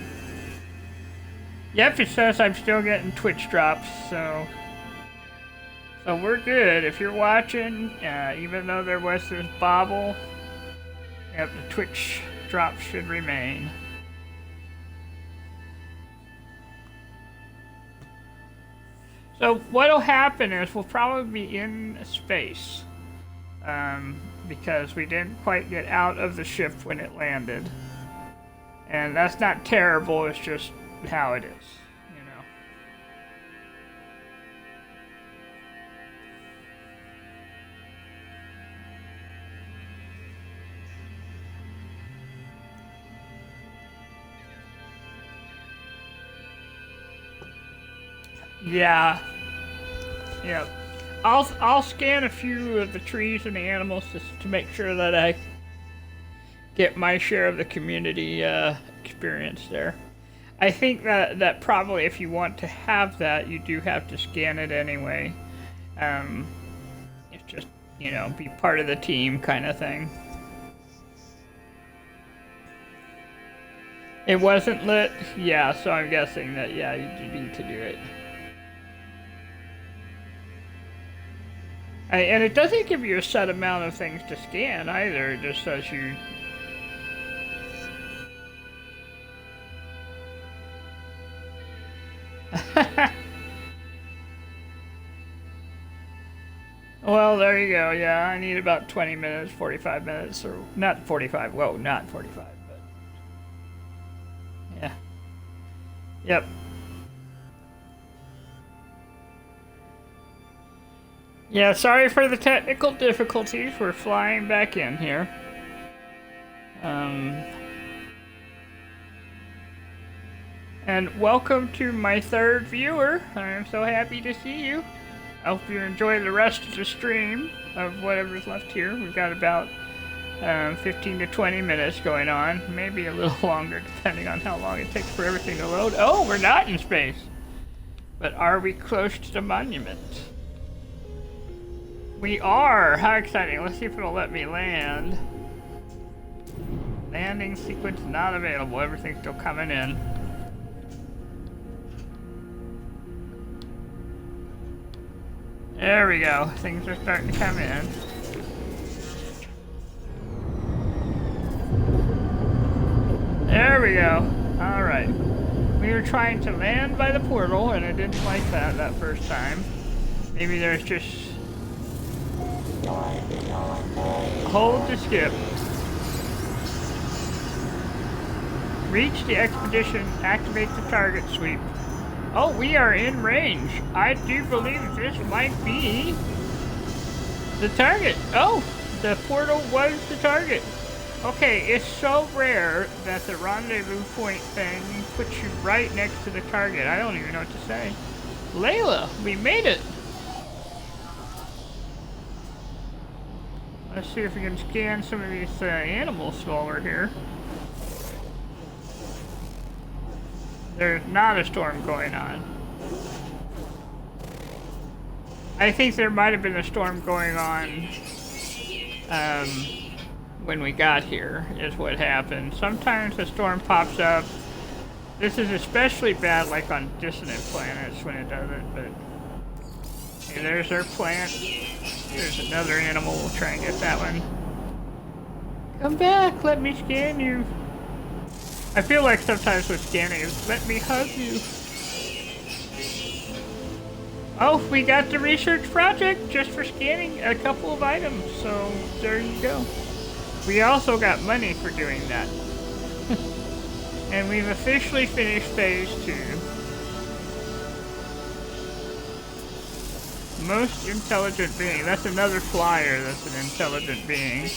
Yep, it says I'm still getting Twitch drops, so we're good. If you're watching, even though there was this bobble, yep, the Twitch drops should remain. So what'll happen is we'll probably be in space because we didn't quite get out of the ship when it landed. And that's not terrible, it's just how it is, you know. Yeah. Yep. I'll scan a few of the trees and the animals to make sure that I get my share of the community experience there. I think that probably if you want to have that, you do have to scan it anyway. It's just, you know, be part of the team kind of thing. It wasn't lit? Yeah, so I'm guessing that, yeah, you need to do it. And it doesn't give you a set amount of things to scan either, it just says you... Well, there you go, yeah, I need about 20 minutes, 45 minutes, or not 45, whoa, not 45, but... Yeah. Yep. Yeah, sorry for the technical difficulties. We're flying back in here. And welcome to my third viewer. I am so happy to see you. I hope you enjoy the rest of the stream of whatever's left here. We've got about 15 to 20 minutes going on, maybe a little longer depending on how long it takes for everything to load. Oh, we're not in space. But are we close to the monument? We are! How exciting. Let's see if it'll let me land. Landing sequence not available. Everything's still coming in. There we go. Things are starting to come in. There we go. Alright. We were trying to land by the portal, and I didn't like that first time. Maybe there's just... Hold to skip. Reach the expedition. Activate the target sweep. Oh, we are in range. I do believe this might be the target. Oh, the portal was the target. Okay, it's so rare that the rendezvous point thing puts you right next to the target. I don't even know what to say. Layla, we made it. Let's see if we can scan some of these animals while we're here. There's not a storm going on. I think there might have been a storm going on when we got here, is what happened. Sometimes a storm pops up. This is especially bad like on dissonant planets when it does it, but... Okay, there's our plant. There's another animal. We'll try and get that one. Come back, let me scan you. I feel like sometimes with scanning is, let me hug you. Oh, we got the research project just for scanning a couple of items, so there you go. We also got money for doing that. And we've officially finished phase 2. Most intelligent being. That's another flyer that's an intelligent being.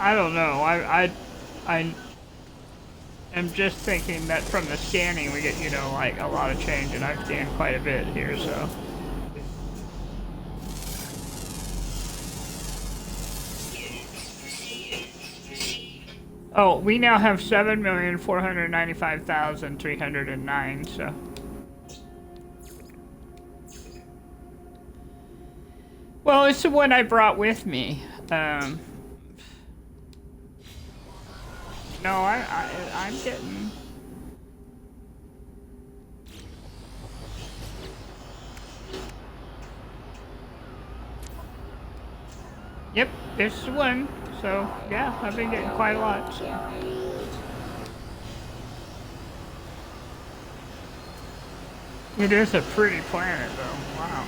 I don't know. I am just thinking that from the scanning we get, you know, like a lot of change, and I've scanned quite a bit here, so. Oh, we now have 7,495,309, so. Well, it's the one I brought with me. No, I'm getting... Yep, it's the one. So, yeah, I've been getting quite a lot, so. It is a pretty planet, though. Wow.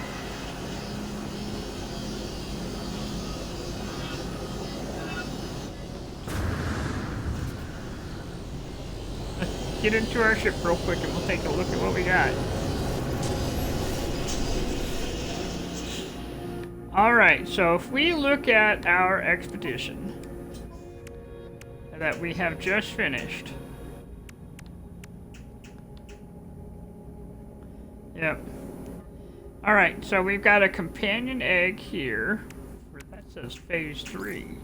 Get into our ship real quick and we'll take a look at what we got. Alright, so if we look at our expedition that we have just finished. Yep. Alright, so we've got a companion egg here. That says phase 3.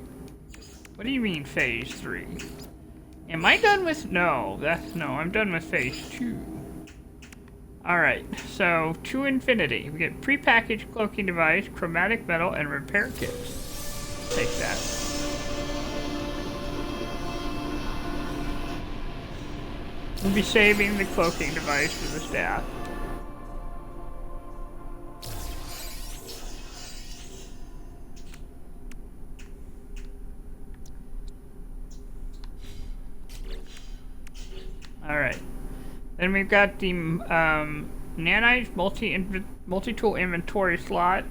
What do you mean phase 3? Am I done with... No, I'm done with phase 2. Alright, so to infinity. We get prepackaged cloaking device, chromatic metal, and repair kits. Take that. We'll be saving the cloaking device for the staff. Alright. Then we've got the nanites, multi-tool inventory slot,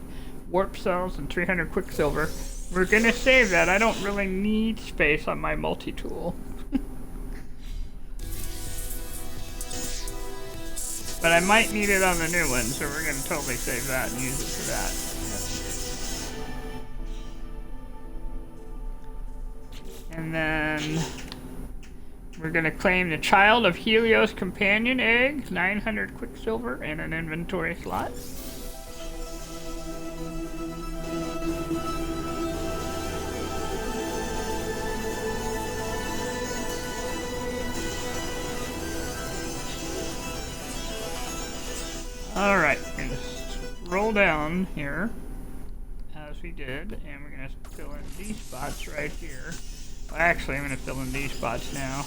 warp cells, and 300 quicksilver. We're gonna save that. I don't really need space on my multi-tool. But I might need it on the new one, so we're gonna totally save that and use it for that. And then we're gonna claim the Child of Helios companion egg, 900 quicksilver, and an inventory slot. Alright, we're gonna roll down here, as we did, and we're gonna fill in these spots right here. Well, actually, I'm gonna fill in these spots now.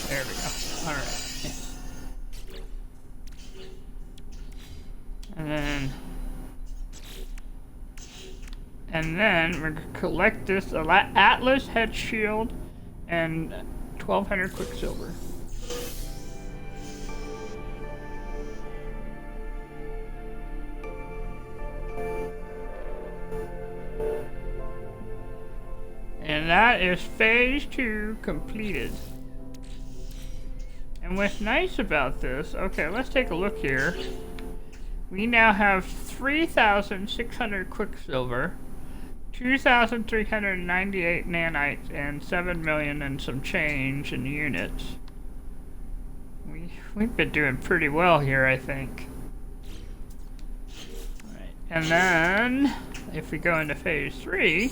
There we go. Alright. And then we're going to collect this Atlas head shield and 1200 quicksilver. And that is phase 2 completed. And what's nice about this, okay, let's take a look here. We now have 3,600 quicksilver, 2,398 nanites, and 7 million and some change in units. We've been doing pretty well here, I think. Alright, and then, if we go into phase 3,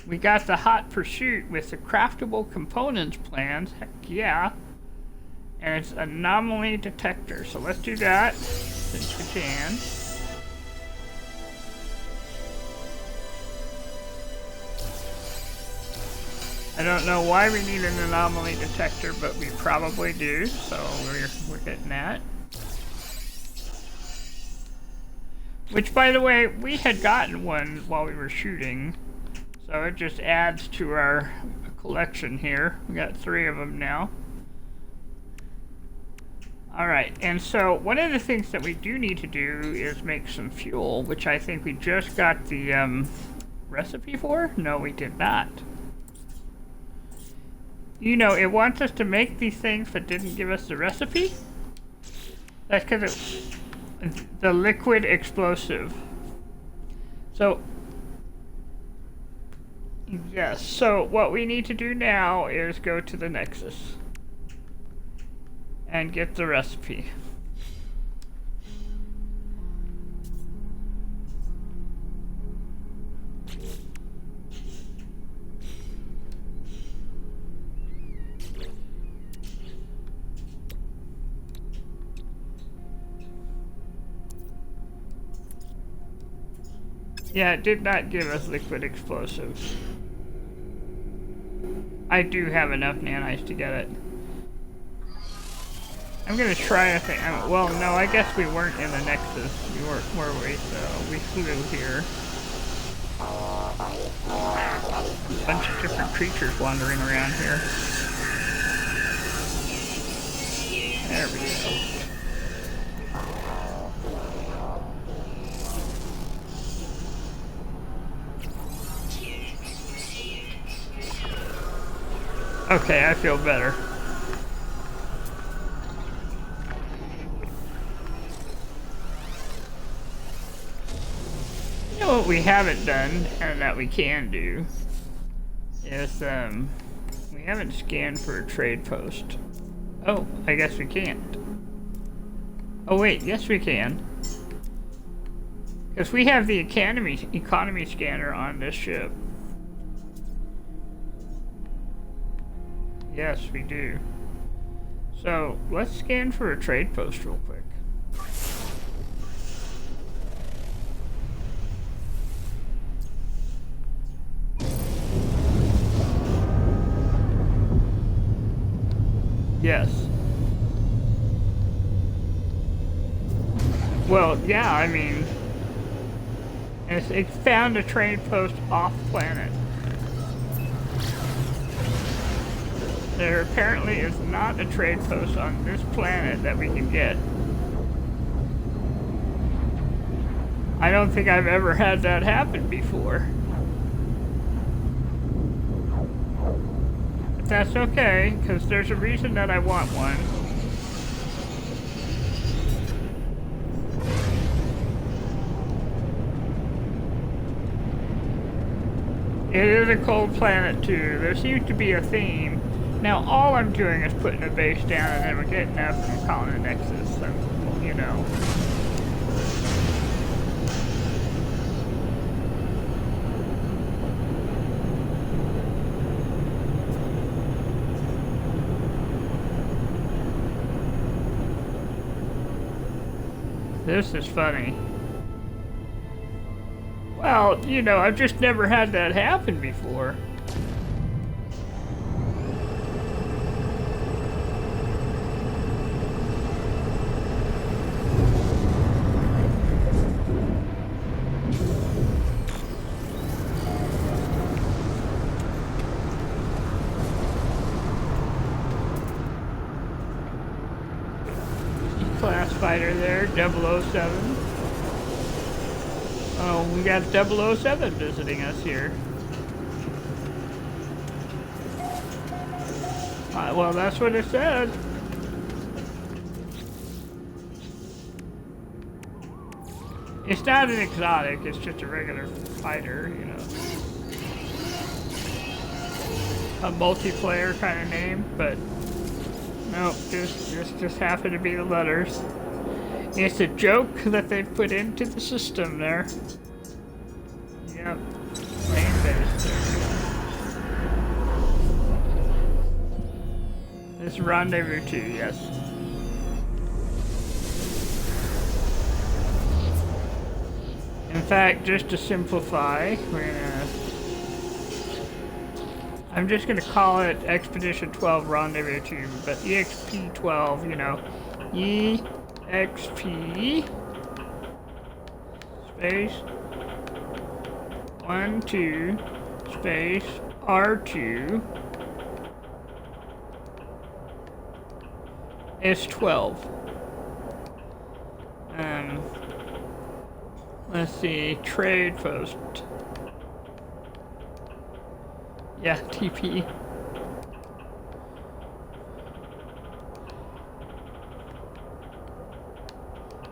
we got the hot pursuit with the craftable components plans, heck yeah. And it's anomaly detector, so let's do that, since we can. I don't know why we need an anomaly detector, but we probably do, so we're getting that. Which, by the way, we had gotten one while we were shooting, so it just adds to our collection here. We got 3 of them now. Alright, and so one of the things that we do need to do is make some fuel, which I think we just got the recipe for? No, we did not. You know, it wants us to make these things but didn't give us the recipe. That's because it's the liquid explosive. So, yes, so what we need to do now is go to the Nexus and get the recipe. Yeah, it did not give us liquid explosives. I do have enough nanites to get it. I'm gonna try a thing. Well, no, I guess we weren't in the Nexus. We weren't, were we? So we flew here. A bunch of different creatures wandering around here. There we go. Okay, I feel better. You know what we haven't done, and that we can do, is, we haven't scanned for a trade post. Oh, I guess we can't. Oh wait, yes we can. Because we have the economy scanner on this ship. Yes, we do. So, let's scan for a trade post real quick. Yes. Well, yeah, I mean, It found a trade post off planet. There apparently is not a trade post on this planet that we can get. I don't think I've ever had that happen before. But that's okay, because there's a reason that I want one. It is a cold planet too. There seems to be a theme. Now all I'm doing is putting a base down and then we're getting up and calling it Nexus. And, you know. This is funny. Well, you know, I've just never had that happen before. Class fighter there, 007. Oh, we got 007 visiting us here. Well, that's what it said. It's not an exotic, it's just a regular fighter, you know. A multiplayer kind of name, but nope, just happened to be the letters. It's a joke that they put into the system there. Yep. Main base there. This rendezvous 2, yes. In fact, just to simplify, I'm just gonna call it Expedition 12 Rendezvous 2, but EXP 12, you know, EXP space 1 2 space R2 is 12. Let's see, trade post. Yeah, TP.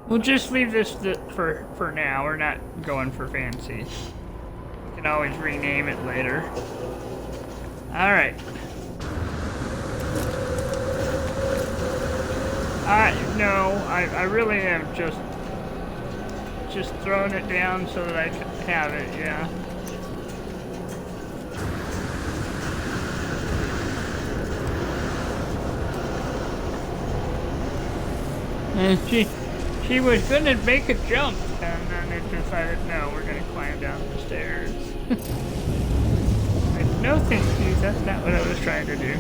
We'll just leave this for now. We're not going for fancy. We can always rename it later. Alright. No, I really am just throwing it down so that I can have it, yeah. And she was gonna make a jump, and then it decided, no, we're gonna climb down the stairs. Like, no thank you, that's not what I was trying to do.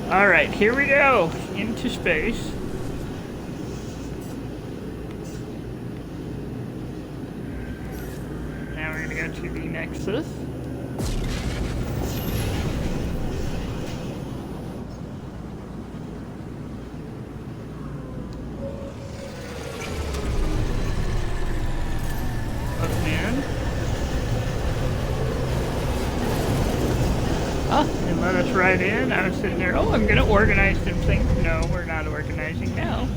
Alright, here we go, into space. Now we're gonna go to the Nexus. Let us right in. I was sitting there, oh, I'm going to organize some things. No, we're not organizing now.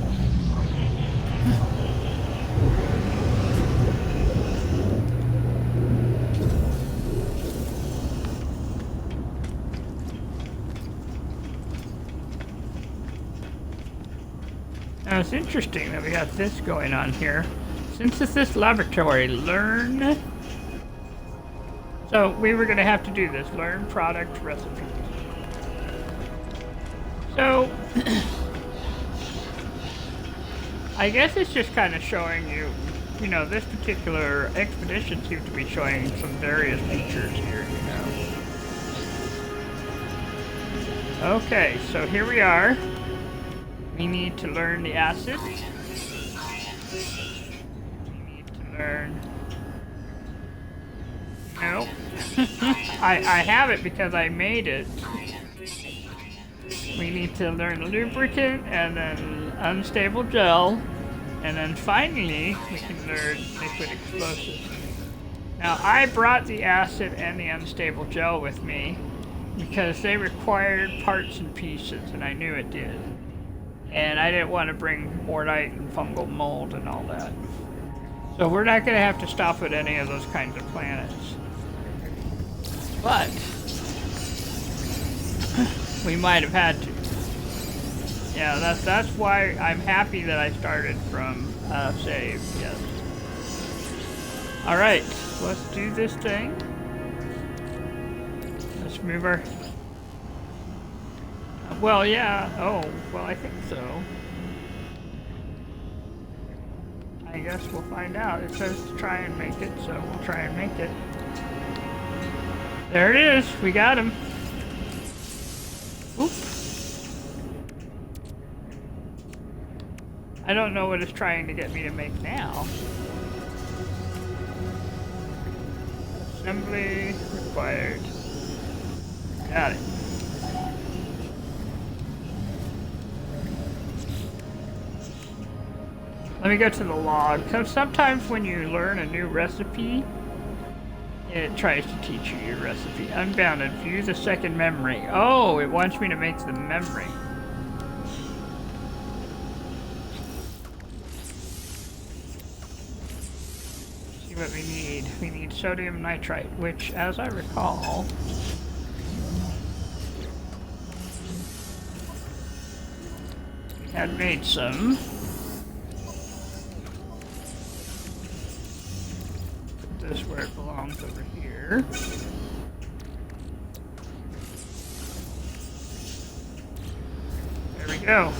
Now, it's interesting that we got this going on here. Synthesis laboratory, learn. So we were going to have to do this, learn product recipes. So, I guess it's just kind of showing you, you know, this particular expedition seems to be showing some various features here, you know. Okay, so here we are. We need to learn the acid. We need to learn I have it because I made it. We need to learn lubricant and then unstable gel. And then finally, we can learn liquid explosives. Now, I brought the acid and the unstable gel with me because they required parts and pieces, and I knew it did. And I didn't want to bring mortite and fungal mold and all that. So we're not going to have to stop at any of those kinds of planets. But we might have had to. Yeah, that's why I'm happy that I started from save, yes. Alright, let's do this thing. Let's move our... Well, yeah, oh, well, I think so. I guess we'll find out. It says to try and make it, so we'll try and make it. There it is, we got him. Oop. I don't know what it's trying to get me to make now. Assembly required. Got it. Let me go to the log. So sometimes when you learn a new recipe, it tries to teach you your recipe. Unbounded. View the second memory. Oh, it wants me to make the memory. See what we need. We need sodium nitrite, which, as I recall, we had made some. This where it belongs over here. There we go.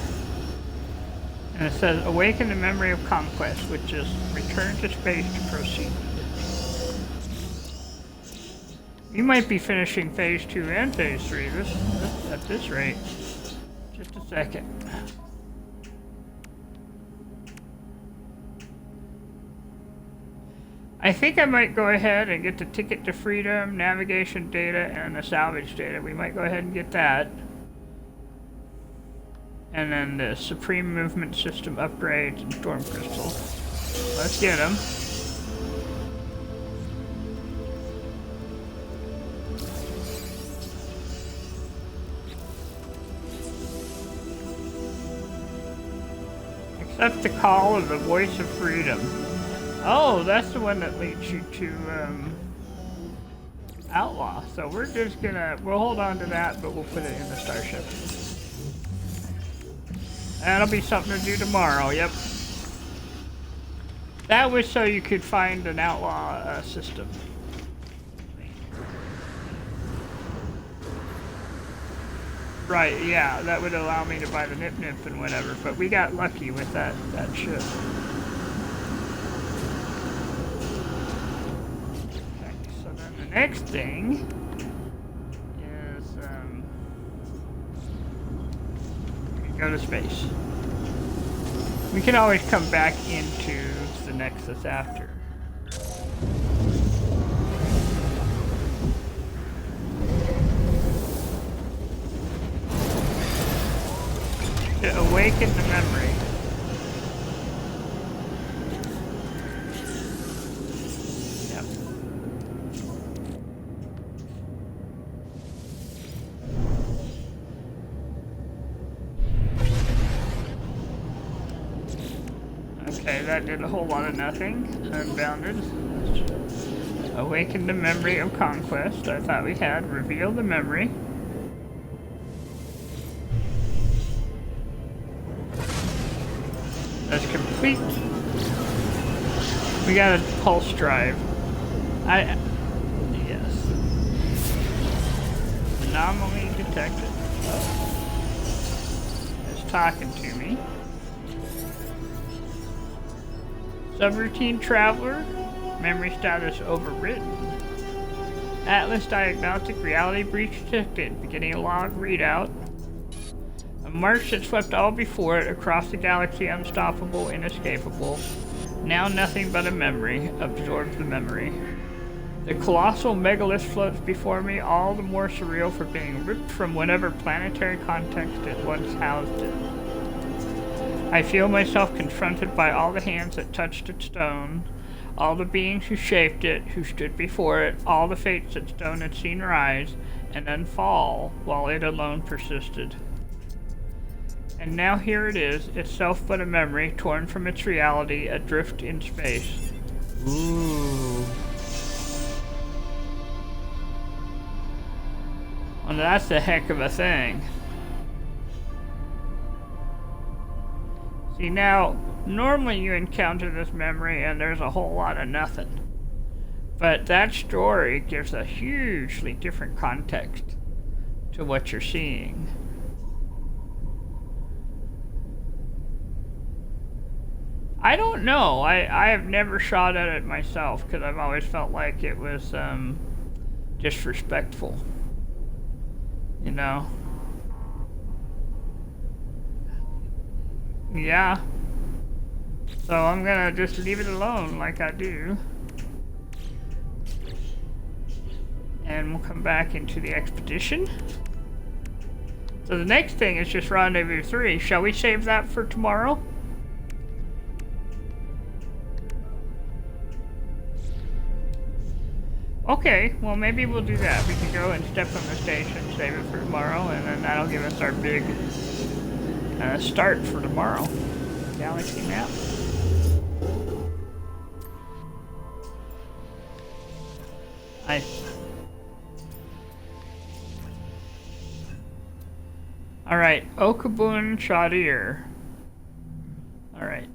And it says awaken the memory of conquest, which is return to space to proceed. You might be finishing phase 2 and phase 3 at this rate. Just a second. I think I might go ahead and get the ticket to freedom, navigation data, and the salvage data. We might go ahead and get that. And then the supreme movement system upgrades and storm crystal. Let's get them. Accept the call of the voice of freedom. Oh, that's the one that leads you to Outlaw. So we're just gonna, we'll hold on to that, but we'll put it in the starship. That'll be something to do tomorrow, yep. That was so you could find an Outlaw system. Right, yeah, that would allow me to buy the Nip Nip and whatever, but we got lucky with that ship. Next thing is go to space. We can always come back into the Nexus after. To awaken the memory. Okay, that did a whole lot of nothing. Unbounded. Awaken the memory of conquest. I thought we had. Reveal the memory. That's complete. We got a pulse drive. Yes. Anomaly detected. Oh. It's talking to me. Subroutine traveler, memory status overwritten. Atlas diagnostic reality breach detected, beginning a log readout. A march that swept all before it, across the galaxy, unstoppable, inescapable. Now nothing but a memory, absorbs the memory. The colossal megalith floats before me, all the more surreal for being ripped from whatever planetary context it once housed in. I feel myself confronted by all the hands that touched its stone, all the beings who shaped it, who stood before it, all the fates that stone had seen rise and then fall, while it alone persisted. And now here it is, itself but a memory, torn from its reality, adrift in space. Ooh. Well, that's a heck of a thing. See, now, normally you encounter this memory and there's a whole lot of nothing. But that story gives a hugely different context to what you're seeing. I don't know. I have never shot at it myself because I've always felt like it was disrespectful. You know? Yeah. So I'm gonna just leave it alone like I do. And we'll come back into the expedition. So the next thing is just Rendezvous 3. Shall we save that for tomorrow? Okay, well maybe we'll do that. We can go and step on the station, save it for tomorrow, and then that'll give us our big start for tomorrow. Galaxy map. Alright, Okabun Shadir. Alright.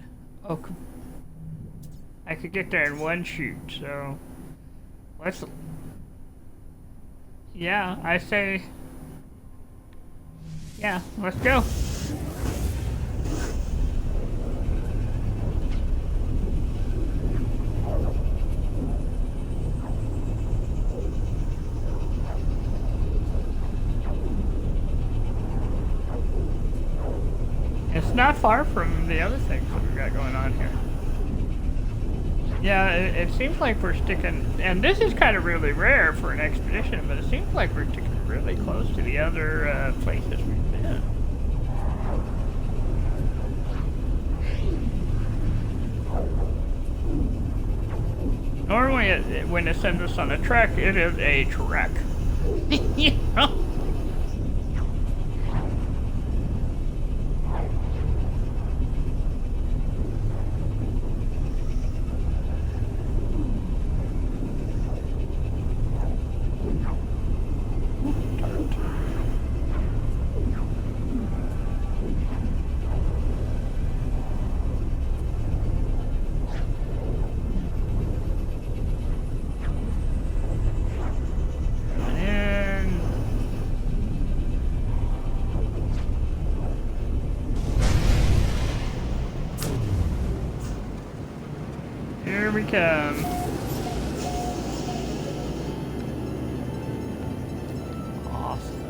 I could get there in one shoot, so let's... Yeah, I say... Yeah, let's go. It's not far from the other things that we've got going on here. Yeah, it seems like we're sticking, and this is kind of really rare for an expedition, but it seems like we're sticking really close to the other places we've been. Normally, when it sends us on a trek, it is a trek. You know? Here we come. Awesome.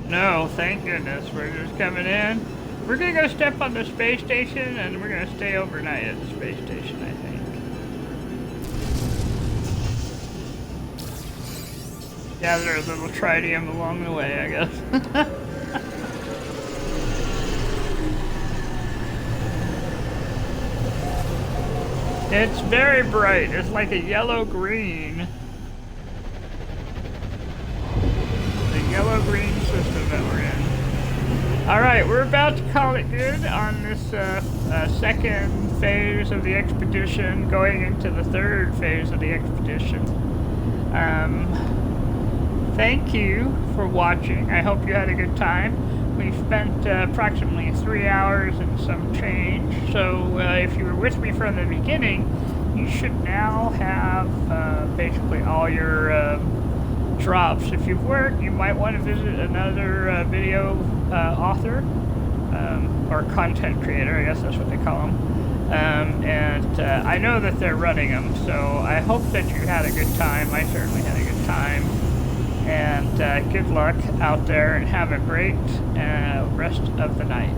No, thank goodness. We're just coming in. We're gonna go step on the space station and we're gonna stay overnight at the space station, I think. Gather a little tritium along the way, I guess. It's very bright. It's like a yellow-green. The yellow-green system that we're in. Alright, we're about to call it good on this second phase of the expedition, going into the third phase of the expedition. Thank you for watching. I hope you had a good time. We spent approximately 3 hours and some change, so if you were with me from the beginning, you should now have basically all your drops. If you weren't, you might want to visit another video author, or content creator, I guess that's what they call them. And I know that they're running them, so I hope that you had a good time. I certainly had a good time. And good luck out there and have a great rest of the night.